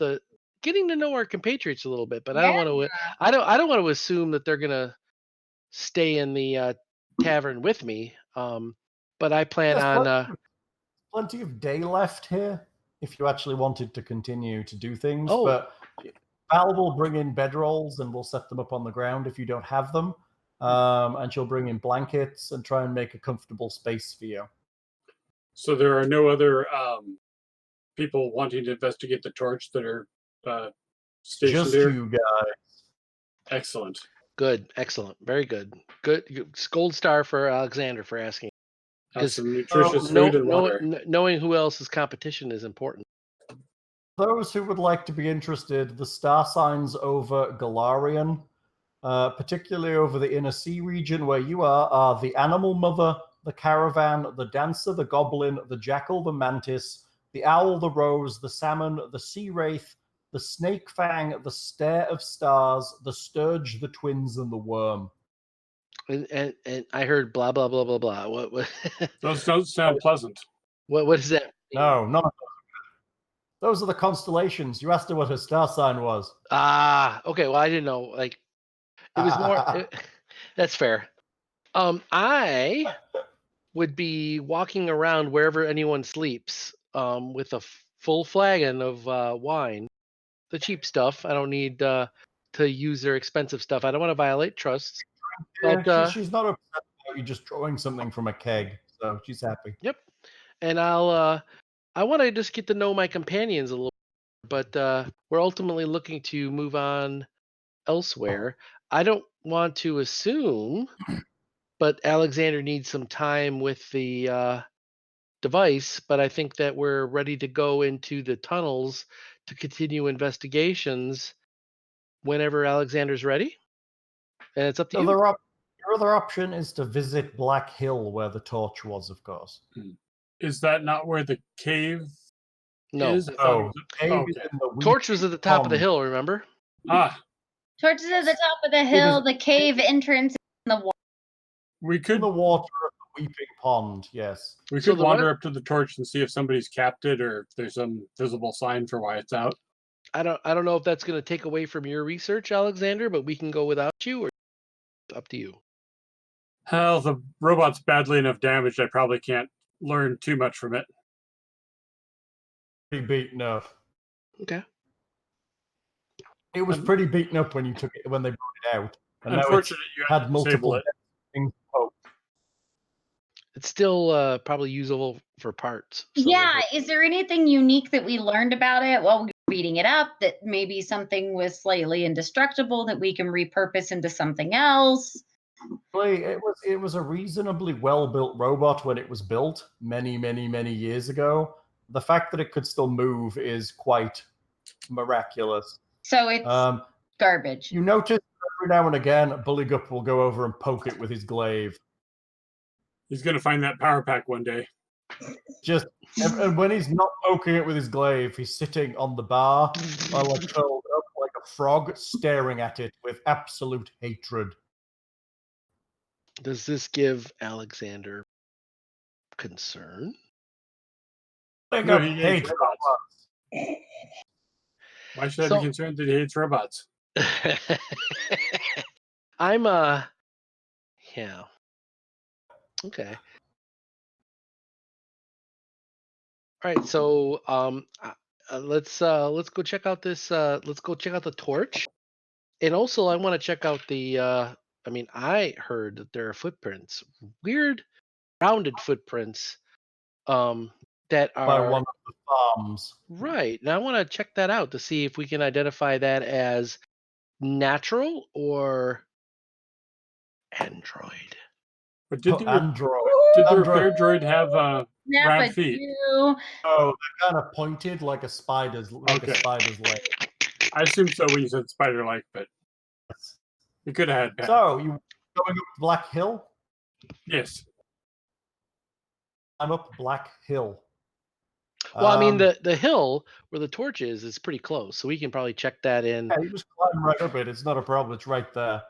getting to know our compatriots a little bit. But I don't want to. I don't want to assume that they're gonna stay in the tavern with me. But I plan on. Plenty of day left here if you actually wanted to continue to do things. Oh. But Val will bring in bedrolls and we'll set them up on the ground if you don't have them. And she'll bring in blankets and try and make a comfortable space for you. So there are no other people wanting to investigate the torch that are stationed Just here? you guys. Excellent. Good, excellent, very good. Good gold star for Alexander for asking. Have some nutritious food and water. Knowing who else's competition is important. Those who would like to be interested, the star signs over Galarian, particularly over the inner sea region where you are the animal mother, the caravan, the dancer, the goblin, the jackal, the mantis, the owl, the rose, the salmon, the sea wraith, the snake fang, the stare of stars, the sturge, the twins, and the worm. And I heard blah blah blah blah blah. What? Those don't sound pleasant. What is that? No, none of those are the constellations. You asked her what her star sign was. Okay. Well, I didn't know. Like, it was more. That's fair. I would be walking around wherever anyone sleeps, with a full flagon of wine, the cheap stuff. I don't need to use their expensive stuff. I don't want to violate trusts. But she's not upset about you just drawing something from a keg, so she's happy. Yep. And I want to just get to know my companions a little, but we're ultimately looking to move on elsewhere. I don't want to assume, but Alexander needs some time with the device, but I think that we're ready to go into the tunnels to continue investigations whenever Alexander's ready. And it's up to you. Your other option is to visit Black Hill, where the torch was, of course. Is that not where the cave is? The cave is in the torch was at the top of the hill, remember? Torch is at the top of the hill, the cave entrance in the water. We could in the water of the Weeping Pond, yes. We could wander up to the torch and see if somebody's capped it or if there's some visible sign for why it's out. I don't know if that's going to take away from your research, Alexander, but we can go without you, or up to you. Hell, the robot's badly enough damaged, I probably can't learn too much from it. Pretty beaten up. Okay. It was pretty beaten up when they brought it out. And unfortunately, you had multiple things. It's still probably usable for parts. So yeah, is there anything unique that we learned about it while we were reading it up, that maybe something was slightly indestructible that we can repurpose into something else? It was a reasonably well-built robot when it was built many, many, many years ago. The fact that it could still move is quite miraculous. So it's garbage. You notice every now and again, Buligup will go over and poke it with his glaive. He's going to find that power pack one day. And when he's not poking it with his glaive, he's sitting on the bar, curled up like a frog, staring at it with absolute hatred. Does this give Alexander concern? No, he hates robots. Why should I be concerned that he hates robots? Yeah. Okay. All right, so let's go check out this. Let's go check out the torch, and also I want to check out the. I heard that there are footprints, weird, rounded footprints, that are by one of the farms. Right. Now I want to check that out to see if we can identify that as natural or android. But did the Android repair droid have round feet? Oh, they're kind of pointed like a spider's leg. I assumed so when you said spider-like, but you could have had. So you going up Black Hill? Yes. I'm up Black Hill. Well, I mean, the hill where the torch is pretty close, so we can probably check that in. Yeah, you just climb right up it. It's not a problem. It's right there.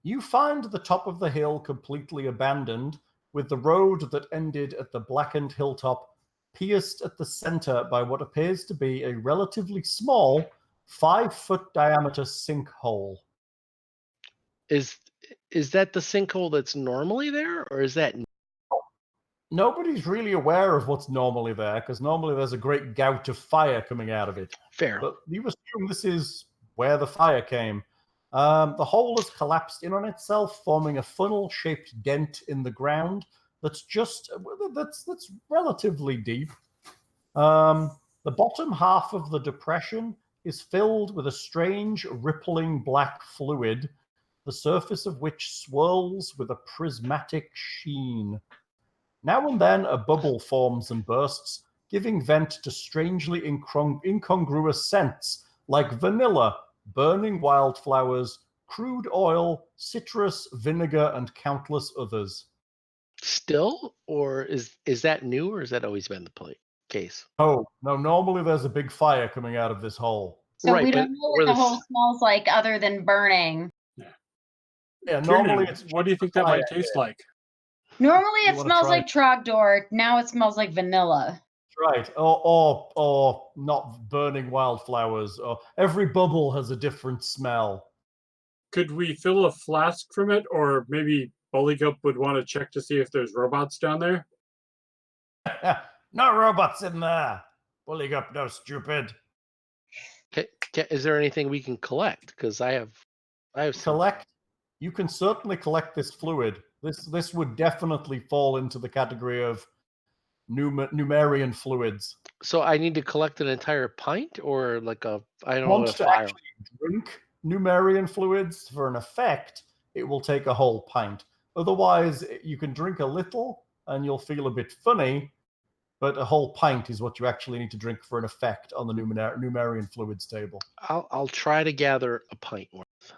You find the top of the hill completely abandoned, with the road that ended at the blackened hilltop pierced at the center by what appears to be a relatively small 5-foot diameter sinkhole. Is that the sinkhole that's normally there, or is that? Nobody's really aware of what's normally there, because normally there's a great gout of fire coming out of it. Fair. But you assume this is where the fire came. The hole has collapsed in on itself, forming a funnel-shaped dent in the ground that's relatively deep. The bottom half of the depression is filled with a strange, rippling black fluid, the surface of which swirls with a prismatic sheen. Now and then a bubble forms and bursts, giving vent to strangely incongruous scents like vanilla, burning wildflowers, crude oil, citrus, vinegar, and countless others. Still, or is that new, or has that always been the case? Oh, no, normally there's a big fire coming out of this hole. So Right, we but don't know what the hole smells like other than burning. Yeah, Kiernan, normally it's what do you think that fire might taste like? Normally You it wanna smells try like Trogdor. Now it smells like vanilla. right. Or not burning wildflowers. Or every bubble has a different smell. Could we fill a flask from it, or maybe Buligup would want to check to see if there's robots down there? No robots in there. Buligup, no stupid. Is there anything we can collect? Because I have some. Collect. You can certainly collect this fluid. This would definitely fall into the category of Numerian fluids. So I need to collect an entire pint, or like I don't know, Want a to file. actually drink Numerian fluids for an effect, it will take a whole pint. Otherwise, you can drink a little and you'll feel a bit funny, but a whole pint is what you actually need to drink for an effect on the Numerian fluids table. I'll try to gather a pint worth.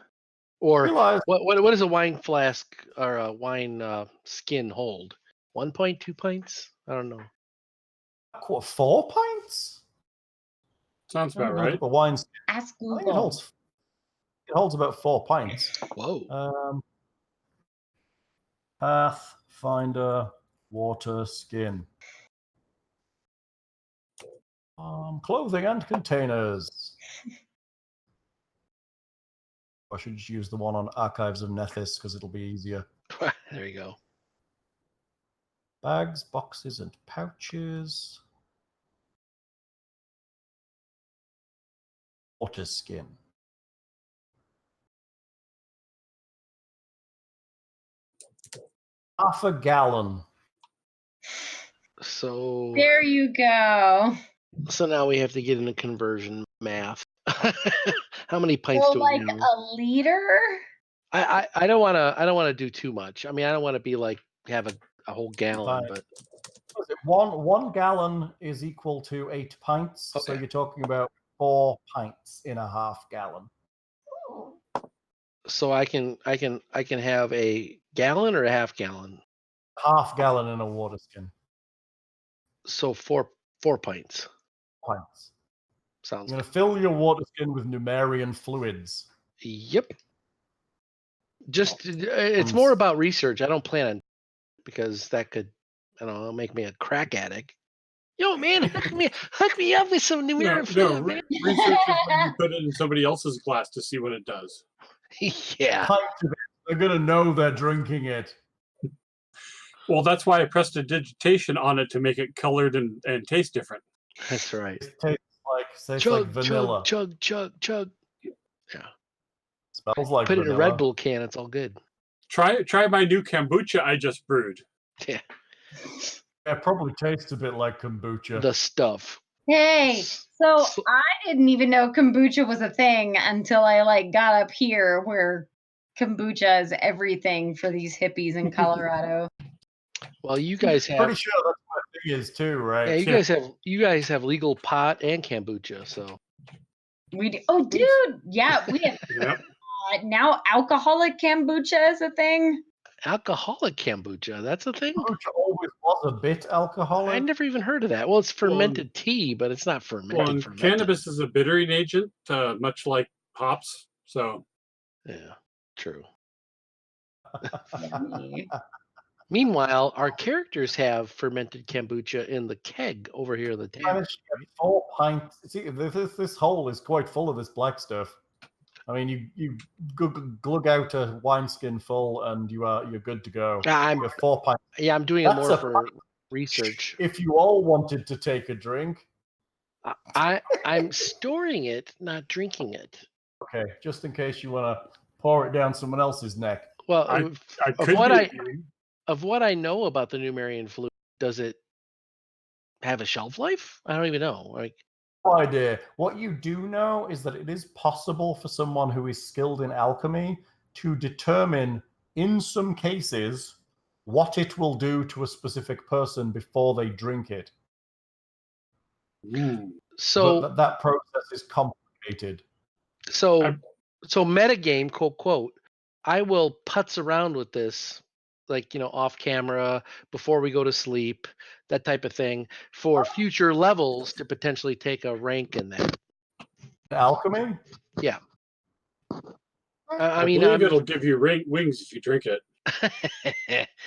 Or Realize what does a wine flask or a wine skin hold? 1 pint, 2 pints? I don't know. 4 pints? Sounds about right. The wine's, Ask I think Google. it holds about 4 pints. Whoa. Pathfinder water skin. Clothing and containers. I should just use the one on Archives of Nethys because it'll be easier. There you go. Bags, boxes, and pouches. Water skin. Half a gallon. So There you go. So now we have to get into conversion math. How many pints So do we like know? a liter? I don't want to do too much. I mean, I don't want to be like have a whole gallon, Fine. but One gallon is equal to 8 pints. So Okay. you're talking about 4 pints in a half gallon. so I can have a gallon or a half gallon. Half gallon in a water skin. So four pints. Pints. Sounds You're good. going to fill your water skin with Numerian fluids. Yep. Just it's more about research. I don't plan on because that could, I don't know, make me a crack addict. Yo, man, hook me up with some Numeria fluid, man. Research is when you put it in somebody else's glass to see what it does. Yeah. Pint of it. They're going to know they're drinking it. Well, that's why I pressed a digitation on it to make it colored and taste different. That's right. It tastes like Chug, vanilla. chug. Yeah. Smells like Put it in vanilla. a Red Bull can. It's all good. Try my new kombucha I just brewed. Yeah. It probably tastes a bit like kombucha. The stuff. Hey, so I didn't even know kombucha was a thing until I got up here where kombucha is everything for these hippies in Colorado. Well, you guys have. Pretty sure that's what it is too, right? Yeah, you guys have legal pot and kombucha, so. We do. Oh, dude, yeah, we have. Yep. Now alcoholic kombucha is a thing. Alcoholic kombucha, that's a thing? Kombucha always was a bit alcoholic. I never even heard of that. Well, it's fermented tea, but it's not fermented. Well, cannabis is a bittering agent, much like hops. So. Yeah, true. Meanwhile, our characters have fermented kombucha in the keg over here in the tavern. 4 pints. See, this hole is quite full of this black stuff. I mean, you glug out a wineskin full, and you're good to go. You have 4 pints. Yeah, I'm doing it more for research. If you all wanted to take a drink, I'm storing it, not drinking it. Okay, just in case you want to pour it down someone else's neck. Well, of what I know about the Numerian fluid, does it have a shelf life? I don't even know. No idea. What you do know is that it is possible for someone who is skilled in alchemy to determine, in some cases, what it will do to a specific person before they drink it. So but that process is complicated. So metagame, quote, I will putz around with this, like, off camera, before we go to sleep, that type of thing, for future levels to potentially take a rank in that. Alchemy? Yeah. I believe it'll give you wings if you drink it.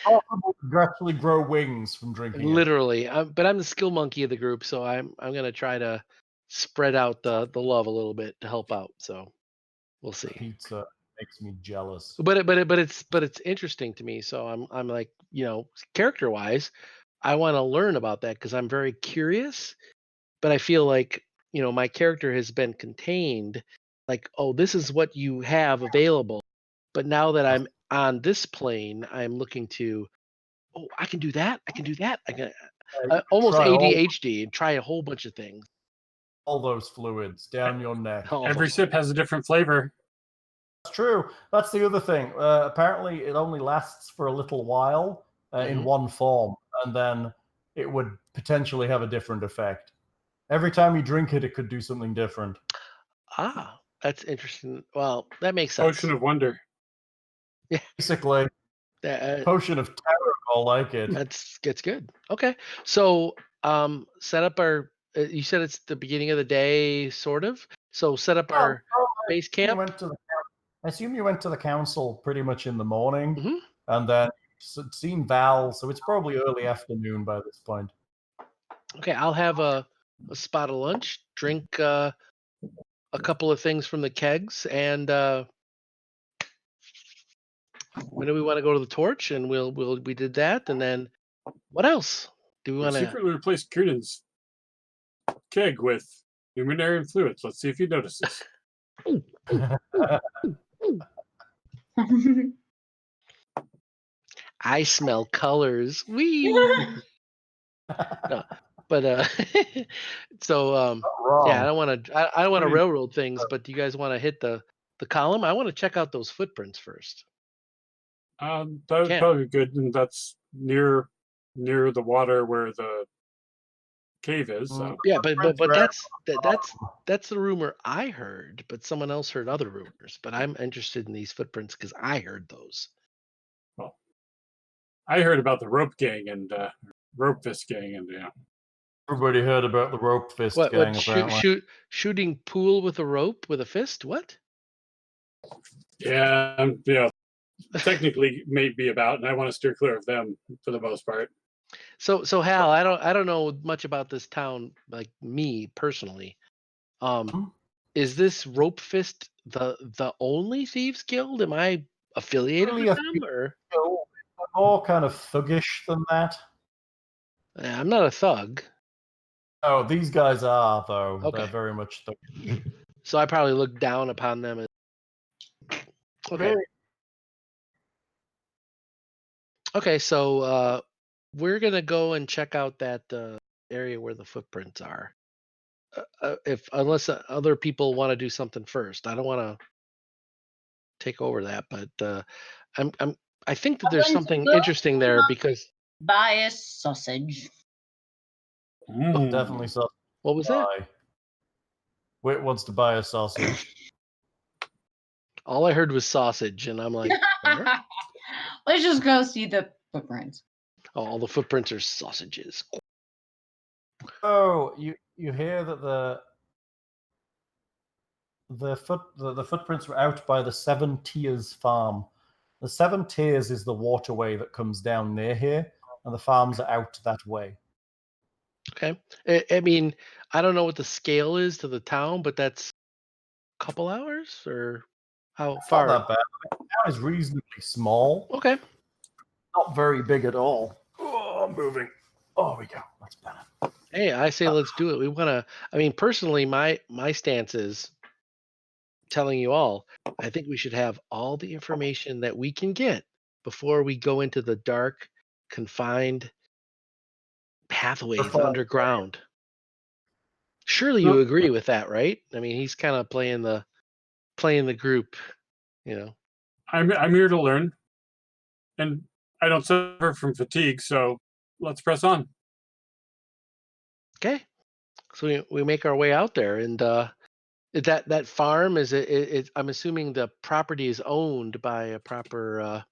Possible to actually grow wings from drinking Literally. But I'm the skill monkey of the group, so I'm going to try to spread out the love a little bit to help out. So we'll see. Pizza makes me jealous. But it's interesting to me. So I'm like, character wise, I want to learn about that because I'm very curious. But I feel like, my character has been contained. Like, oh, this is what you have available. But now that I'm on this plane, I'm looking to, oh, I can do that. I can do that. I can almost ADHD and try a whole bunch of things. All those fluids down your neck. Every sip has a different flavor. That's true. That's the other thing. Apparently, it only lasts for a little while in one form, and then it would potentially have a different effect. Every time you drink it, it could do something different. Ah, that's interesting. Well, that makes sense. Potion of Wonder. Yeah. Basically, Potion of Terror, I like it. That's good. Okay. So, set up our, you said it's the beginning of the day, sort of. So set up our base camp. I assume you went to the council pretty much in the morning, and then seen Val, so it's probably early afternoon by this point. Okay, I'll have a spot of lunch, drink a couple of things from the kegs, and when do we want to go to the torch? And we did that, and then what else do we want to secretly replace Kiernan's keg with Numeria fluids? Let's see if he notices. I smell colors. Wee. No, but so yeah, I don't want to railroad things, but do you guys want to hit the column? I want to check out those footprints first. That would probably be good, and that's near the water where the cave is. So. Yeah, but that's the rumor I heard, but someone else heard other rumors. But I'm interested in these footprints because I heard those. Well, I heard about the rope gang and rope fist gang, and everybody heard about the rope fist gang. Apparently, shooting pool with a rope with a fist. What? Yeah, technically may be about, and I want to steer clear of them for the most part. So Hal, I don't know much about this town, like me personally. Is this Rope Fist the only thieves guild? Am I affiliated with them, or more kind of thuggish than that? I'm not a thug. Oh, these guys are though. Okay. They're very much thuggish. So I probably look down upon them. Okay. Okay, so we're gonna go and check out that area where the footprints are. Unless other people want to do something first, I don't want to take over that. But I think that there's something interesting there because buy a sausage. Definitely sausage. What was that? Whit wants to buy a sausage. All I heard was sausage, and I'm like, let's just go see the footprints. Oh, all the footprints are sausages. Oh, you hear that the footprints were out by the 7 Tiers farm. The 7 Tiers is the waterway that comes down near here, and the farms are out that way. Okay. I mean, I don't know what the scale is to the town, but that's a couple hours, or how far? Not that bad. The town is reasonably small. Okay. Not very big at all. Oh, I'm moving. Oh, we go. That's better. Hey, I say let's do it. We want to. I mean, personally, my stance is telling you all. I think we should have all the information that we can get before we go into the dark, confined pathways underground. Surely you agree with that, right? I mean, he's kind of playing the group, I'm here to learn, and I don't suffer from fatigue, so let's press on. Okay. So we make our way out there, and that farm is it. I'm assuming the property is owned by a proper.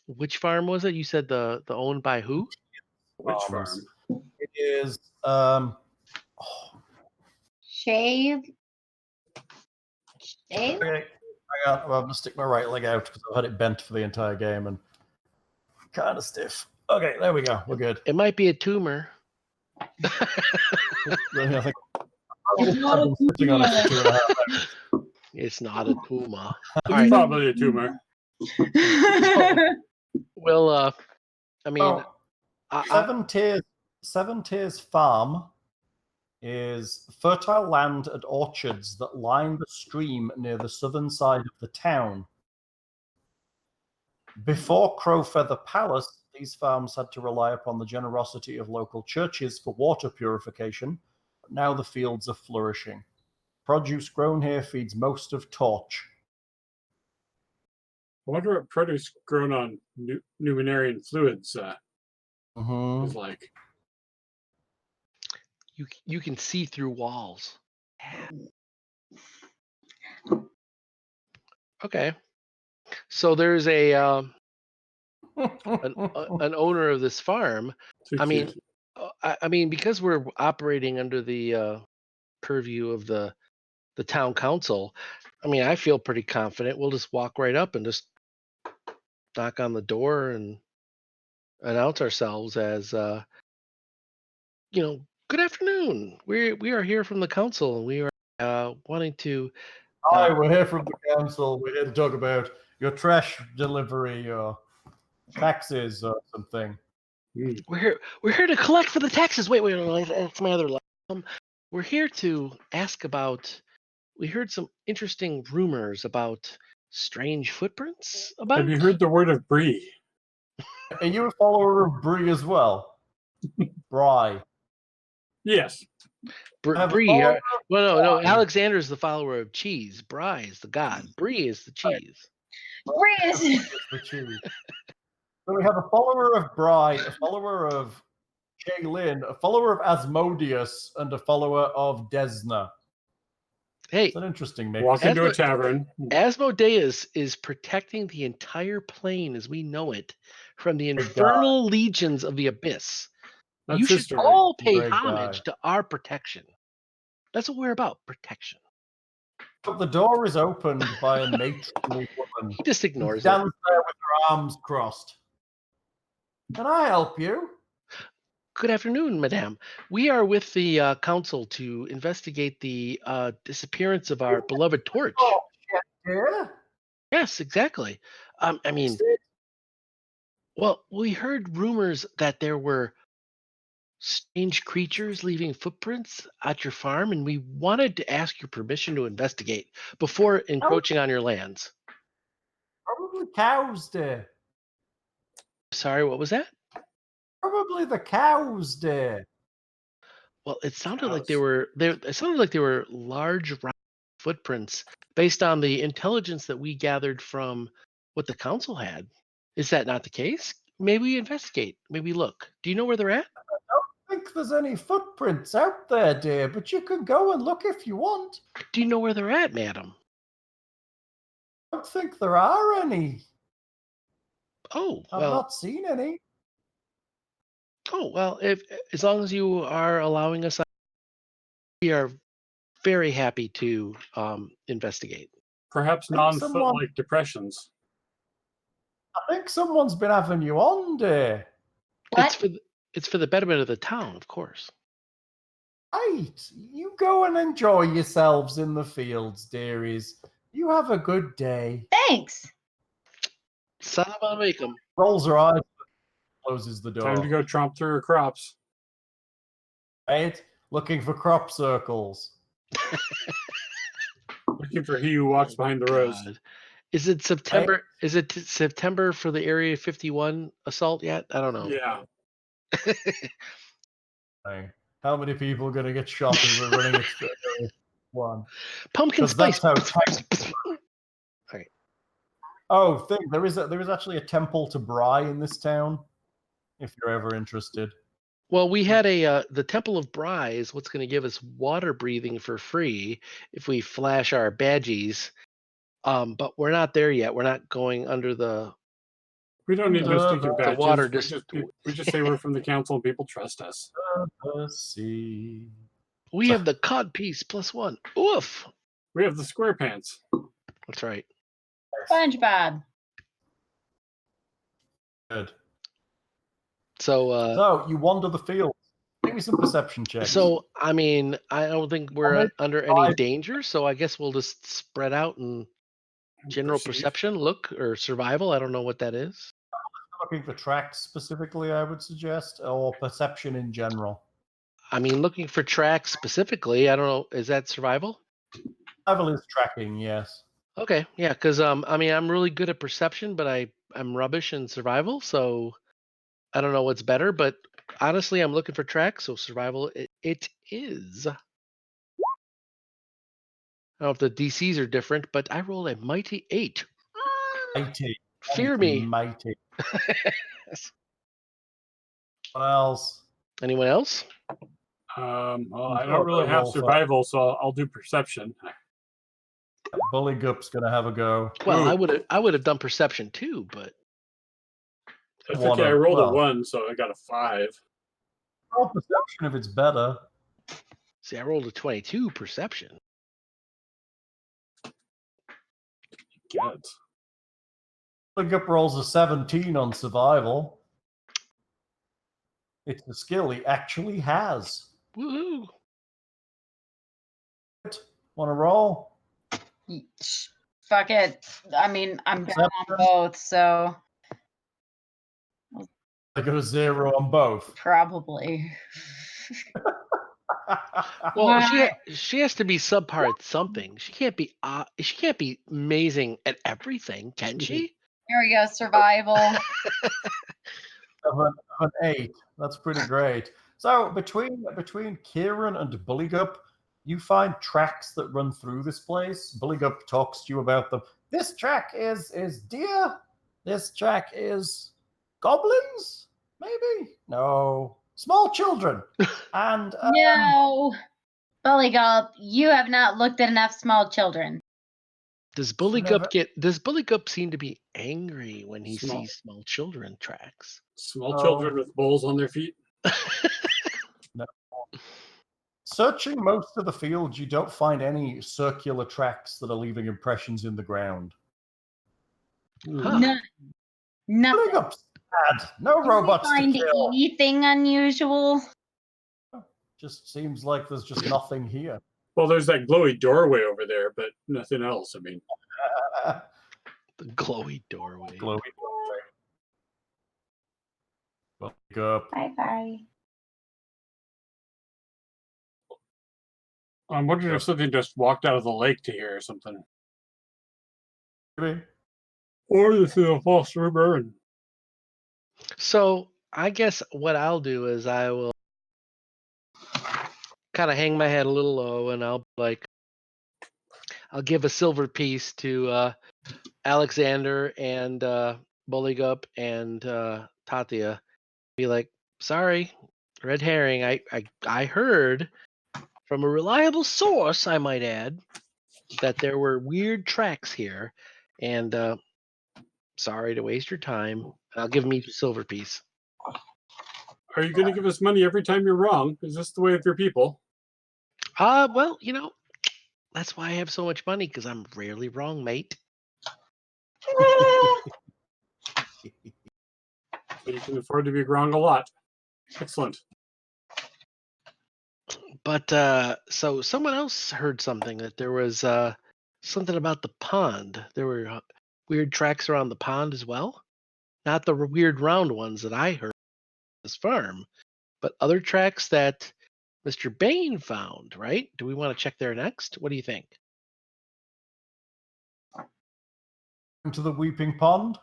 Which farm was it? You said the owned by who? Which farm? It is Shave. Shave? okay. Hang on, I'm gonna stick my right leg out because I've had it bent for the entire game and kind of stiff. Okay, there we go. We're good. It might be a tumor. I think It's not a sitting on it for 2.5 hours. It's not a tumor. It's All right. probably a tumor. Well, I mean, Seven Tiers Farm is fertile land and orchards that line the stream near the southern side of the town. Before Crowfeather Palace, these farms had to rely upon the generosity of local churches for water purification, but now the fields are flourishing. Produce grown here feeds most of Torch. I wonder what produce grown on Numenarian fluids is like. you can see through walls. Okay. So there's an owner of this farm. I mean, because we're operating under the purview of the town council, I mean, I feel pretty confident. We'll just walk right up and just knock on the door and announce ourselves as, good afternoon. We are here from the council, and we are wanting to. Hi, we're here from the council. We're here to talk about your trash delivery or taxes or something. We're here to collect for the taxes. Wait, that's my other line. We're here to ask about. We heard some interesting rumors about strange footprints. Have you heard the word of Bree? Are you a follower of Bree as well? Bry. Yes. Bree. No. Alexander's the follower of cheese. Bry is the god. Bree is the cheese. Bree is the cheese. So we have a follower of Bry, a follower of Shailen, a follower of Asmodeus, and a follower of Desna. Hey, it's an interesting mix. Walk into a tavern. Asmodeus is protecting the entire plane as we know it from the infernal legions of the abyss. That's you should history. all pay Great homage guy. to our protection. That's what we're about, protection. But the door is opened by a matronly woman. He just ignores it. Stands there with her arms crossed. Can I help you? Good afternoon, madame. We are with the council to investigate the disappearance of our beloved Torch. Oh, yeah. Yes, exactly. I mean, well, we heard rumors that there were strange creatures leaving footprints at your farm, and we wanted to ask your permission to investigate before encroaching on your lands. Probably cows there. Sorry, what was that? Probably the cows there. Well, it sounded like they were there. It sounded like they were large round footprints based on the intelligence that we gathered from what the council had. Is that not the case? Maybe investigate. Maybe look. Do you know where they're at? I don't think there's any footprints out there, dear, but you can go and look if you want. Do you know where they're at, madam? I don't think there are any. Oh, I've well. not seen any. Oh, well, as long as you are allowing us, we are very happy to investigate. Perhaps non-foot-like depressions. I think someone's been having you on, dear. What? It's for the betterment of the town, of course. Right. You go and enjoy yourselves in the fields, dearies. You have a good day. Thanks. Salam alaikum. Rolls her eyes, closes the door. Time to go tromp through her crops. Right? Looking for crop circles. Looking for he who walks behind the rows. Is it September? Right? Is it September for the Area 51 assault yet? I don't know. Yeah. How many people are going to get shot as we're running Area 51? Pumpkin spice. That's how All right. Oh, there is actually a temple to Bry in this town, if you're ever interested. Well, we had the Temple of Bry is what's going to give us water breathing for free if we flash our badgies. But we're not there yet. We're not going under the. We don't need to stick your The badges. water We just say we're from the council and people trust us. See. We have the cod piece +1. Oof. We have the square pants. That's right. SpongeBob. Good. So you wander the fields. Give me some perception checks. So I mean, I don't think we're under any danger. So I guess we'll just spread out and general perception, look, or survival. I don't know what that is. Looking for tracks specifically, I would suggest, or perception in general. I mean, looking for tracks specifically. I don't know. Is that survival? Survival is tracking, yes. Okay, yeah, because I mean, I'm really good at perception, but I'm rubbish in survival. So I don't know what's better. But honestly, I'm looking for tracks. So survival, it is. I don't know if the DCs are different, but I rolled a mighty 8. Mighty. Fear me. Mighty. What else? Anyone else? Well, I don't really have survival, so I'll do perception. Bulligup's gonna have a go. Well, I would have done perception too, but it's okay. I rolled a 1, so I got a 5. Roll perception if it's better. See, I rolled a 22 perception. Good. Buligup rolls a 17 on survival. It's a skill he actually has. Woohoo! Want to roll? Fuck it. I mean, I'm down on both, so I got a 0 on both. probably. Well, she has to be subpar at something. She can't be amazing at everything, can she? Here we go, survival. of an 8. That's pretty great. So between Kieran and Buligup, you find tracks that run through this place. Buligup talks to you about them. This track is deer. This track is goblins. Maybe no small children. And No, Buligup, you have not looked at enough small children. Does Buligup seem to be angry when he sees small children tracks? Small children with bowls on their feet? No. Searching most of the fields, you don't find any circular tracks that are leaving impressions in the ground. Huh. Nothing. Bad. No robots to kill. Anything unusual? Just seems like there's just nothing here. Well, there's that glowy doorway over there, but nothing else. I mean, the glowy doorway. Glowy doorway. Buligup. Bye. I'm wondering if something just walked out of the lake to here or something. Maybe. Or this is a false rumor. So I guess what I'll do is I will kind of hang my head a little low, and I'll give a silver piece to Alexander and Buligup and Tatia. Be like, sorry, red herring. I heard from a reliable source, I might add, that there were weird tracks here, and sorry to waste your time. I'll give me a silver piece. Are you going to give us money every time you're wrong? Is this the way of your people? Well, that's why I have so much money, because I'm rarely wrong, mate. So you can afford to be wrong a lot. Excellent. But so someone else heard something, that there was something about the pond. There were weird tracks around the pond as well. Not the weird round ones that I heard at this farm, but other tracks that Mr. Bain found, right? Do we want to check there next? What do you think? Into the Weeping Pond?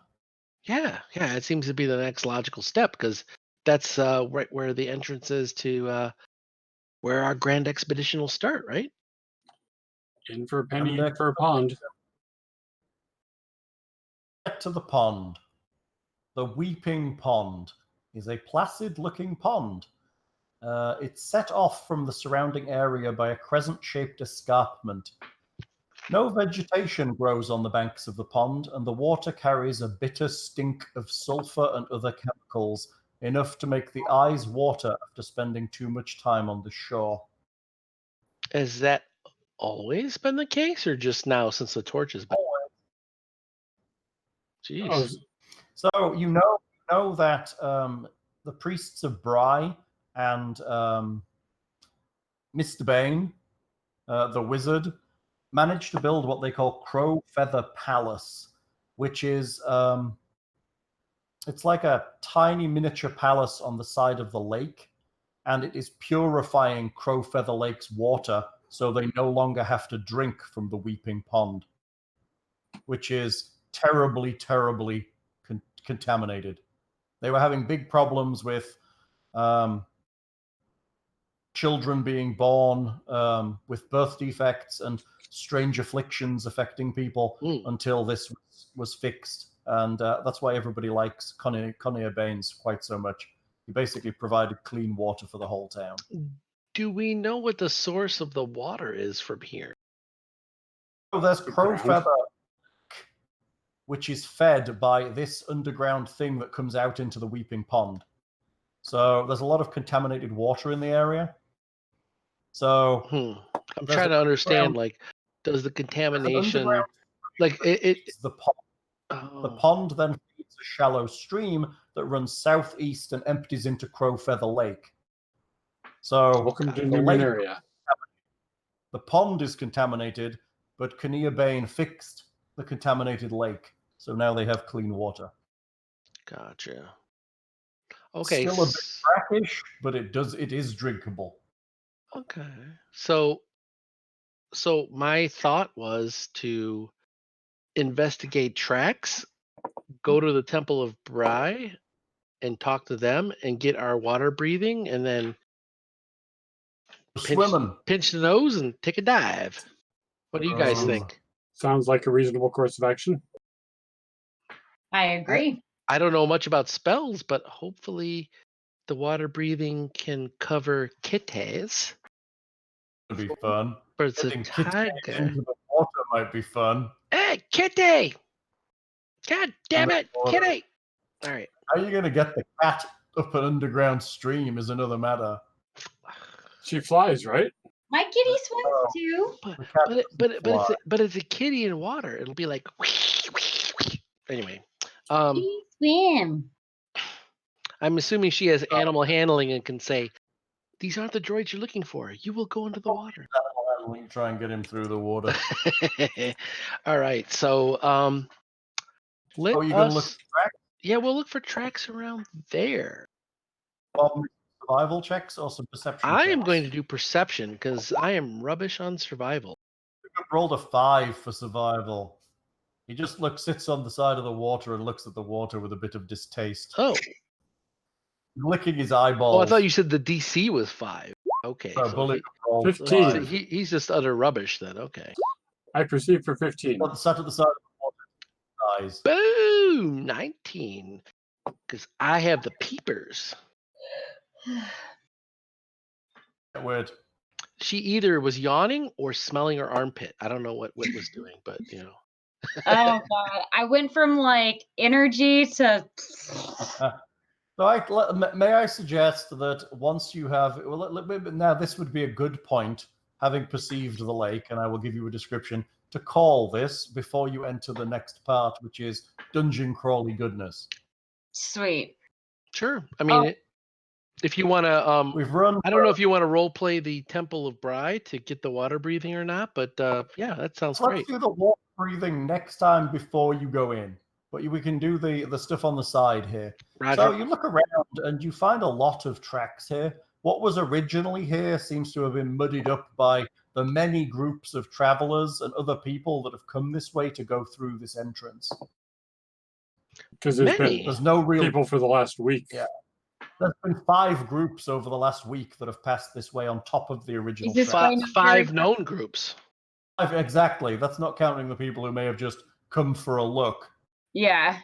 Yeah, it seems to be the next logical step, because that's right where the entrance is to where our grand expedition will start, right? In for a penny, in for a pond. Get to the pond. The Weeping Pond is a placid-looking pond. It's set off from the surrounding area by a crescent-shaped escarpment. No vegetation grows on the banks of the pond, and the water carries a bitter stink of sulfur and other chemicals, enough to make the eyes water after spending too much time on the shore. Has that always been the case, or just now since the torch has been? Jeez. So you know that the priests of Bry and Mr. Bane, the wizard, managed to build what they call Crow Feather Palace, which is it's like a tiny miniature palace on the side of the lake, and it is purifying Crow Feather Lake's water so they no longer have to drink from the Weeping Pond, which is terribly, terribly contaminated. They were having big problems with children being born with birth defects and strange afflictions affecting people until this was fixed. And that's why everybody likes Connie Baines quite so much. He basically provided clean water for the whole town. Do we know what the source of the water is from here? So there's Crow Feather, which is fed by this underground thing that comes out into the Weeping Pond. So there's a lot of contaminated water in the area. So I'm trying to understand, like, does the contamination, like the pond? Oh. The pond then feeds a shallow stream that runs southeast and empties into Crow Feather Lake. So welcome to Numeria. The pond is contaminated, but Kania Bane fixed the contaminated lake. So now they have clean water. Gotcha. Okay. Still a bit brackish, but it is drinkable. Okay. So my thought was to investigate tracks, go to the Temple of Bry and talk to them and get our water breathing, and then pinch the nose and take a dive. What do you guys think? Sounds like a reasonable course of action. I agree. I don't know much about spells, but hopefully the water breathing can cover kitties. It'd be fun. But it's Getting a tiger. Into the water might be fun. Hey, kitty! God damn it, kitty! All right. How are you going to get the cat up an underground stream is another matter. She flies, right? My kitty swims too. But it's a kitty in water. It'll be like anyway. She swim. I'm assuming she has animal handling and can say, "These aren't the droids you're looking for. You will go into the water." Try and get him through the water. All right. So let you gonna look for tracks? Yeah, we'll look for tracks around there. Survival checks or some perception I checks? am going to do perception because I am rubbish on survival. You rolled a 5 for survival. He just sits on the side of the water and looks at the water with a bit of distaste. Oh. Licking his eyeballs. Oh, I thought you said the DC was 5. Okay. So rolled 15. So he's just utter rubbish then. Okay. I proceed for 15. Sat at the side of the water. Eyes. Boom! 19. Because I have the peepers. Weird. She either was yawning or smelling her armpit. I don't know what Whit was doing, but you know. Oh god, I went from like energy to. So may I suggest that once you have now this would be a good point, having perceived the lake, and I will give you a description to call this before you enter the next part, which is dungeon crawly goodness. Sweet. Sure. I mean, if you want to, we've run. I don't know if you want to role play the Temple of Bry to get the water breathing or not, but yeah, that sounds great. Let's do the water breathing next time before you go in. But we can do the stuff on the side here. Roger. So you look around and you find a lot of tracks here. What was originally here seems to have been muddied up by the many groups of travelers and other people that have come this way to go through this entrance. Because there's no real people for the last week. Yeah. There's been 5 groups over the last week that have passed this way on top of the original. 5 known groups. 5, exactly. That's not counting the people who may have just come for a look. Yeah.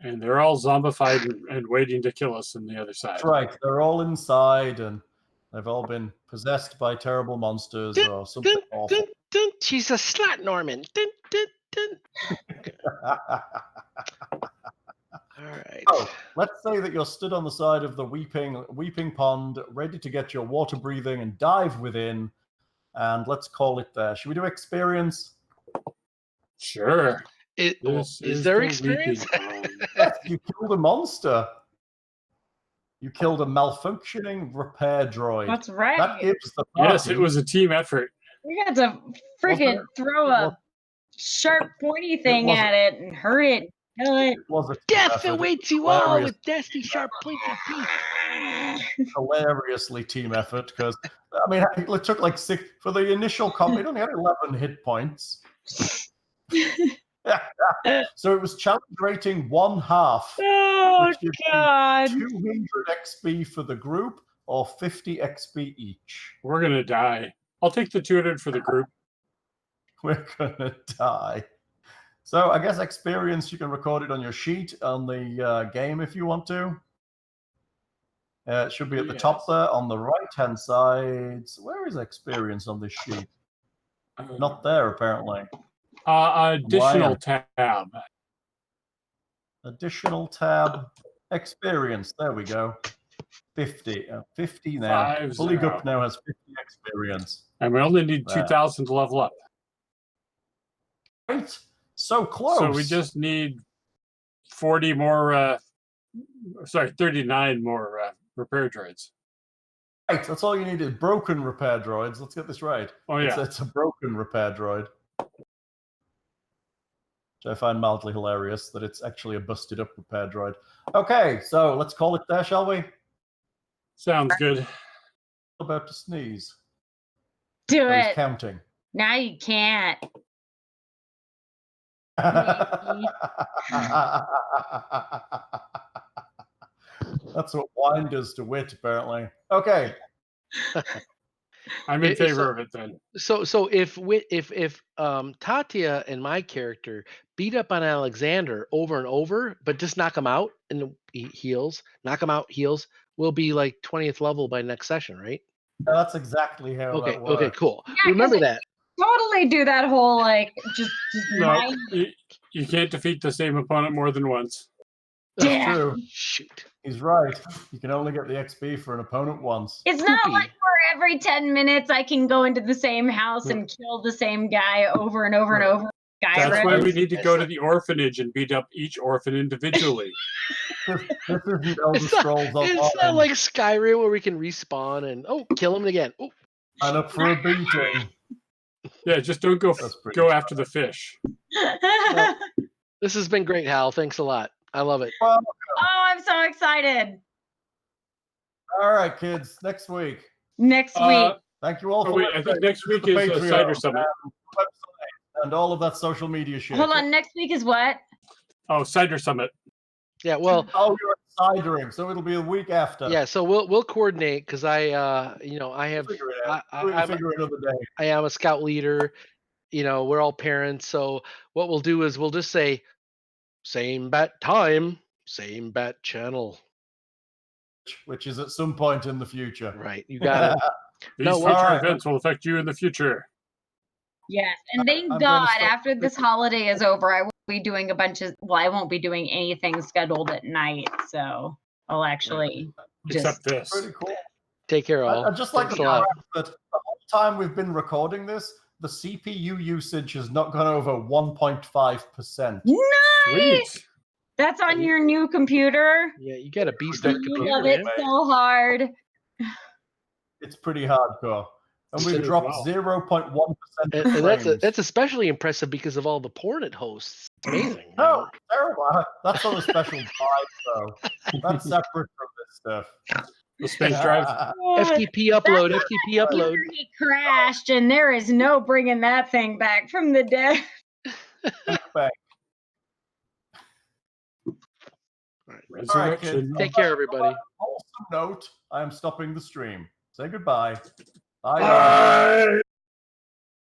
And they're all zombified and waiting to kill us on the other side. That's right. They're all inside, and they've all been possessed by terrible monsters or something awful. She's a slut, Norman. All right. So, let's say that you're stood on the side of the weeping pond, ready to get your water breathing and dive within, and let's call it there. Should we do experience? Sure. Is there experience? Yes, you killed a monster. You killed a malfunctioning repair droid. That's right. That gives the party... Yes, it was a team effort. We had to freaking throw a sharp pointy thing at it and hurt it. Kill it. It was a Death awaits you all with nasty sharp pointy teeth. Hilariously team effort, because I mean it took like 6 for the initial combat. It only had 11 hit points. So it was challenge rating 1/2. Oh God! 200 XP for the group or 50 XP each. We're gonna die. I'll take the 200 for the group. We're gonna die. So I guess experience, you can record it on your sheet on the game if you want to. It should be at the top there on the right-hand side. So where is experience on this sheet? Not there, apparently. Additional tab. Additional tab. Experience. There we go. 50. 50 now. Buligup now has 50 experience. And we only need 2,000 to level up. Right? So close. So we just need 40 more, 39 more repair droids. Right, that's all you need is broken repair droids. Let's get this right. Oh, yeah. It's a broken repair droid. Which I find mildly hilarious that it's actually a busted up repair droid. Okay, so let's call it there, shall we? Sounds good. About to sneeze. Do I was it. counting. Now you can't. That's what wine does to wit, apparently. Okay. I'm in favor of it then. So if Tatia and my character beat up on Alexander over and over, but just knock him out and he heals, knock him out, heals, we'll be like 20th level by next session, right? Yeah, that's exactly how that works. Okay, cool. Yeah, Remember that. Totally do that whole like just No, you can't defeat the same opponent more than once. That's true. Shoot. He's right. You can only get the XP for an opponent once. It's not like for every 10 minutes I can go into the same house and kill the same guy over and over and over. That's why we need to go to the orphanage and beat up each orphan individually. This isn't Elder Scrolls Online. It's not like Skyrim where we can respawn and kill him again. Oh. And up for a beating. Yeah, just don't go after the fish. This has been great, Hal. Thanks a lot. I love it. Oh, I'm so excited. All right, kids. Next week. Next week. Thank you all for I think next week is a Cider Summit. And all of that social media shit. Hold on. Next week is what? Oh, Cider Summit. Yeah, well. Oh, you're cidering, so it'll be a week after. Yeah, so we'll coordinate because I have figure it another day. I am a scout leader. We're all parents, so what we'll do is we'll just say, same bat time, same bat channel. Which is at some point in the future. Right, you got it. These future events will affect you in the future. Yes, and thank God after this holiday is over, I won't be doing I won't be doing anything scheduled at night, so I'll actually Except this. Pretty cool. Take care, all. I'd just like to point out that the whole time we've been recording this, the CPU usage has not gone over 1.5%. Nice! Sweet. That's on your new computer? Yeah, you got a beast that computer. You love it so hard. It's pretty hardcore. And we've dropped 0.1%. And that's especially impressive because of all the porn it hosts. It's amazing. No, terrible. That's on a special drive, though. That's separate from this stuff. The space drive. FTP upload, FTP upload. He crashed, and there is no bringing that thing back from the dead. Back. Resurrection. Take care, everybody. On a wholesome note, I am stopping the stream. Say goodbye. Bye. Bye.